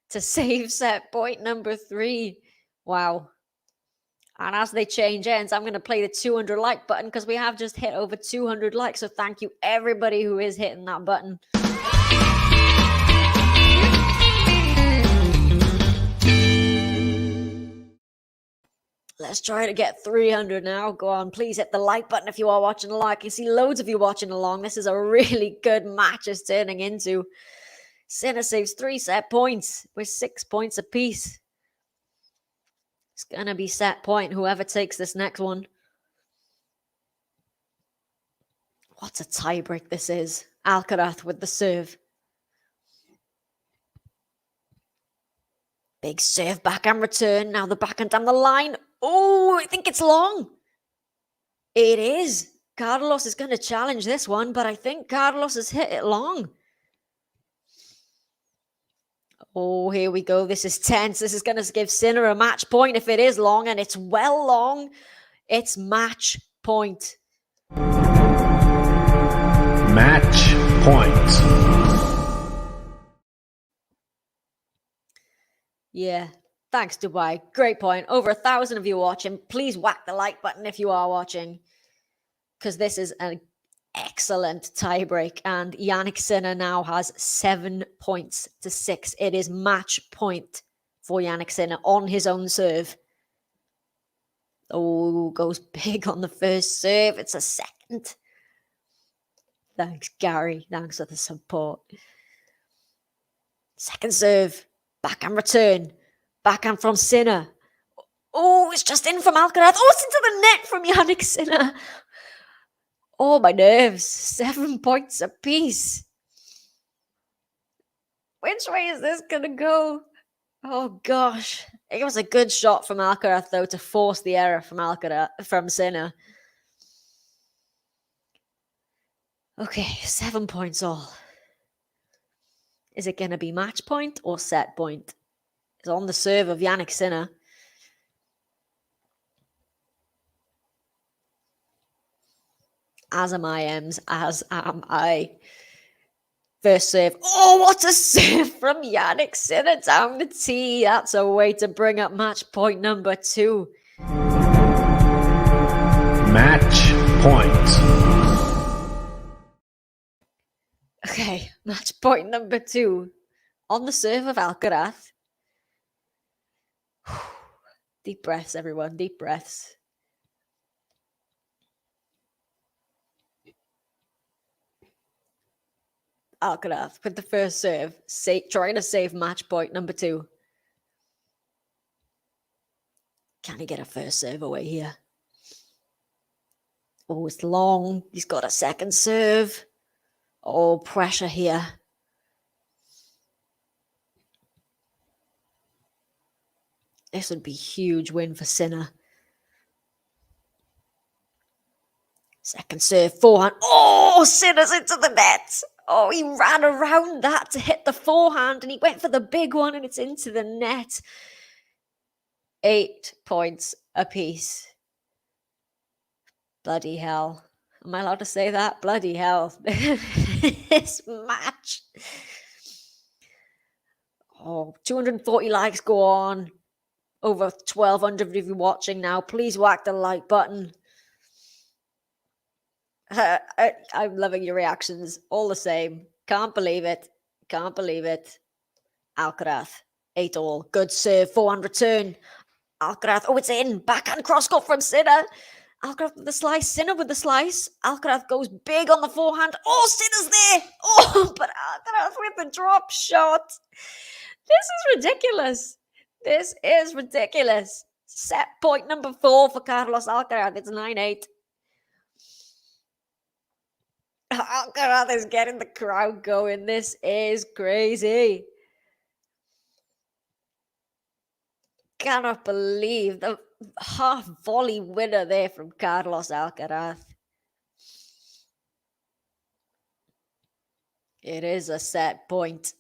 to save set point number 3. Wow. And as they change ends, I'm going to play the 200 like button because we have just hit over 200 likes. So thank you everybody who is hitting that button. Let's try to get 300 now. Go on, please hit the like button if you are watching along. I can see loads of you watching along. This is a really good match it's turning into. Sinner saves 3 set points with 6 points apiece. It's going to be set point, whoever takes this next one. What a tiebreak this is. Alcaraz with the serve. Big serve, backhand return. Now the backhand down the line. Oh, I think it's long. It is. Carlos is going to challenge this one, but I think Carlos has hit it long. Oh, here we go. This is tense. This is going to give Sinner a match point if it is long, and it's well long. It's match point. Match point. Yeah. Thanks, Dubai. Great point. Over 1,000 of you watching. Please whack the like button if you are watching, because this is an excellent tiebreak. And Jannik Sinner now has 7 points to 6. It is match point for Jannik Sinner on his own serve. Oh, goes big on the first serve. It's a second. Thanks, Gary. Thanks for the support. Second serve. Backhand return. Backhand from Sinner. Oh, it's just in from Alcaraz. Oh, it's into the net from Jannik Sinner. Oh, my nerves. 7 points apiece. Which way is this going to go? Oh, gosh. It was a good shot from Alcaraz, though, to force the error from Sinner. Okay, 7 points all. Is it going to be match point or set point? It's on the serve of Jannik Sinner. As am I, Ems. As am I. First serve. Oh, what a serve from Jannik Sinner down the tee. That's a way to bring up match point number 2. Match point. Okay, match point number 2. On the serve of Alcaraz. Deep breaths, everyone. Deep breaths. Alcaraz with the first serve, trying to save match point number 2. Can he get a first serve away here? Oh, it's long. He's got a second serve. Oh, pressure here. This would be a huge win for Sinner. Second serve, forehand. Oh, Sinner's into the net. Oh, he ran around that to hit the forehand and he went for the big one and it's into the net. 8 points apiece. Bloody hell. Am I allowed to say that? Bloody hell. This match. Oh, 240 likes go on. Over 1,200 of you watching now. Please whack the like button. I'm loving your reactions. All the same. Can't believe it. Can't believe it. Alcaraz. 8 all. Good serve. Forehand return. Alcaraz. Oh, it's in. Backhand cross court from Sinner. Alcaraz with the slice. Sinner with the slice. Alcaraz goes big on the forehand. Oh, Sinner's there. Oh, but Alcaraz with the drop shot. This is ridiculous. This is ridiculous. Set point number 4 for Carlos Alcaraz. It's 9-8. Alcaraz is getting the crowd going. This is crazy. Cannot believe the half volley winner there from Carlos Alcaraz. It is a set point.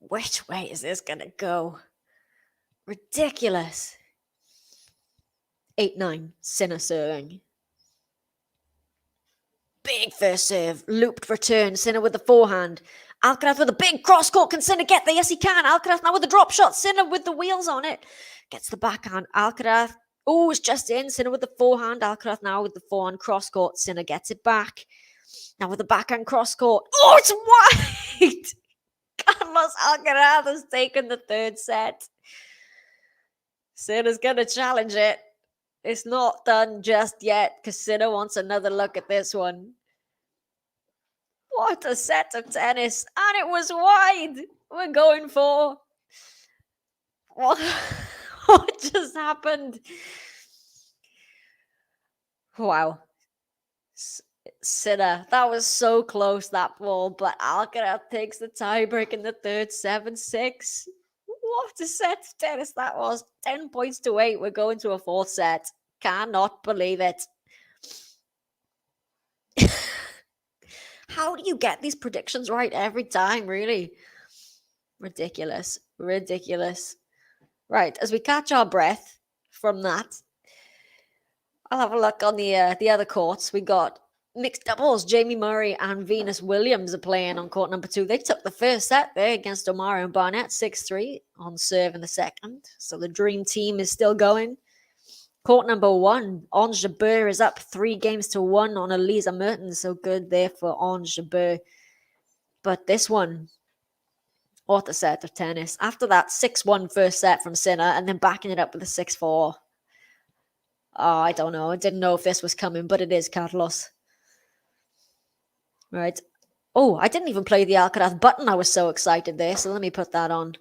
Which way is this going to go? Ridiculous. 8-9, Sinner serving. Big first serve, looped return, Sinner with the forehand. Alcaraz with a big cross court. Can Sinner get there? Yes, he can. Alcaraz now with the drop shot. Sinner with the wheels on it. Gets the backhand. Alcaraz. Oh, it's just in. Sinner with the forehand. Alcaraz now with the forehand cross court. Sinner gets it back. Now with the backhand cross court. Oh, it's wide. Carlos Alcaraz has taken the third set. Sinner's going to challenge it. It's not done just yet because Sinner wants another look at this one. What a set of tennis. And it was wide. We're going for... What just happened? Wow. Sinner. That was so close, that ball. But Alcaraz takes the tiebreak in the third, 7-6. What a set of tennis that was. 10 points to 8. We're going to a fourth set. Cannot believe it. How do you get these predictions right every time, really? Ridiculous. Ridiculous. Right, as we catch our breath from that, I'll have a look on the other courts. We got mixed doubles. Jamie Murray and Venus Williams are playing on court number 2. They took the first set there against Omari and Barnett, 6-3 on serve in the second. So the dream team is still going. Court number 1, Ons Jabeur is up 3-1 on Elisa Mertens. So good there for Ons Jabeur. But this one, what a set of tennis. After that 6-1 first set from Sinner and then backing it up with a 6-4. Oh, I don't know. I didn't know if this was coming, but it is, Carlos. Right. Oh, I didn't even play the Alcaraz button. I was so excited there. So let me put that on.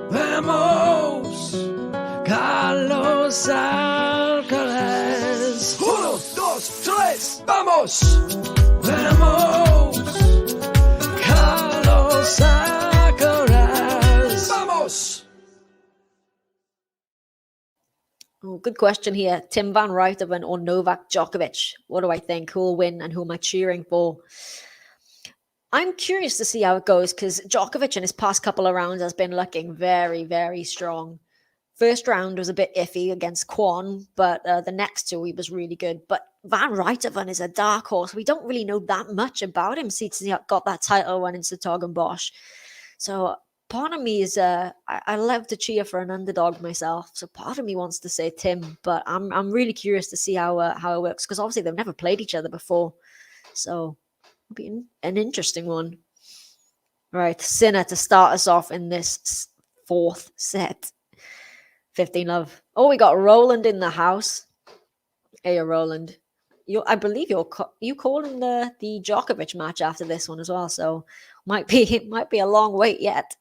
Vamos, Carlos Alcaraz. 1, 2, 3, vamos. Vamos, Carlos Alcaraz. Vamos. Oh, good question here. Tim Van Rijthoven or Novak Djokovic? What do I think? Who will win and who am I cheering for? I'm curious to see how it goes because Djokovic in his past couple of rounds has been looking very, very strong. First round was a bit iffy against Kwon, but the next two he was really good. But Van Rijthoven is a dark horse. We don't really know that much about him since he got that title win in Bosch. So part of me is I love to cheer for an underdog myself. So part of me wants to say Tim, but I'm really curious to see how it works because obviously they've never played each other before. So it'll be an interesting one. Right, Sinner to start us off in this fourth set. 15-love. Oh, we got Roland in the house. Hey, Roland. I believe you calling the Djokovic match after this one as well. So might be a long wait yet.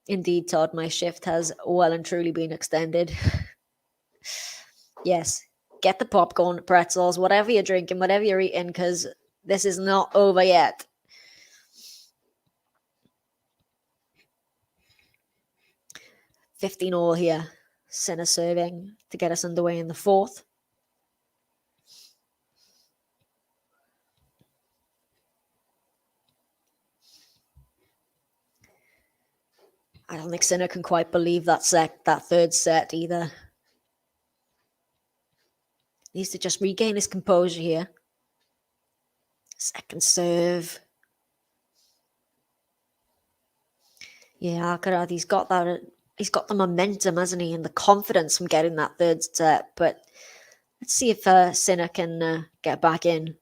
Indeed, Todd, my shift has well and truly been extended. Yes, get the popcorn, pretzels, whatever you're drinking, whatever you're eating, because this is not over yet. $15 here. Sinner serving to get us underway in the fourth. I don't think Sinner can quite believe that third set either. Needs to just regain his composure here. Second serve. Yeah, Alcaraz, he's got the momentum, hasn't he? And the confidence from getting that third set. But let's see if Sinner can get back in.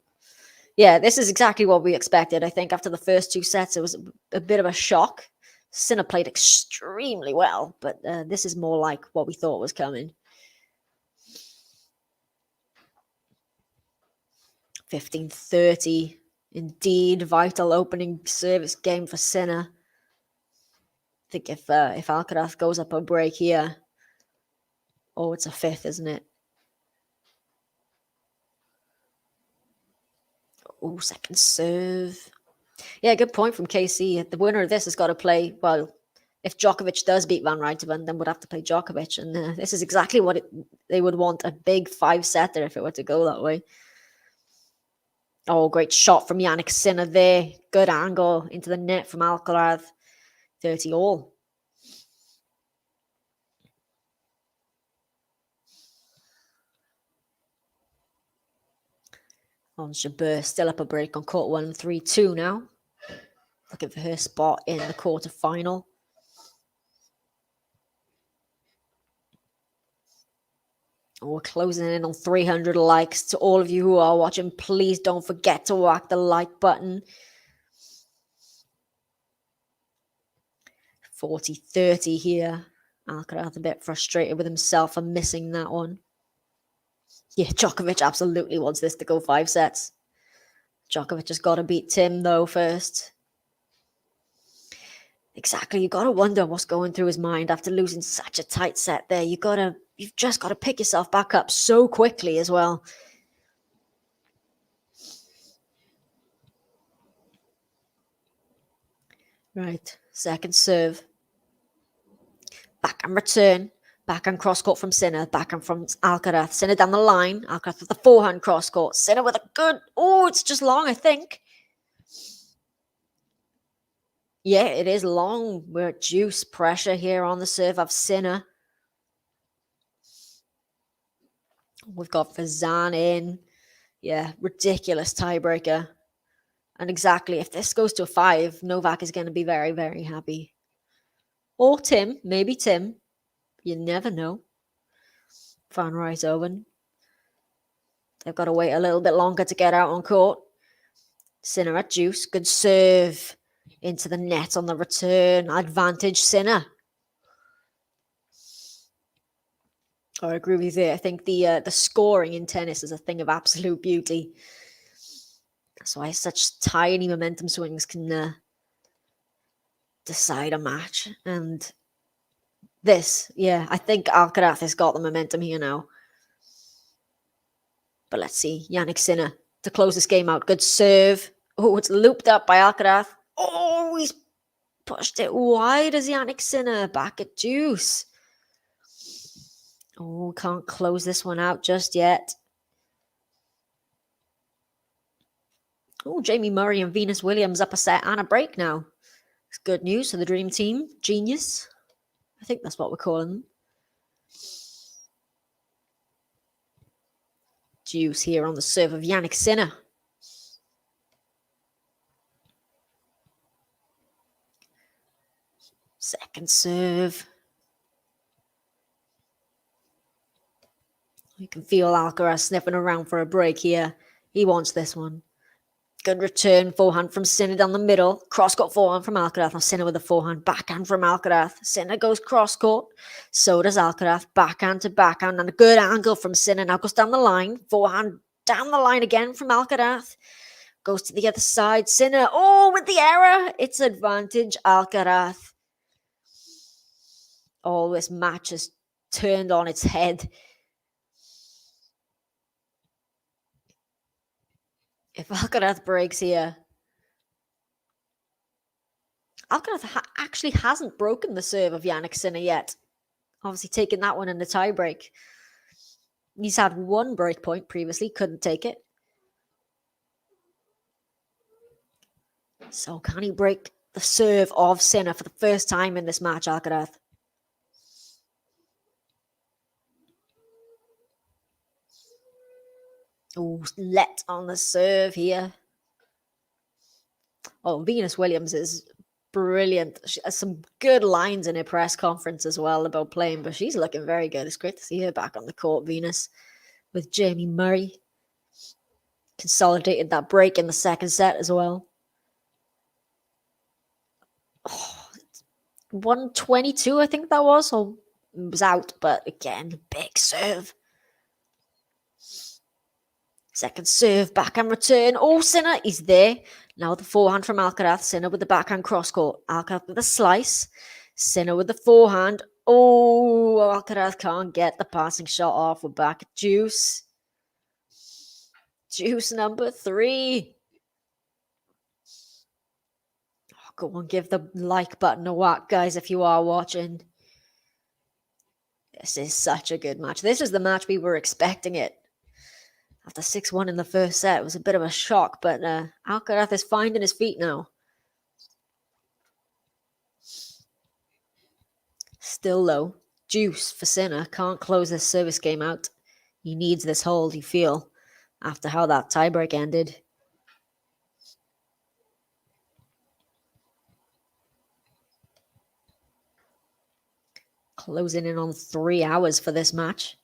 Yeah, this is exactly what we expected. I think after the first two sets, it was a bit of a shock. Sinner played extremely well, but this is more like what we thought was coming. 15-30. Indeed, vital opening service game for Sinner. I think if Alcaraz goes up a break here, oh, it's a fifth, isn't it? Oh, second serve. Yeah, good point from KC. The winner of this has got to play, well, if Djokovic does beat Van Rijthoven, then would have to play Djokovic. And this is exactly what they would want, a big 5-setter if it were to go that way. Oh, great shot from Jannik Sinner there. Good angle into the net from Alcaraz. 30 all. On Jabeur, still up a break on court 1, 3-2 now. Looking for her spot in the quarterfinal. We're closing in on 300 likes. To all of you who are watching, please don't forget to whack the like button. 40-30 here. Alcaraz a bit frustrated with himself for missing that one. Yeah, Djokovic absolutely wants this to go 5 sets. Djokovic has got to beat Tim, though, first. Exactly. You got to wonder what's going through his mind after losing such a tight set there. You've just got to pick yourself back up so quickly as well. Right. Second serve. Backhand return. Backhand cross court from Sinner. Backhand from Alcaraz. Sinner down the line. Alcaraz with the forehand cross court. Sinner with a good... Oh, it's just long, I think. Yeah, it is long. We're at juice pressure here on the serve of Sinner. We've got Fazan in. Yeah, ridiculous tiebreaker. And exactly, if this goes to a 5, Novak is going to be very, very happy. Or Tim, maybe Tim. You never know. Van Rijthoven. They've got to wait a little bit longer to get out on court. Sinner at juice. Good serve into the net on the return. Advantage Sinner. I agree with you there. I think the scoring in tennis is a thing of absolute beauty. That's why such tiny momentum swings can decide a match. And this, yeah, I think Alcaraz has got the momentum here now. But let's see. Jannik Sinner to close this game out. Good serve. Oh, it's looped up by Alcaraz. Oh, he's pushed it wide as Jannik Sinner back at juice. Oh, can't close this one out just yet. Oh, Jamie Murray and Venus Williams up a set and a break now. It's good news for the Dream Team. Genius. I think that's what we're calling them. Juice here on the serve of Jannik Sinner. Second serve. You can feel Alcaraz sniffing around for a break here. He wants this one. Good return, forehand from Sinner down the middle. Cross-court forehand from Alcaraz. Now Sinner with the forehand, backhand from Alcaraz. Sinner goes cross-court. So does Alcaraz. Backhand to backhand. And a good angle from Sinner. Now goes down the line. Forehand down the line again from Alcaraz. Goes to the other side. Sinner, oh, with the error. It's advantage Alcaraz. Oh, this match has turned on its head. If Alcaraz breaks here, Alcaraz actually hasn't broken the serve of Jannik Sinner yet. Obviously taking that one in the tiebreak. He's had one break point previously, couldn't take it. So can he break the serve of Sinner for the first time in this match, Alcaraz? Oh, let on the serve here. Oh, Venus Williams is brilliant. She has some good lines in her press conference as well about playing, but she's looking very good. It's great to see her back on the court, Venus, with Jamie Murray. Consolidated that break in the second set as well. Oh, 122, I think that was. Or it was out, but again, big serve. Second serve, backhand return. Oh, Sinner, he's there. Now the forehand from Alcaraz. Sinner with the backhand cross court. Alcaraz with a slice. Sinner with the forehand. Oh, Alcaraz can't get the passing shot off. We're back at juice. Juice number 3. Go on, give the like button a whack, guys, if you are watching. This is such a good match. This is the match we were expecting it. After 6-1 in the first set, it was a bit of a shock, but Alcaraz is finding his feet now. Still low. Juice for Sinner. Can't close this service game out. He needs this hold, you feel, after how that tiebreak ended. Closing in on 3 hours for this match.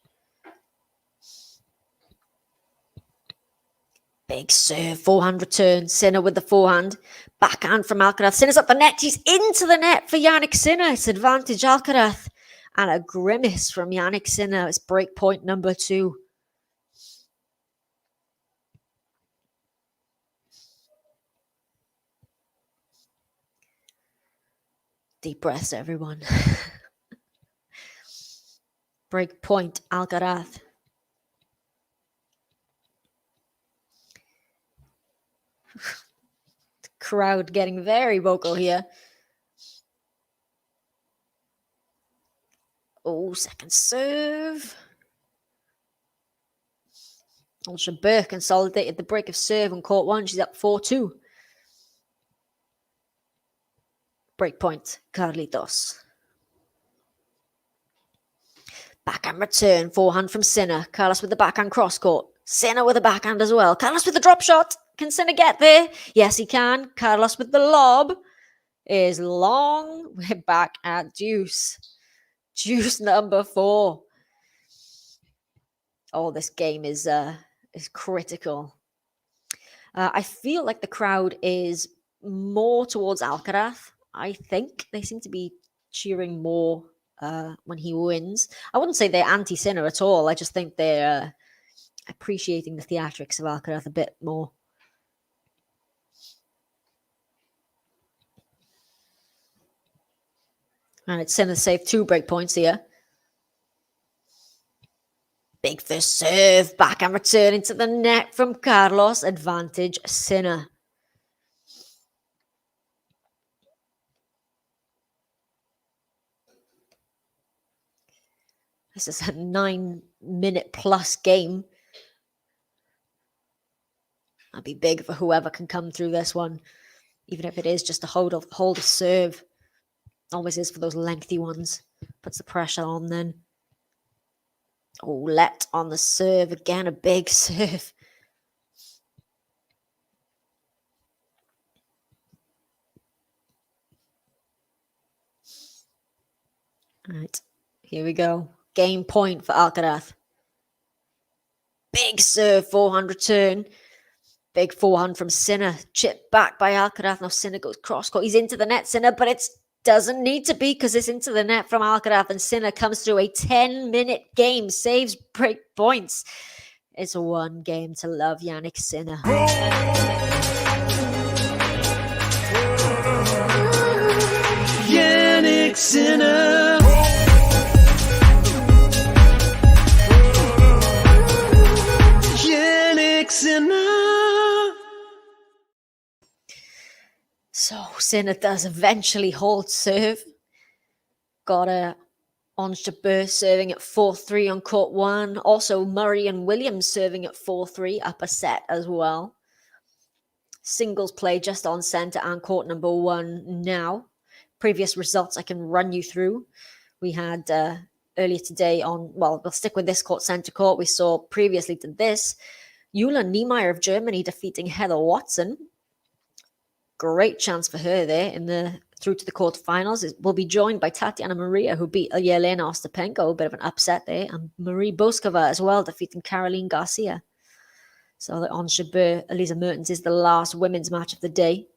Big serve, forehand return. Sinner with the forehand. Backhand from Alcaraz. Sinner's up the net. He's into the net for Jannik Sinner. It's advantage Alcaraz. And a grimace from Jannik Sinner. It's break point number 2. Deep breaths, everyone. Break point, Alcaraz. The crowd getting very vocal here. Oh, second serve. Jabeur consolidated the break of serve on court 1. She's up 4-2. Break point, Carlitos. Backhand return, forehand from Sinner. Carlos with the backhand cross court. Sinner with a backhand as well. Carlos with the drop shot. Can Sinner get there? Yes, he can. Carlos with the lob is long. We're back at deuce. Deuce number 4. Oh, this game is critical. I feel like the crowd is more towards Alcaraz. I think they seem to be cheering more when he wins. I wouldn't say they're anti-Sinner at all. I just think they're appreciating the theatrics of Alcaraz a bit more. And it's Sinner saved 2 break points here. Big first serve, backhand return into the net from Carlos. Advantage Sinner. This is a 9-minute plus game. That'd be big for whoever can come through this one, even if it is just a hold of serve. Always is for those lengthy ones. Puts the pressure on then. Oh, let on the serve. Again, a big serve. All right, here we go. Game point for Alcaraz. Big serve, forehand return. Big forehand from Sinner. Chip back by Alcaraz. Now Sinner goes cross court. He's into the net, Sinner, but it doesn't need to be because it's into the net from Alcaraz. And Sinner comes through a 10-minute game. Saves break points. It's a 1 game to love, Jannik Sinner. Jannik Sinner. Jannik Sinner. So Sinner does eventually hold serve. Got a Ons Jabeur serving at 4-3 on court 1. Also Murray and Williams serving at 4-3, up a set as well. Singles play just on centre and court number 1 now. Previous results I can run you through. We had earlier today on, well, we'll stick with this court, centre court. We saw previously to this, Jule Niemeyer of Germany defeating Heather Watson. Great chance for her there in the through to the quarterfinals. It will be joined by Tatiana Maria, who beat Yelena Ostapenko, a bit of an upset there, and Marie Boskova as well, defeating Caroline Garcia. So the Ons Jabeur, Elisa Mertens is the last women's match of the day.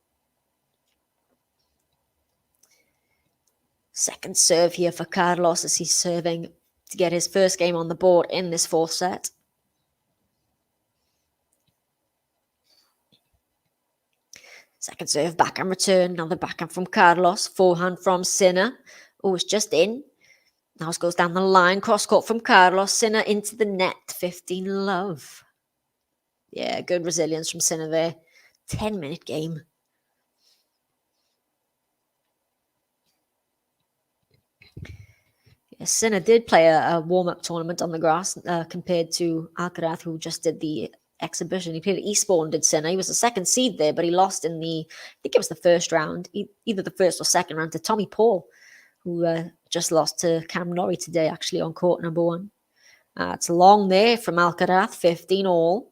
Second serve here for Carlos as he's serving to get his first game on the board in this 4th set. Second serve, backhand return. Another backhand from Carlos. Forehand from Sinner. Oh, it's just in. Now it goes down the line. Cross court from Carlos. Sinner into the net. 15 love. Yeah, good resilience from Sinner there. 10-minute game. Sinner did play a warm-up tournament on the grass compared to Alcaraz, who just did the exhibition. He played at Eastbourne, did Sinner. He was the second seed there, but he lost in I think it was the first round, either the first or second round, to Tommy Paul, who just lost to Cam Norrie today, actually, on court number 1. It's long there from Alcaraz, 15 all.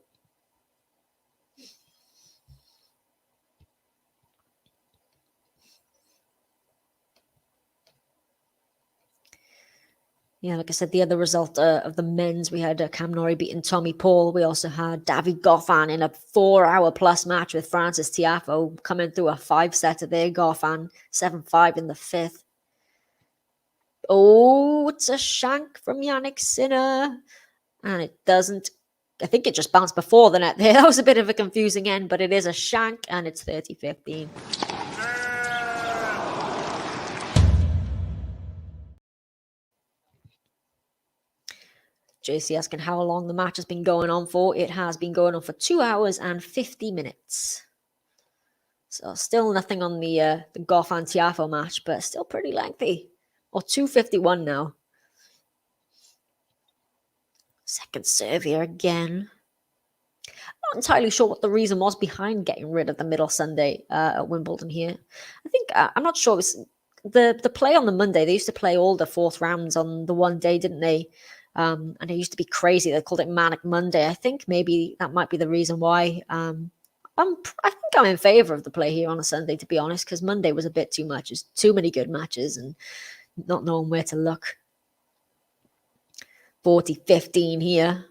Yeah, like I said, the other result of the men's, we had Cam Norrie beating Tommy Paul. We also had David Goffin in a 4-hour plus match with Francis Tiafoe coming through a 5-setter there. Goffin 7-5 in the 5th. Oh, it's a shank from Jannik Sinner. And it doesn't, I think it just bounced before the net there. That was a bit of a confusing end, but it is a shank and it's 30-15. JC asking how long the match has been going on for. It has been going on for 2 hours and 50 minutes. So still nothing on the Goffin Tiafoe match, but still pretty lengthy. Or 2:51 now. Second serve here again. Not entirely sure what the reason was behind getting rid of the middle Sunday at Wimbledon here. I think, I'm not sure. It was the play on the Monday. They used to play all the 4th rounds on the one day, didn't they? And it used to be crazy. They called it Manic Monday. I think maybe that might be the reason why. I think I'm in favour of the play here on a Sunday, to be honest, because Monday was a bit too much. There's too many good matches and not knowing where to look. 40-15 here.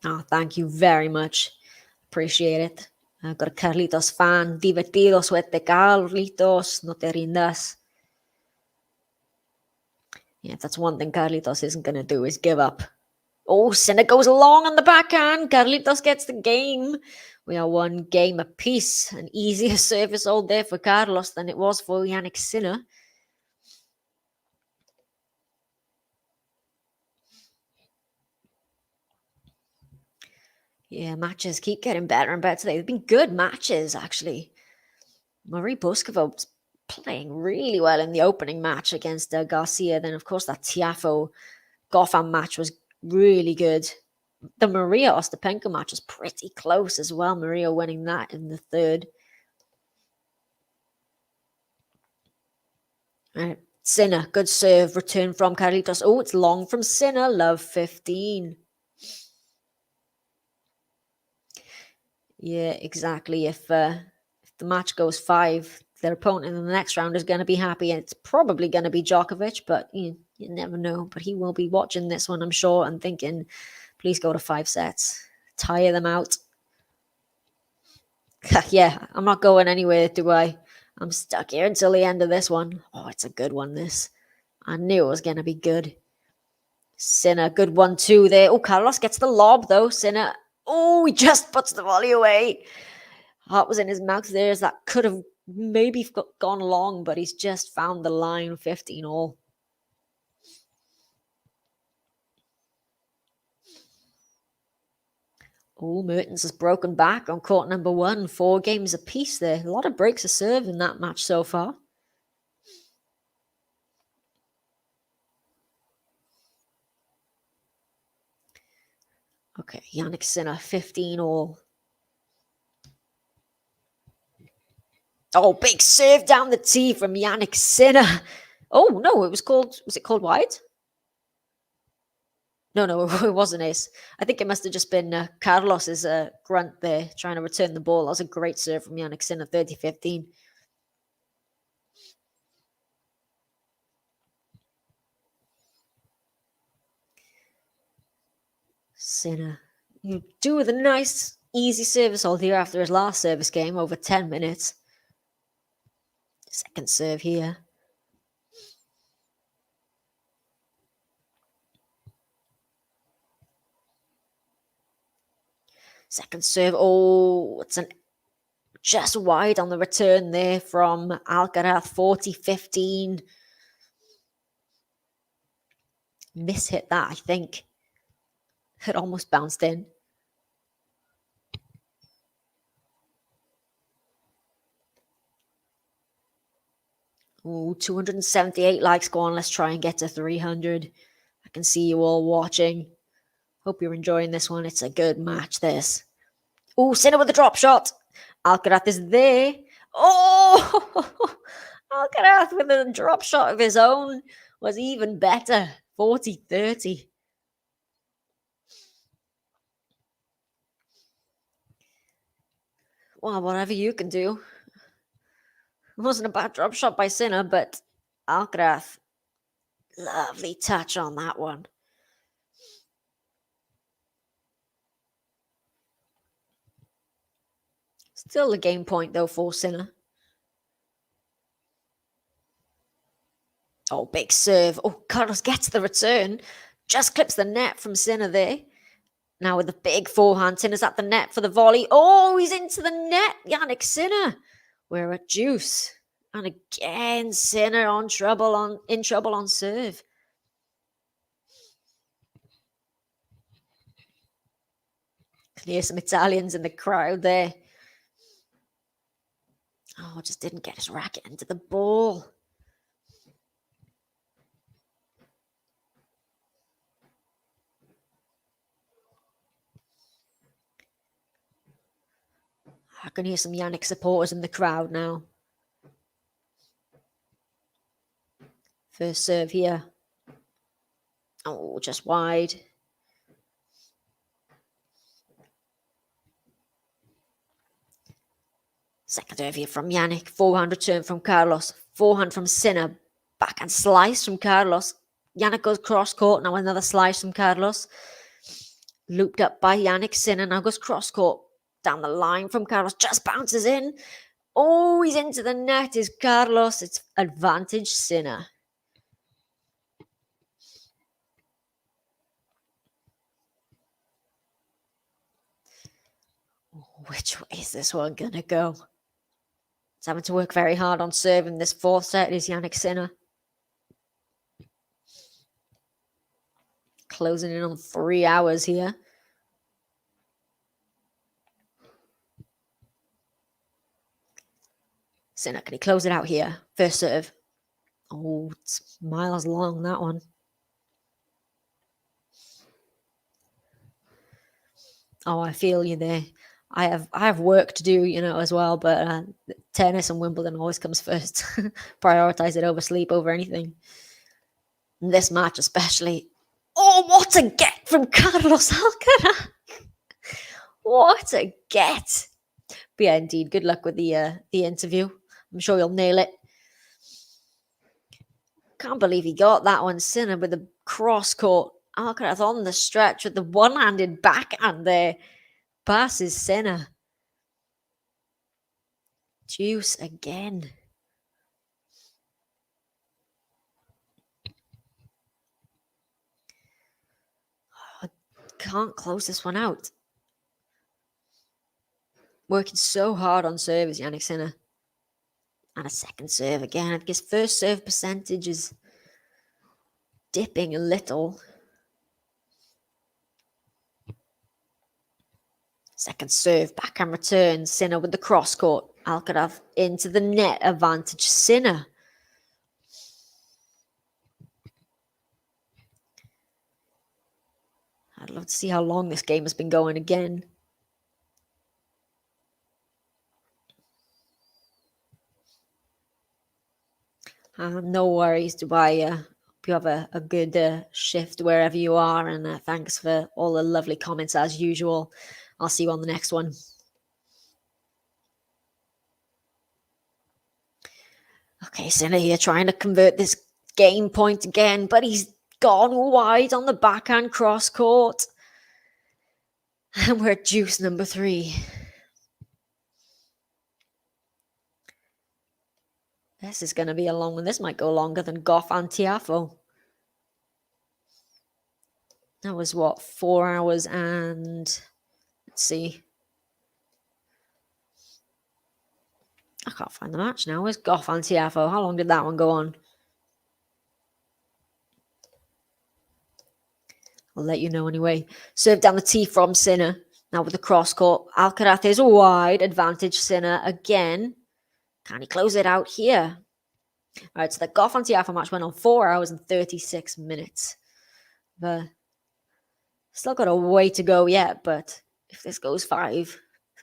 Oh, thank you very much. Appreciate it. I've got a Carlitos fan. Divertido, suerte, Carlitos. No te rindas. Yeah, if that's one thing Carlitos isn't going to do is give up. Oh, Sinner goes long on the backhand. Carlitos gets the game. We are one game apiece. An easier service all there for Carlos than it was for Jannik Sinner. Yeah, matches keep getting better and better today. They've been good matches, actually. Marie Boskova was playing really well in the opening match against Garcia. Then, of course, that Tiafoe Goffin match was really good. The Maria Ostapenko match was pretty close as well. Maria winning that in the 3rd. Sinner, good serve, return from Carlitos. Oh, it's long from Sinner. Love 15. Yeah, exactly. If the match goes 5, their opponent in the next round is going to be happy. And it's probably going to be Djokovic, but you never know. But he will be watching this one, I'm sure, and thinking, please go to 5 sets. Tire them out. Yeah, I'm not going anywhere, do I? I'm stuck here until the end of this one. Oh, it's a good one, this. I knew it was going to be good. Sinner, good 1-2 there. Oh, Carlos gets the lob, though. Sinner. Oh, he just puts the volley away. Heart was in his mouth there, as that could have maybe gone long, but he's just found the line. 15 all. Oh, Mertens has broken back on court number 1. 4 games apiece there. A lot of breaks of serve in that match so far. Okay, Jannik Sinner, 15 all. Oh, big serve down the tee from Jannik Sinner. Oh, no, was it called wide? No, it wasn't ace. I think it must have just been Carlos's grunt there, trying to return the ball. That was a great serve from Jannik Sinner, 30-15. Sinner, you do with a nice, easy service all here after his last service game, over 10 minutes. Second serve here. Second serve. Oh, it's just wide on the return there from Alcaraz, 40-15. Mishit that, I think. It almost bounced in. Ooh, 278 likes. Go on, let's try and get to 300. I can see you all watching. Hope you're enjoying this one. It's a good match, this. Ooh, Sinner with a drop shot. Alcaraz is there. Oh! Alcaraz with a drop shot of his own was even better. 40-30. Well, whatever you can do. It wasn't a bad drop shot by Sinner, but Alcaraz, lovely touch on that one. Still a game point, though, for Sinner. Oh, big serve. Oh, Carlos gets the return. Just clips the net from Sinner there. Now with the big forehand, Sinner's at the net for the volley. Oh, he's into the net. Jannik Sinner. We're at juice. And again, Sinner in trouble on serve. Can hear some Italians in the crowd there. Oh, just didn't get his racket into the ball. I can hear some Jannik supporters in the crowd now. First serve here. Oh, just wide. Second serve here from Jannik. Forehand return from Carlos. Forehand from Sinner. Backhand slice from Carlos. Jannik goes cross court. Now another slice from Carlos. Looped up by Jannik. Sinner now goes cross court. Down the line from Carlos. Just bounces in. Oh, he's into the net. Is Carlos. It's advantage Sinner. Which way is this one going to go? It's having to work very hard on serving this fourth set. Is Jannik Sinner. Closing in on 3 hours here. Sinner, can he close it out here? First serve. Oh, it's miles long, that one. Oh, I feel you there. I have work to do, as well, but tennis and Wimbledon always comes first. Prioritize it over sleep, over anything. And this match especially. Oh, what a get from Carlos Alcaraz. What a get. But yeah, indeed, good luck with the interview. I'm sure you'll nail it. Can't believe he got that one. Sinner with the cross court. Alcaraz on the stretch with the one-handed backhand there. Passes Sinner. Juice again. Oh, can't close this one out. Working so hard on serve is Jannik Sinner. And a second serve again. I think his first serve percentage is dipping a little. Second serve, backhand return. Sinner with the cross court. Alcaraz into the net. Advantage Sinner. I'd love to see how long this game has been going again. No worries, Dubai. Hope you have a good shift wherever you are. And thanks for all the lovely comments as usual. I'll see you on the next one. Okay, Sinner here trying to convert this game point again, but he's gone wide on the backhand cross court. And we're at juice number 3. This is going to be a long one. This might go longer than Goff and Tiafoe. That was 4 hours and... Let's see. I can't find the match now. Where's Goff and Tiafoe? How long did that one go on? I'll let you know anyway. Serve down the tee from Sinner. Now with the cross court. Alcaraz is wide. Advantage Sinner again. Can he close it out here? All right, so the Goff anti-alpha match went on 4 hours and 36 minutes. Still got a way to go yet, but if this goes 5,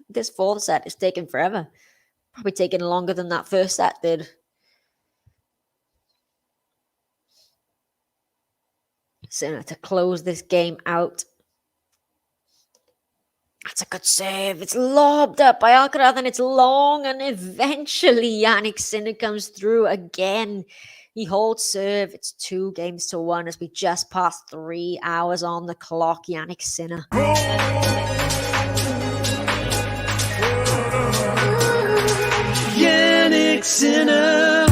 this fourth set is taking forever. Probably taking longer than that first set did. Sinner to close this game out. That's a good serve. It's lobbed up by Alcaraz and it's long, and eventually Jannik Sinner comes through again. He holds serve. It's 2-1 as we just passed 3 hours on the clock. Jannik Sinner. Jannik Sinner.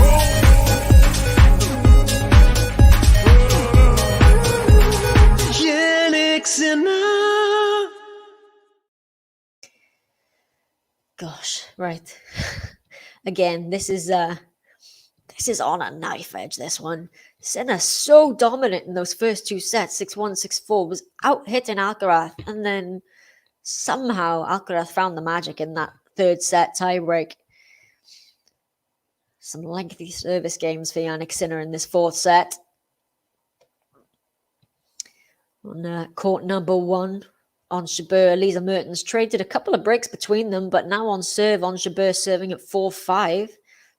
Jannik Sinner. Gosh, right. Again, this is on a knife edge, this one. Sinner so dominant in those first 2 sets, 6-1, 6-4, was out-hitting Alcaraz. And then somehow Alcaraz found the magic in that third set tiebreak. Some lengthy service games for Jannik Sinner in this fourth set. On court number 1, on Jabeur, Lisa Mertens traded a couple of breaks between them, but now on serve, on Jabeur serving at 4-5.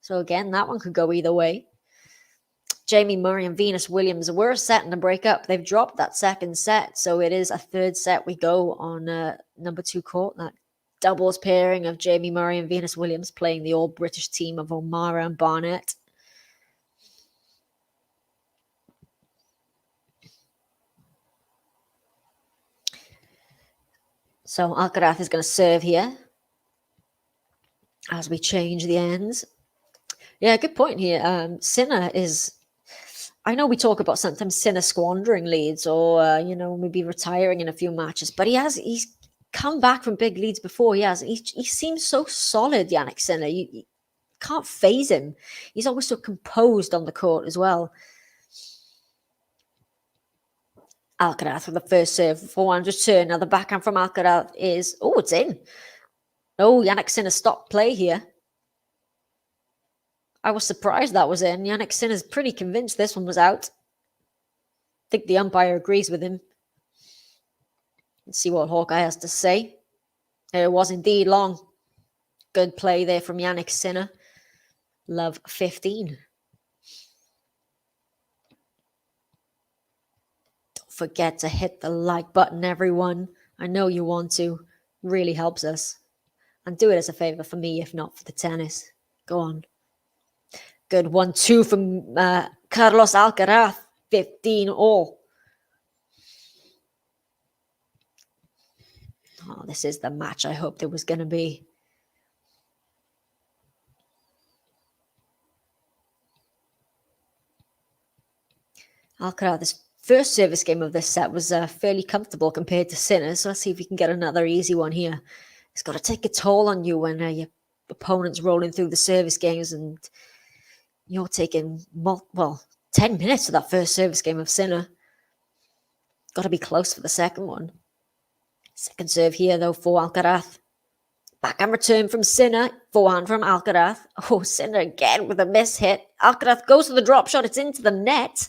So again, that one could go either way. Jamie Murray and Venus Williams were set in a breakup. They've dropped that second set, so it is a third set we go on number 2 court. That doubles pairing of Jamie Murray and Venus Williams playing the all-British team of O'Mara and Barnett. So Alcaraz is going to serve here as we change the ends. Yeah, good point here. Sinner is... I know we talk about sometimes Sinner squandering leads or, maybe retiring in a few matches, but he's come back from big leads before. He seems so solid, Jannik Sinner. You can't phase him. He's always so composed on the court as well. Alcaraz with the first serve, 400 turn. Now the backhand from Alcaraz is... Oh, it's in. Oh, Jannik Sinner stopped play here. I was surprised that was in. Jannik Sinner's pretty convinced this one was out. I think the umpire agrees with him. Let's see what Hawkeye has to say. It was indeed long. Good play there from Jannik Sinner. Love 15. Don't forget to hit the like button, everyone. I know you want to. Really helps us. And do it as a favor for me, if not for the tennis. Go on. Good 1-2 from Carlos Alcaraz. 15 all. Oh, this is the match I hoped it was going to be. Alcaraz's first service game of this set was fairly comfortable compared to Sinner. So let's see if we can get another easy one here. It's got to take a toll on you when your opponent's rolling through the service games and you're taking, 10 minutes of that first service game of Sinner. Got to be close for the second one. Second serve here, though, for Alcaraz. Backhand return from Sinner. Forehand from Alcaraz. Oh, Sinner again with a miss hit. Alcaraz goes for the drop shot. It's into the net.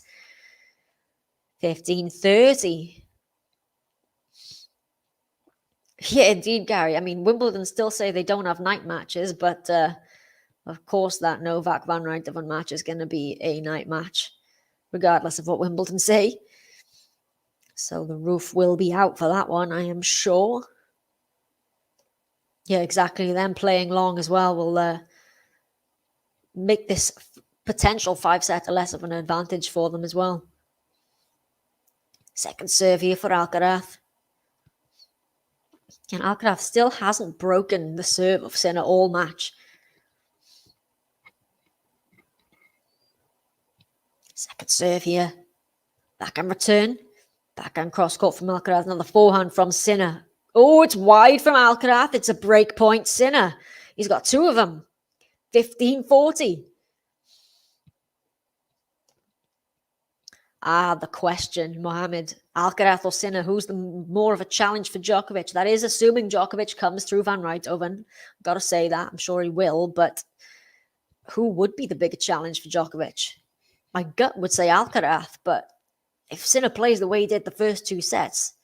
15-30. Yeah, indeed, Gary. I mean, Wimbledon still say they don't have night matches, but of course that Novak Van Rijthoven match is going to be a night match, regardless of what Wimbledon say. So the roof will be out for that one, I am sure. Yeah, exactly. Them playing long as well will make this potential 5-setter less of an advantage for them as well. Second serve here for Alcaraz. And Alcaraz still hasn't broken the serve of Sinner all match. Second serve here. Backhand return. Backhand cross court from Alcaraz. Another forehand from Sinner. Oh, it's wide from Alcaraz. It's a break point. Sinner. He's got 2 of them. 15-40. The question, Mohammed. Alcaraz or Sinner, who's the more of a challenge for Djokovic? That is assuming Djokovic comes through Van Rijthoven. Got to say that. I'm sure he will, but who would be the bigger challenge for Djokovic? My gut would say Alcaraz, but if Sinner plays the way he did the first 2 sets,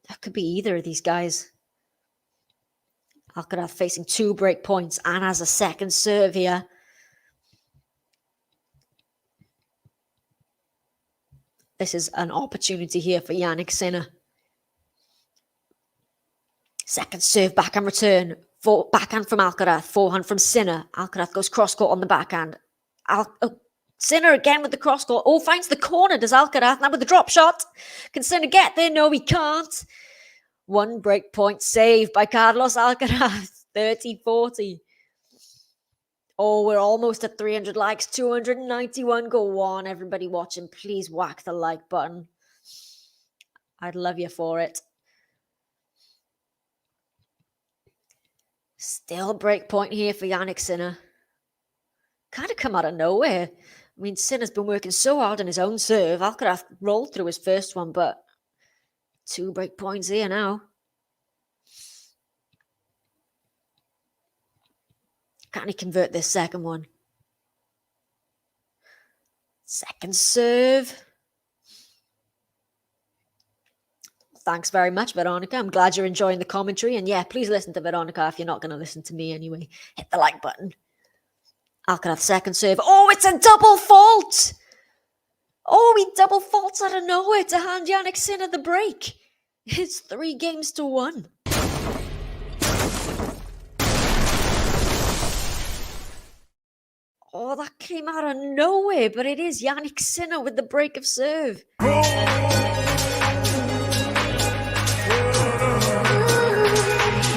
that could be either of these guys. Alcaraz facing 2 break points and has a second serve here. This is an opportunity here for Jannik Sinner. Second serve, backhand return. Backhand from Alcaraz, forehand from Sinner. Alcaraz goes cross-court on the backhand. Sinner again with the cross-court. Oh, finds the corner, does Alcaraz. Now with the drop shot. Can Sinner get there? No, he can't. 1 break point save by Carlos Alcaraz. 30-40. Oh, we're almost at 300 likes. 291. Go on, everybody watching. Please whack the like button. I'd love you for it. Still break point here for Jannik Sinner. Kind of come out of nowhere. I mean, Sinner's been working so hard on his own serve. Alcaraz rolled through his first one, but 2 break points here now. Can he convert this second one? Second serve. Thanks very much, Veronica. I'm glad you're enjoying the commentary. And yeah, please listen to Veronica if you're not going to listen to me anyway. Hit the like button. Alcaraz second serve. Oh, it's a double fault. Oh, he double faults out of nowhere to hand Jannik Sinner the break. It's 3-1. Oh, that came out of nowhere, but it is Jannik Sinner with the break of serve.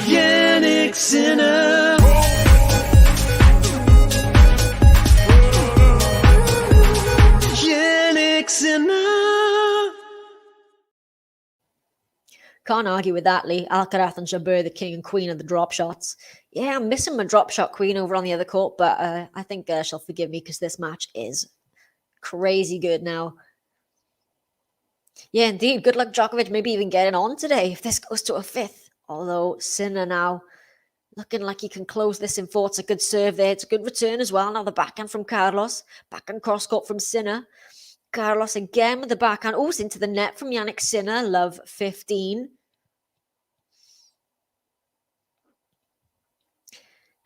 Jannik Sinner. Jannik Sinner. Can't argue with that, Lee. Alcaraz and Jabeur, the king and queen of the drop shots. Yeah, I'm missing my drop shot queen over on the other court, but I think she'll forgive me because this match is crazy good now. Yeah, indeed. Good luck, Djokovic, maybe even getting on today if this goes to a 5th. Although Sinner now looking like he can close this in 4. It's a good serve there. It's a good return as well. Now the backhand from Carlos. Backhand cross-court from Sinner. Carlos again with the backhand. Oh, it's into the net from Jannik Sinner. Love 15.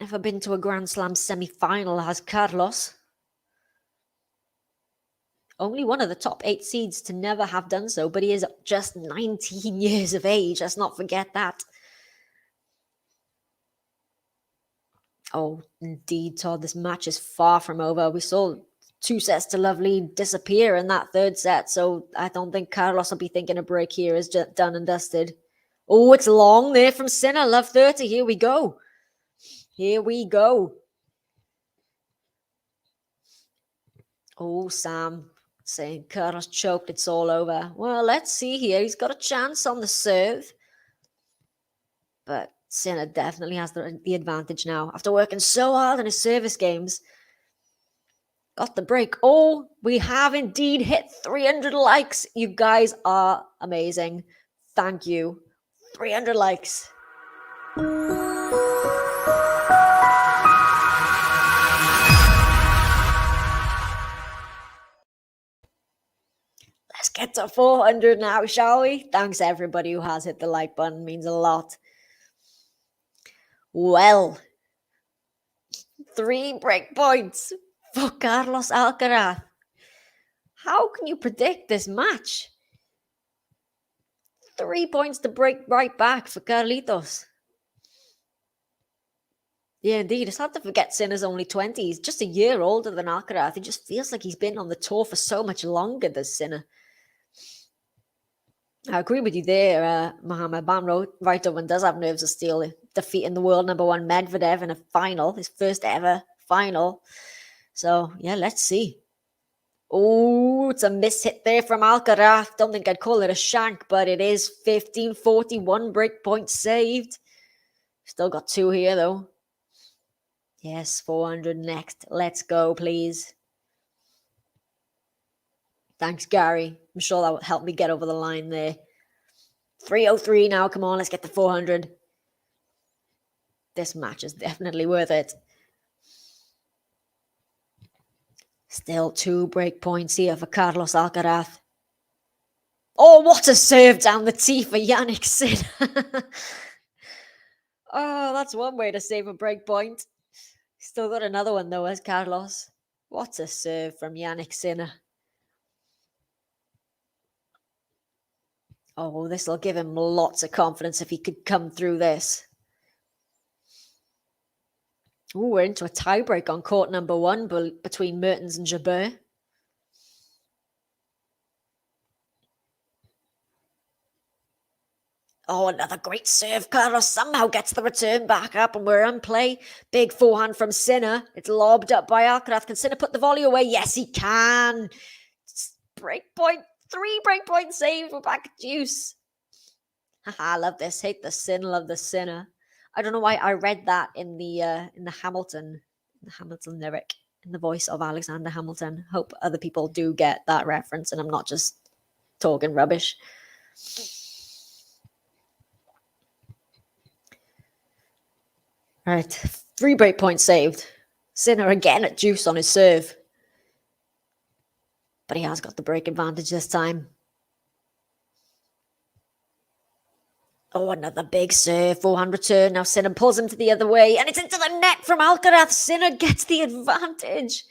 Never been to a Grand Slam semi-final, has Carlos. Only one of the top 8 seeds to never have done so, but he is just 19 years of age. Let's not forget that. Oh, indeed, Todd, this match is far from over. We saw 2 sets to love lead disappear in that 3rd set, so I don't think Carlos will be thinking a break here is just done and dusted. Oh, it's long there from Sinner. Love 30. Here we go. Here we go. Oh, Sam saying Carlos choked. It's all over. Well, let's see here. He's got a chance on the serve. But Sinner definitely has the advantage now. After working so hard in his service games. Got the break. Oh, we have indeed hit 300 likes. You guys are amazing. Thank you. 300 likes. Let's get to 400 now, shall we? Thanks everybody who has hit the like button. Means a lot. Well, 3 break points for Carlos Alcaraz. How can you predict this match? 3 points to break right back for Carlitos. Yeah, indeed. It's hard to forget Sinner's only 20. He's just a year older than Alcaraz. It just feels like he's been on the tour for so much longer than Sinner. I agree with you there, Mohammed Bamro. Right, one does have nerves of steel, defeating the world number 1 Medvedev in a final, his first ever final. So, yeah, let's see. Oh, it's a miss hit there from Alcaraz. Don't think I'd call it a shank, but it is 15-41 break point saved. Still got 2 here, though. Yes, 400 next. Let's go, please. Thanks, Gary. I'm sure that will help me get over the line there. 303 now. Come on, let's get to 400. This match is definitely worth it. Still 2 break points here for Carlos Alcaraz. Oh, what a serve down the tee for Jannik Sinner. Oh, that's one way to save a break point. Still got another one though, as Carlos. What a serve from Jannik Sinner. Oh, this will give him lots of confidence if he could come through this. Ooh, we're into a tiebreak on court number 1 between Mertens and Jabeur. Oh, another great serve. Carlos somehow gets the return back up and we're in play. Big forehand from Sinner. It's lobbed up by Alcaraz. Can Sinner put the volley away? Yes, he can. Break point. 3 break points saved. We're back at deuce. Haha, I love this. Hate the sin, love the Sinner. I don't know why I read that in the Hamilton lyric, in the voice of Alexander Hamilton. Hope other people do get that reference and I'm not just talking rubbish. Right, 3 break points saved. Sinner again at deuce on his serve. But he has got the break advantage this time. Oh, another big serve. Forehand return. Now Sinner pulls him to the other way. And it's into the net from Alcaraz. Sinner gets the advantage.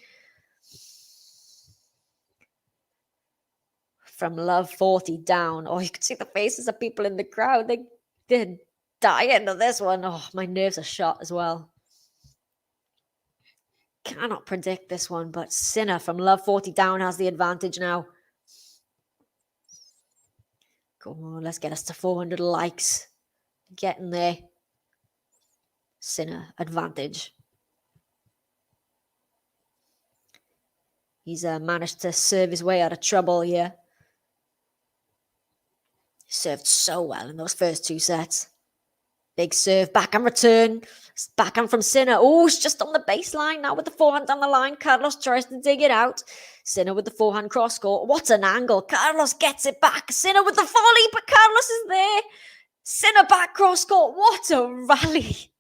From love 40 down. Oh, you can see the faces of people in the crowd. They're dying of this one. Oh, my nerves are shot as well. Cannot predict this one, but Sinner from love 40 down has the advantage now. Come on, let's get us to 400 likes. Getting there. Sinner advantage. He's managed to serve his way out of trouble here. He served so well in those first 2 sets. Big serve, backhand return. Backhand from Sinner. Oh, it's just on the baseline now with the forehand down the line. Carlos tries to dig it out. Sinner with the forehand cross court. What an angle. Carlos gets it back. Sinner with the volley, but Carlos is there. Sinner back cross court. What a rally.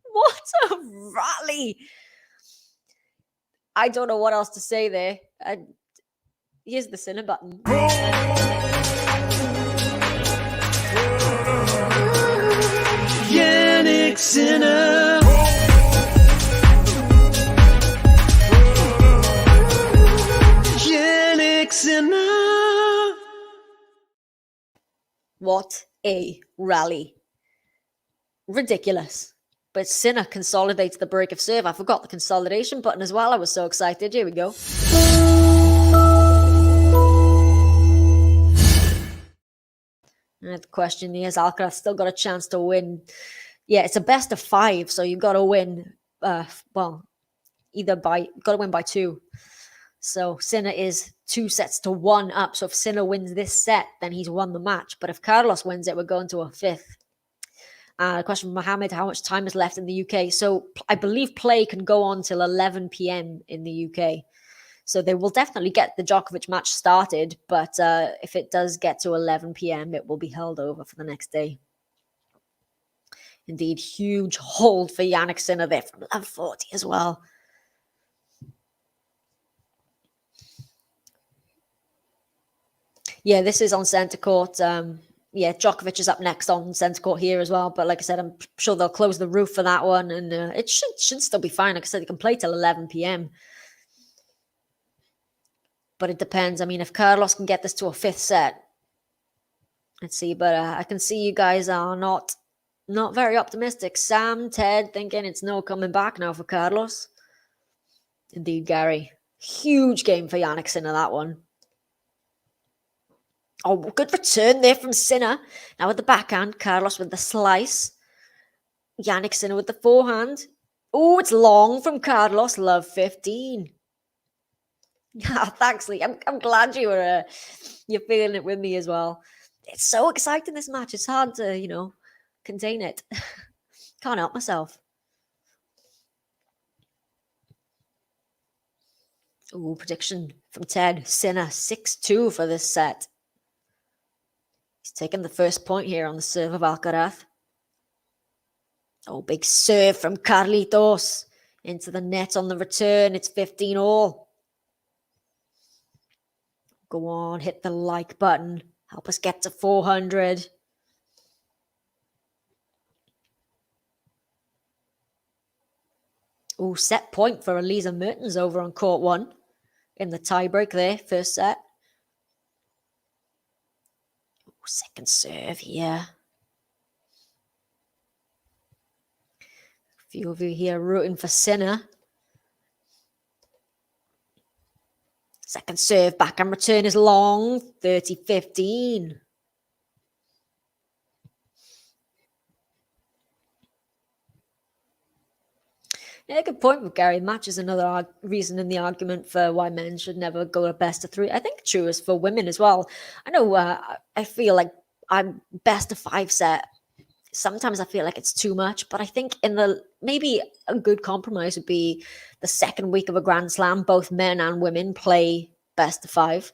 What a rally. I don't know what else to say there. Here's the Sinner button. Jannik Sinner. Jannik Sinner. What a rally. Ridiculous. But Sinner consolidates the break of serve. I forgot the consolidation button as well. I was so excited. Here we go. And the question is, Alcaraz still got a chance to win. Yeah, it's a best of 5, so you've got to win. Got to win by 2. So Sinner is 2 sets to 1 up. So if Sinner wins this set, then he's won the match. But if Carlos wins it, we're going to a 5th. A question from Mohammed, how much time is left in the UK? So I believe play can go on till 11 p.m. in the UK. So they will definitely get the Djokovic match started. But if it does get to 11 p.m., it will be held over for the next day. Indeed, huge hold for Jannik Sinner there from love 40 as well. Yeah, this is on centre court. Djokovic is up next on centre court here as well. But like I said, I'm sure they'll close the roof for that one. And it should still be fine. Like I said, they can play till 11 p.m. But it depends. I mean, if Carlos can get this to a 5th set, let's see. But I can see you guys are not very optimistic. Sam, Ted, thinking it's no coming back now for Carlos. Indeed, Gary. Huge game for Jannik Sinner, that one. Oh, good return there from Sinner. Now with the backhand, Carlos with the slice. Jannik Sinner with the forehand. Oh, it's long from Carlos. Love 15. Thanks, Lee. I'm glad you're feeling it with me as well. It's so exciting, this match. It's hard to, contain it. Can't help myself. Oh, prediction from Ted. Sinner 6-2 for this set. He's taking the first point here on the serve of Alcaraz. Oh, big serve from Carlitos. Into the net on the return. It's 15-all. Go on, hit the like button. Help us get to 400. Oh, set point for Elisa Mertens over on court 1 in the tiebreak there, first set. Ooh, second serve here. A few of you here rooting for Sinner. Second serve, backhand return is long, 30-15. Yeah, good point with Gary. Match is another reason in the argument for why men should never go to best of 3. I think true is for women as well. I know I feel like I'm best of 5 set. Sometimes I feel like it's too much, but I think maybe a good compromise would be the second week of a Grand Slam, both men and women play best of 5.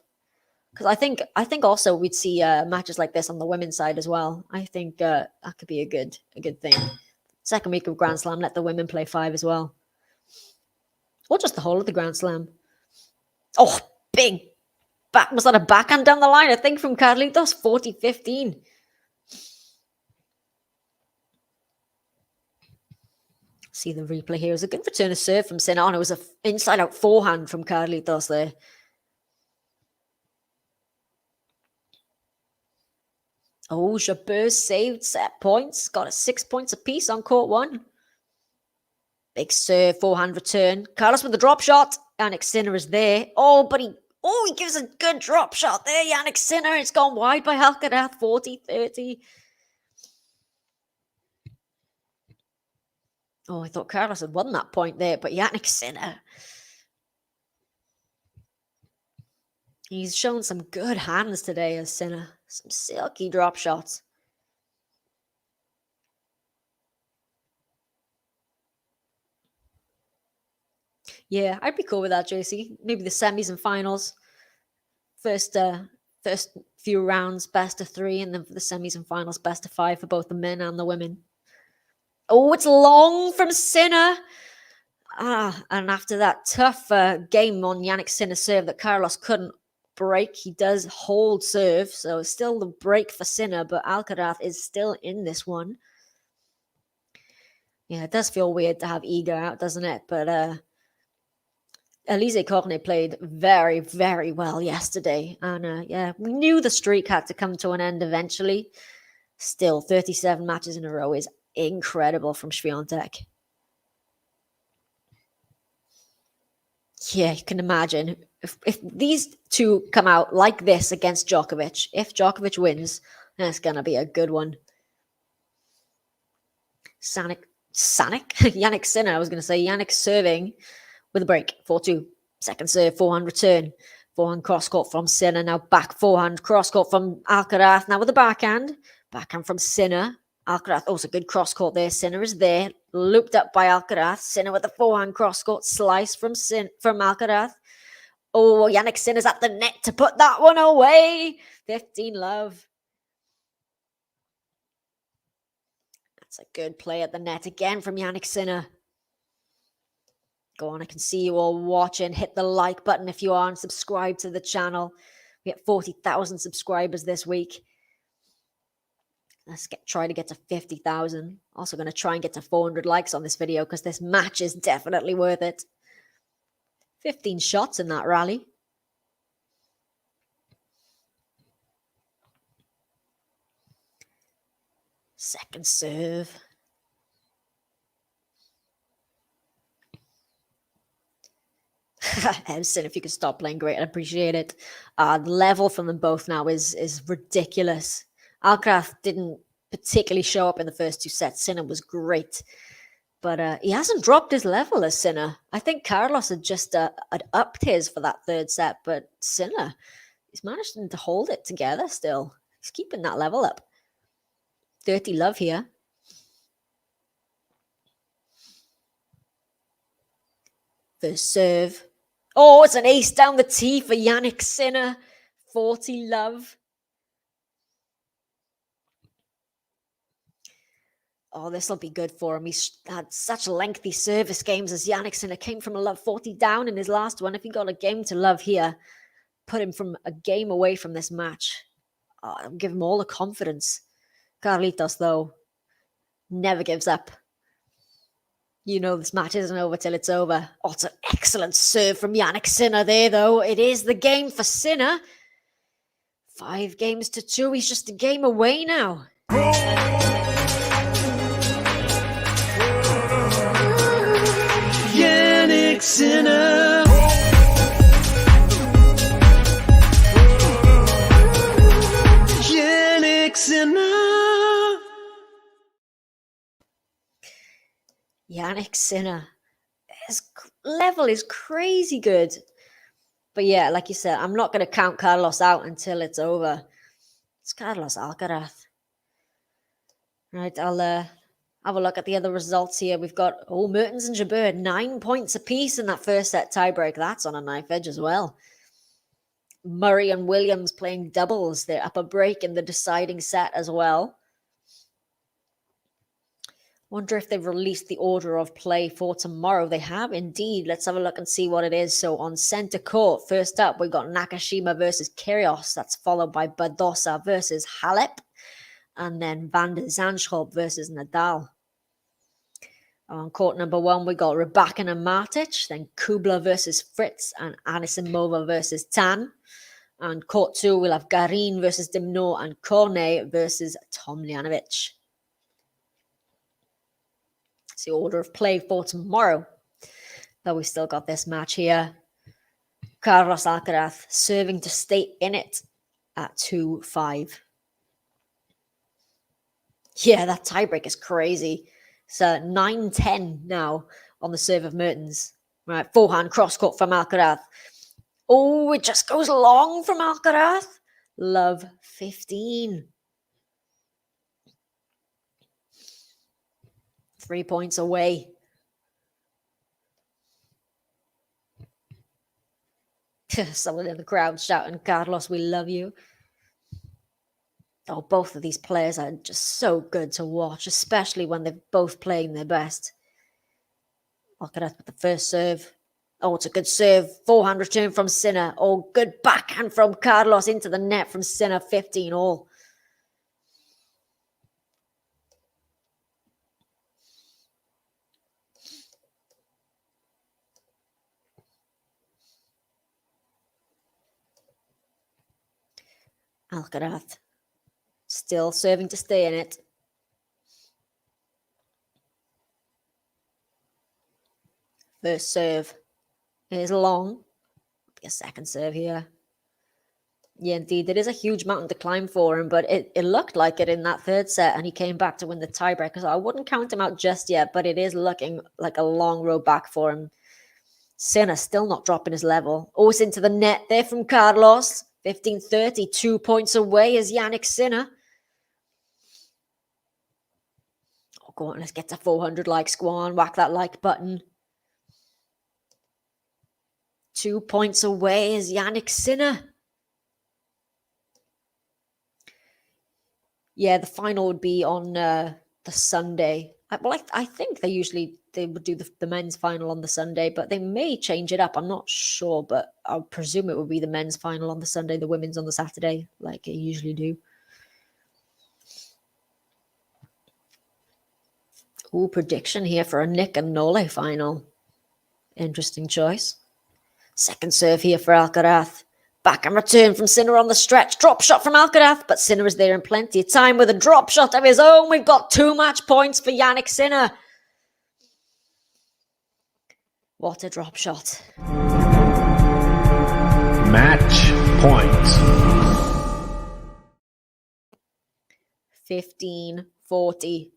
Because I think also we'd see matches like this on the women's side as well. I think that could be a good thing. Second week of Grand Slam, let the women play 5 as well. Or just the whole of the Grand Slam. Oh, big back. Was that a backhand down the line? I think from Carlitos, 40-15. See the replay here. It was a good return of serve from Sinner. It was an inside-out forehand from Carlitos there. Oh, Jabeur saved set points. Got it 6 points apiece on court 1. Big serve, forehand return. Carlos with the drop shot. Jannik Sinner is there. Oh, but he gives a good drop shot there. Jannik Sinner. It's gone wide by Alcaraz, 40-30. Oh, I thought Carlos had won that point there, but Jannik Sinner. He's shown some good hands today as Sinner. Some silky drop shots. Yeah, I'd be cool with that, JC. Maybe the semis and finals. First few rounds, best of 3, and then for the semis and finals, best of 5 for both the men and the women. Oh, it's long from Sinner. And after that tough game on Jannik Sinner's serve that Carlos couldn't break, he does hold serve. So still the break for Sinner, but Alcaraz is still in this one. Yeah, it does feel weird to have Iga out, doesn't it? But Alizé Cornet played very, very well yesterday. And yeah, we knew the streak had to come to an end eventually. Still, 37 matches in a row is incredible from Swiatek. Yeah, you can imagine. If these two come out like this against Djokovic, if Djokovic wins, then it's going to be a good one. Jannik Sinner, I was going to say. Jannik serving with a break, 4-2. Second serve, forehand return. Forehand cross-court from Sinner. Now back forehand cross-court from Alcaraz. Now with the backhand. Backhand from Sinner. Alcaraz, also good cross-court there. Sinner is there. Looped up by Alcaraz. Sinner with the forehand cross-court slice from Alcaraz. Oh, Jannik Sinner's at the net to put that one away. 15-love. That's a good play at the net again from Jannik Sinner. Go on, I can see you all watching. Hit the like button if you are and subscribe to the channel. We get 40,000 subscribers this week. Let's try to get to 50,000. Also going to try and get to 400 likes on this video because this match is definitely worth it. 15 shots in that rally. Second serve. Edson, if you could stop playing great, I'd appreciate it. The level from them both now is ridiculous. Alcaraz didn't particularly show up in the first 2 sets. Sinner was great. But he hasn't dropped his level as Sinner. I think Carlos had just had upped his for that 3rd set. But Sinner, he's managed to hold it together still. He's keeping that level up. 30 love here. First serve. Oh, it's an ace down the tee for Jannik Sinner. 40 love. Oh, this will be good for him. He's had such lengthy service games as Jannik Sinner. Came from a love 40 down in his last one. If he got a game to love here, put him from a game away from this match. Give him all the confidence. Carlitos, though, never gives up. You know this match isn't over till it's over. Oh, it's an excellent serve from Jannik Sinner there, though. It is the game for Sinner. 5-2. He's just a game away now. Jannik Sinner. Jannik Sinner. Jannik Sinner. His level is crazy good. But yeah, like you said, I'm not going to count Carlos out until it's over. It's Carlos Alcaraz. Right, I'll have a look at the other results here. We've got, Mertens and Jabeur, 9 points apiece in that first set tiebreak. That's on a knife edge as well. Murray and Williams playing doubles. They're up a break in the deciding set as well. Wonder if they've released the order of play for tomorrow. They have indeed. Let's have a look and see what it is. So on center court, first up, we've got Nakashima versus Kyrgios. That's followed by Badosa versus Halep. And then Van der Zandschulp versus Nadal. On court number 1, we got Rybakina and Matic. Then Kubler versus Fritz and Anisimova versus Tan. And court 2, we'll have Garin versus Dimno and Cornet versus Tomljanovic. It's the order of play for tomorrow. But we still got this match here. Carlos Alcaraz serving to stay in it at 2-5. Yeah, that tiebreak is crazy. So 9-10 now on the serve of Mertens. Right, forehand cross-court from Alcaraz. Oh, it just goes long from Alcaraz. Love 15. 3 points away. Someone in the crowd shouting, Carlos, we love you. Oh, both of these players are just so good to watch, especially when they're both playing their best. Alcaraz with the first serve. Oh, it's a good serve. Forehand return from Sinner. Oh, good backhand from Carlos into the net from Sinner. 15 all. Alcaraz. Still serving to stay in it. First serve is long. Be a second serve here. Yeah, indeed. It is a huge mountain to climb for him, but it looked like it in that third set, and he came back to win the tiebreaker. So I wouldn't count him out just yet, but it is looking like a long road back for him. Sinner still not dropping his level. Oh, it's into the net there from Carlos. 15-30, 2 points away is Jannik Sinner. Oh, go on, let's get to 400 likes. Go on, whack that like button. 2 points away is Jannik Sinner. Yeah, the final would be on the Sunday. I think they would do the men's final on the Sunday, but they may change it up. I'm not sure, but I presume it would be the men's final on the Sunday, the women's on the Saturday, like they usually do. Ooh, prediction here for a Nick and Nole final. Interesting choice. Second serve here for Alcaraz. Back and return from Sinner on the stretch. Drop shot from Alcaraz, but Sinner is there in plenty of time with a drop shot of his own. We've got 2 match points for Jannik Sinner. What a drop shot. Match point. 15-40.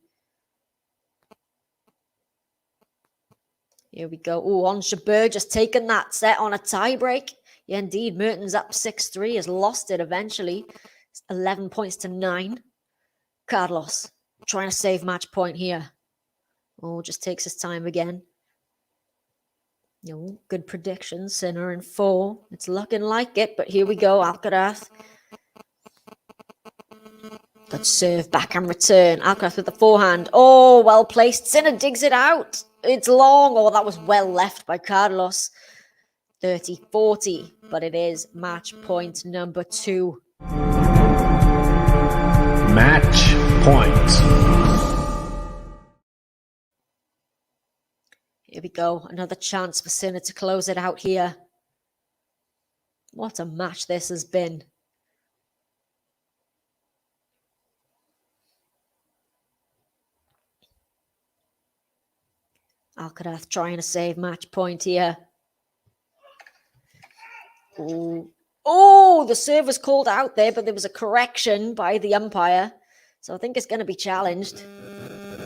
Here we go. Oh, on Jabeur just taking that set on a tiebreak. Yeah, indeed. Mertens up 6-3, has lost it eventually. It's 11 points to 9. Carlos trying to save match point here. Oh, just takes his time again. Good prediction. Sinner in 4. It's looking like it, but here we go. Alcaraz. Good serve, back and return. Alcaraz with the forehand. Oh, well placed. Sinner digs it out. It's long. Oh, that was well left by Carlos. 30-40. but it is match point number 2. Match point. Here we go. Another chance for Sinner to close it out here. What a match this has been. Alcaraz trying to save match point here. Oh, the serve was called out there, but there was a correction by the umpire. So I think it's going to be challenged.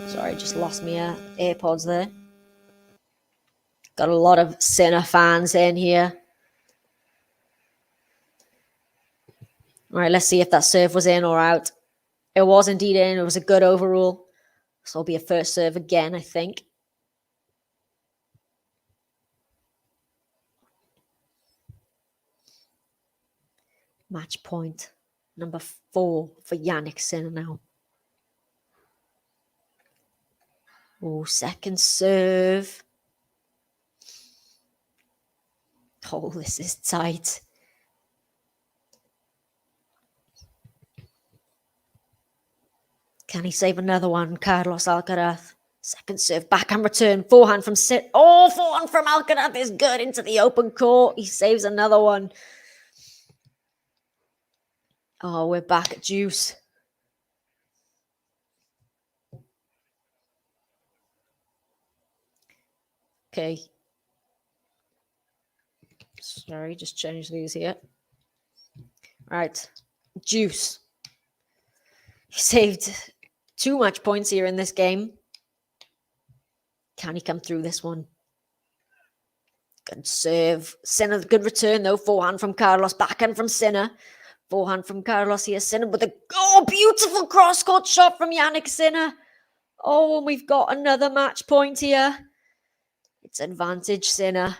Sorry, just lost my AirPods there. Got a lot of Sinner fans in here. All right, let's see if that serve was in or out. It was indeed in. It was a good overrule. So it'll be a first serve again, I think. Match point number 4 for Jannik Sinner now. Oh, second serve. Oh, this is tight. Can he save another one? Carlos Alcaraz. Second serve, backhand return, forehand from forehand from Alcaraz is good into the open court. He saves another one. Oh, we're back at juice. Okay. Sorry, just change these here. All right. Juice. He saved 2 match points here in this game. Can he come through this one? Good serve. Sinner, good return though. Forehand from Carlos. Backhand from Sinner. Forehand from Carlos here. Sinner with a beautiful cross-court shot from Jannik Sinner. Oh, and we've got another match point here. It's advantage Sinner.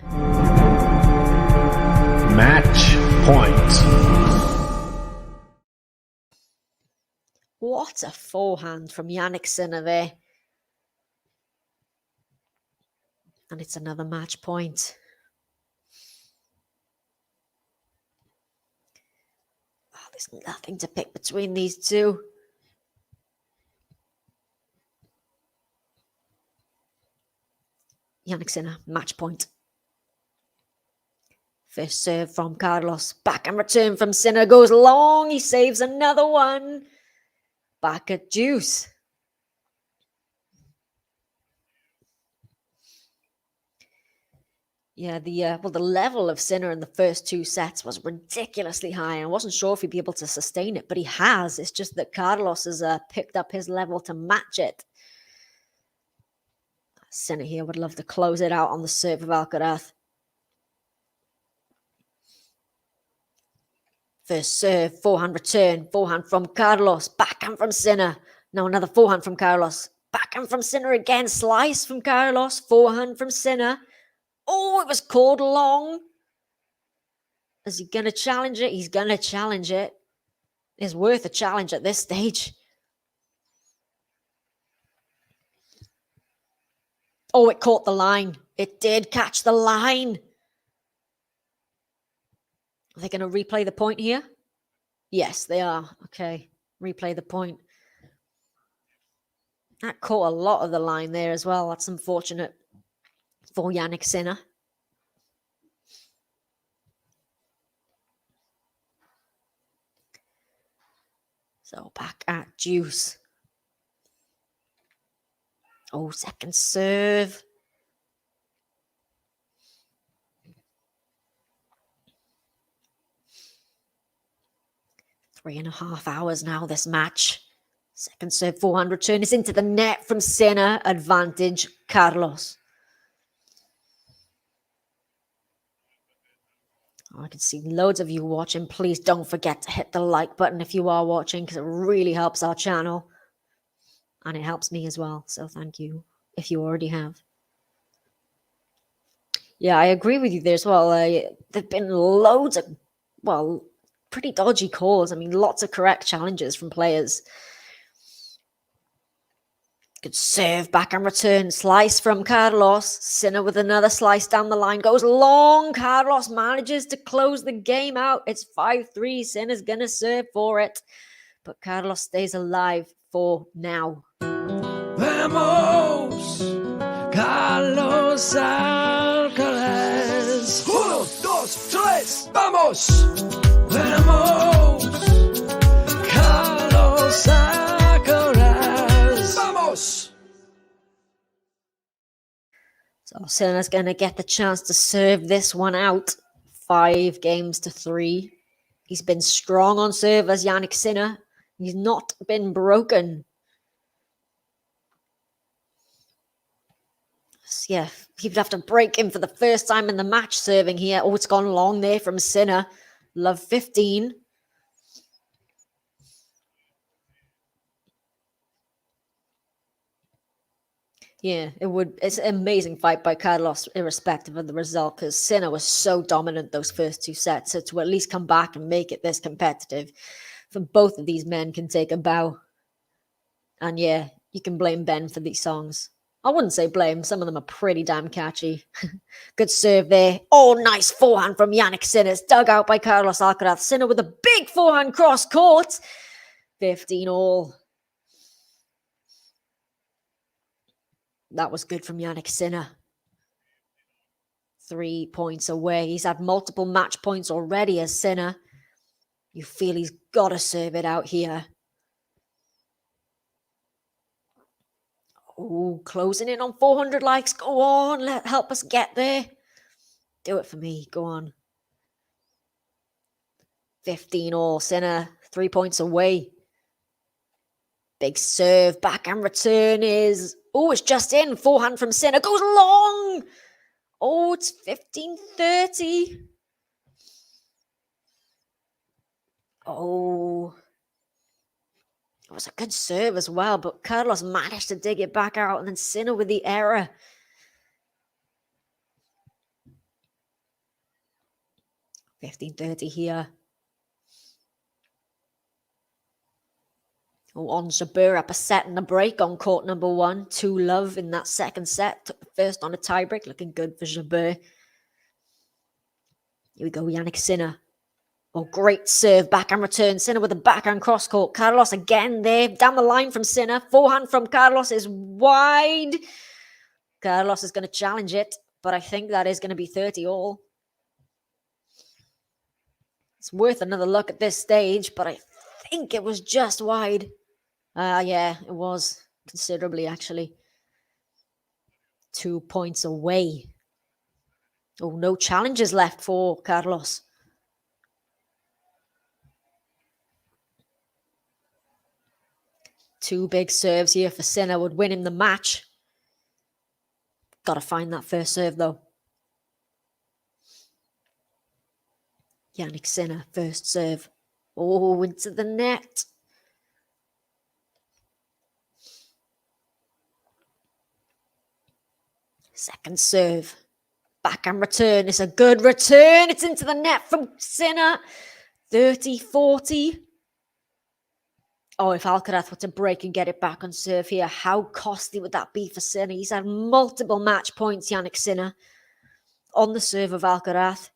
Match point. What a forehand from Jannik Sinner there. And it's another match point. Oh, there's nothing to pick between these two. Jannik Sinner, match point. First serve from Carlos. Back and return from Sinner. Goes long. He saves another one. Back at juice. Yeah, the level of Sinner in the first 2 sets was ridiculously high. I wasn't sure if he'd be able to sustain it, but he has. It's just that Carlos has picked up his level to match it. Sinner here would love to close it out on the serve of Alcaraz. First serve, forehand return, forehand from Carlos, backhand from Sinner. Now another forehand from Carlos, backhand from Sinner again, slice from Carlos, forehand from Sinner. Oh, it was called long. Is he going to challenge it? He's going to challenge it. It's worth a challenge at this stage. Oh, it caught the line. It did catch the line. Are they going to replay the point here? Yes, they are. Okay, replay the point. That caught a lot of the line there as well. That's unfortunate for Jannik Sinner. So back at juice. Oh, second serve. Three and a half hours now, this match. Second serve, forehand return is into the net from Sinner. Advantage, Carlos. I can see loads of you watching. Please don't forget to hit the like button if you are watching, because it really helps our channel. And it helps me as well. So thank you if you already have. Yeah, I agree with you there as well. There've been loads of, pretty dodgy calls. I mean, lots of correct challenges from players. Good serve, backhand return, slice from Carlos. Sinner with another slice down the line, goes long. Carlos manages to close the game out. It's 5-3. Sinner's gonna serve for it, but Carlos stays alive for now. Vamos, Carlos Alcaraz. 1, 2, 3, vamos. Vamos, Carlos Alcaraz. Vamos. So Sinner's gonna get the chance to serve this one out. 5-3. He's been strong on serve as Jannik Sinner. He's not been broken. Yeah, he'd have to break him for the first time in the match serving here. Oh, it's gone long there from Sinner. Love 15. Yeah, it's an amazing fight by Carlos, irrespective of the result, because Sinner was so dominant those first 2 sets. So to at least come back and make it this competitive, for both of these men can take a bow. And yeah, you can blame Ben for these songs. I wouldn't say blame. Some of them are pretty damn catchy. Good serve there. Oh, nice forehand from Jannik Sinner. It's dug out by Carlos Alcaraz. Sinner with a big forehand cross court. 15 all. That was good from Jannik Sinner. 3 points away. He's had multiple match points already as Sinner. You feel he's got to serve it out here. Oh, closing in on 400 likes. Go on, help us get there. Do it for me. Go on. 15 all. Sinner, 3 points away. Big serve. Backhand return is... Oh, it's just in. Forehand from Sinner. Goes long. Oh, it's 15-30. Oh... It was a good serve as well, but Carlos managed to dig it back out, and then Sinner with the error. $15-30 here. Oh, on Jabeur up a set and a break on court number 1. 2-love in that second set. Took the first on a tiebreak. Looking good for Jabeur. Here we go, Jannik Sinner. Oh, great serve, backhand return. Sinner with a backhand cross court. Carlos again there, down the line from Sinner. Forehand from Carlos is wide. Carlos is going to challenge it, but I think that is going to be 30 all. It's worth another look at this stage, but I think it was just wide. Yeah, it was considerably, actually. 2 points away. Oh, no challenges left for Carlos. Two big serves here for Sinner would win him the match. Got to find that first serve, though. Jannik Sinner, first serve. Oh, into the net. Second serve. Backhand return. It's a good return. It's into the net from Sinner. 30-40. Oh, if Alcaraz were to break and get it back on serve here, how costly would that be for Sinner? He's had multiple match points, Jannik Sinner, on the serve of Alcaraz.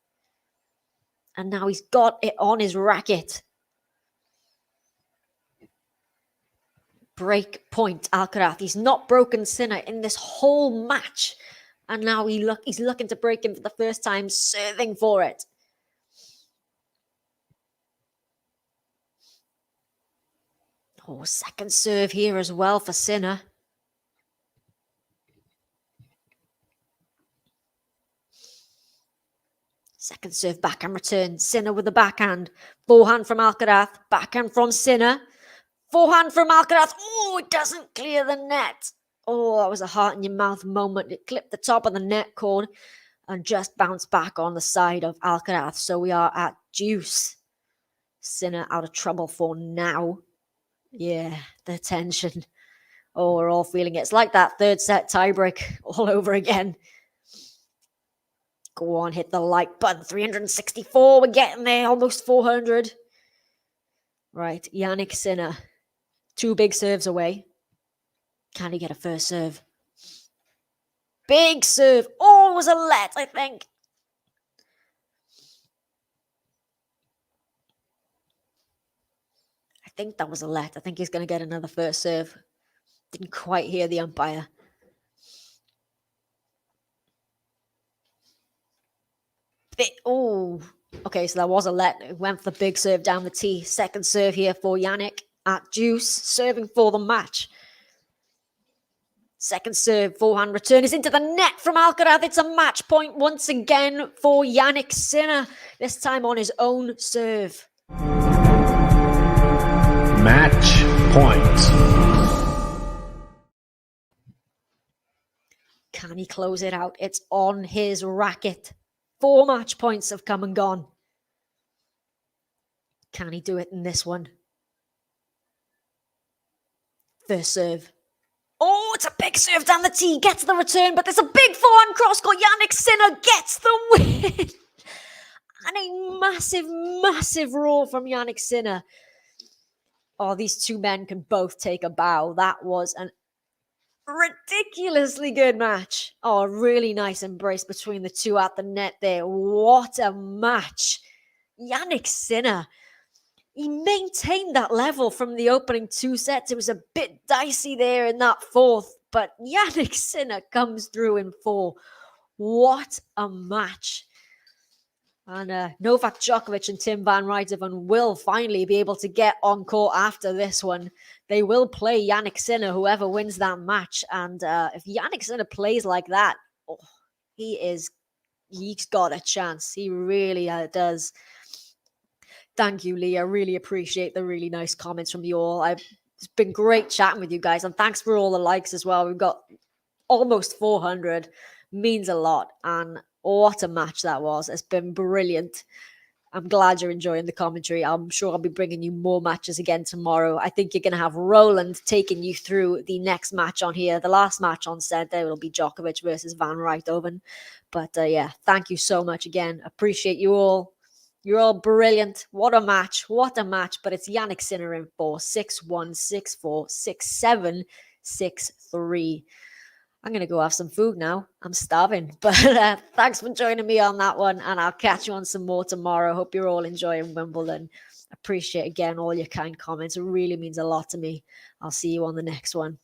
And now he's got it on his racket. Break point, Alcaraz. He's not broken Sinner in this whole match. And now he's looking to break him for the first time, serving for it. Oh, second serve here as well for Sinner. Second serve, backhand return. Sinner with the backhand. Forehand from Alcaraz. Backhand from Sinner. Forehand from Alcaraz. Oh, it doesn't clear the net. Oh, that was a heart in your mouth moment. It clipped the top of the net cord and just bounced back on the side of Alcaraz. So we are at deuce. Sinner out of trouble for now. Yeah, the tension. Oh, we're all feeling it. It's like that third set tiebreak all over again. Go on, hit the like button. 364. We're getting there. Almost 400. Right, Jannik Sinner. Two big serves away. Can he get a first serve? Big serve. Oh, it was a let, I think. I think that was a let. I think he's going to get another first serve. Didn't quite hear the umpire. Oh, okay, so that was a let. It went for the big serve down the tee. Second serve here for Jannik at deuce, serving for the match. Second serve, forehand return is into the net from Alcaraz. It's a match point once again for Jannik Sinner, this time on his own serve. Match point. Can he close it out? It's on his racket. 4 match points have come and gone. Can he do it in this one? First serve. Oh, it's a big serve down the tee. Gets the return, but there's a big forehand cross court. Jannik Sinner gets the win. And a massive, massive roar from Jannik Sinner. Oh, these two men can both take a bow. That was an ridiculously good match. Oh, a really nice embrace between the two at the net there. What a match. Jannik Sinner, he maintained that level from the opening 2 sets. It was a bit dicey there in that fourth, but Jannik Sinner comes through in 4. What a match. And Novak Djokovic and Tim van Rijthoven will finally be able to get on court after this one. They will play Jannik Sinner, whoever wins that match. And if Jannik Sinner plays like that, oh, he's got a chance. He really does. Thank you, Lee. I really appreciate the really nice comments from you all. It's been great chatting with you guys. And thanks for all the likes as well. We've got almost 400. Means a lot. And what a match that was. It's been brilliant. I'm glad you're enjoying the commentary. I'm sure I'll be bringing you more matches again tomorrow. I think you're going to have Roland taking you through the next match on here. The last match on Sunday will be Djokovic versus Van Rijthoven. But yeah, thank you so much again. Appreciate you all. You're all brilliant. What a match. What a match. But it's Jannik Sinner in 4. 6-1, 6-4, 6-7, 6-3. I'm going to go have some food now. I'm starving. But thanks for joining me on that one. And I'll catch you on some more tomorrow. Hope you're all enjoying Wimbledon. Appreciate, again, all your kind comments. It really means a lot to me. I'll see you on the next one.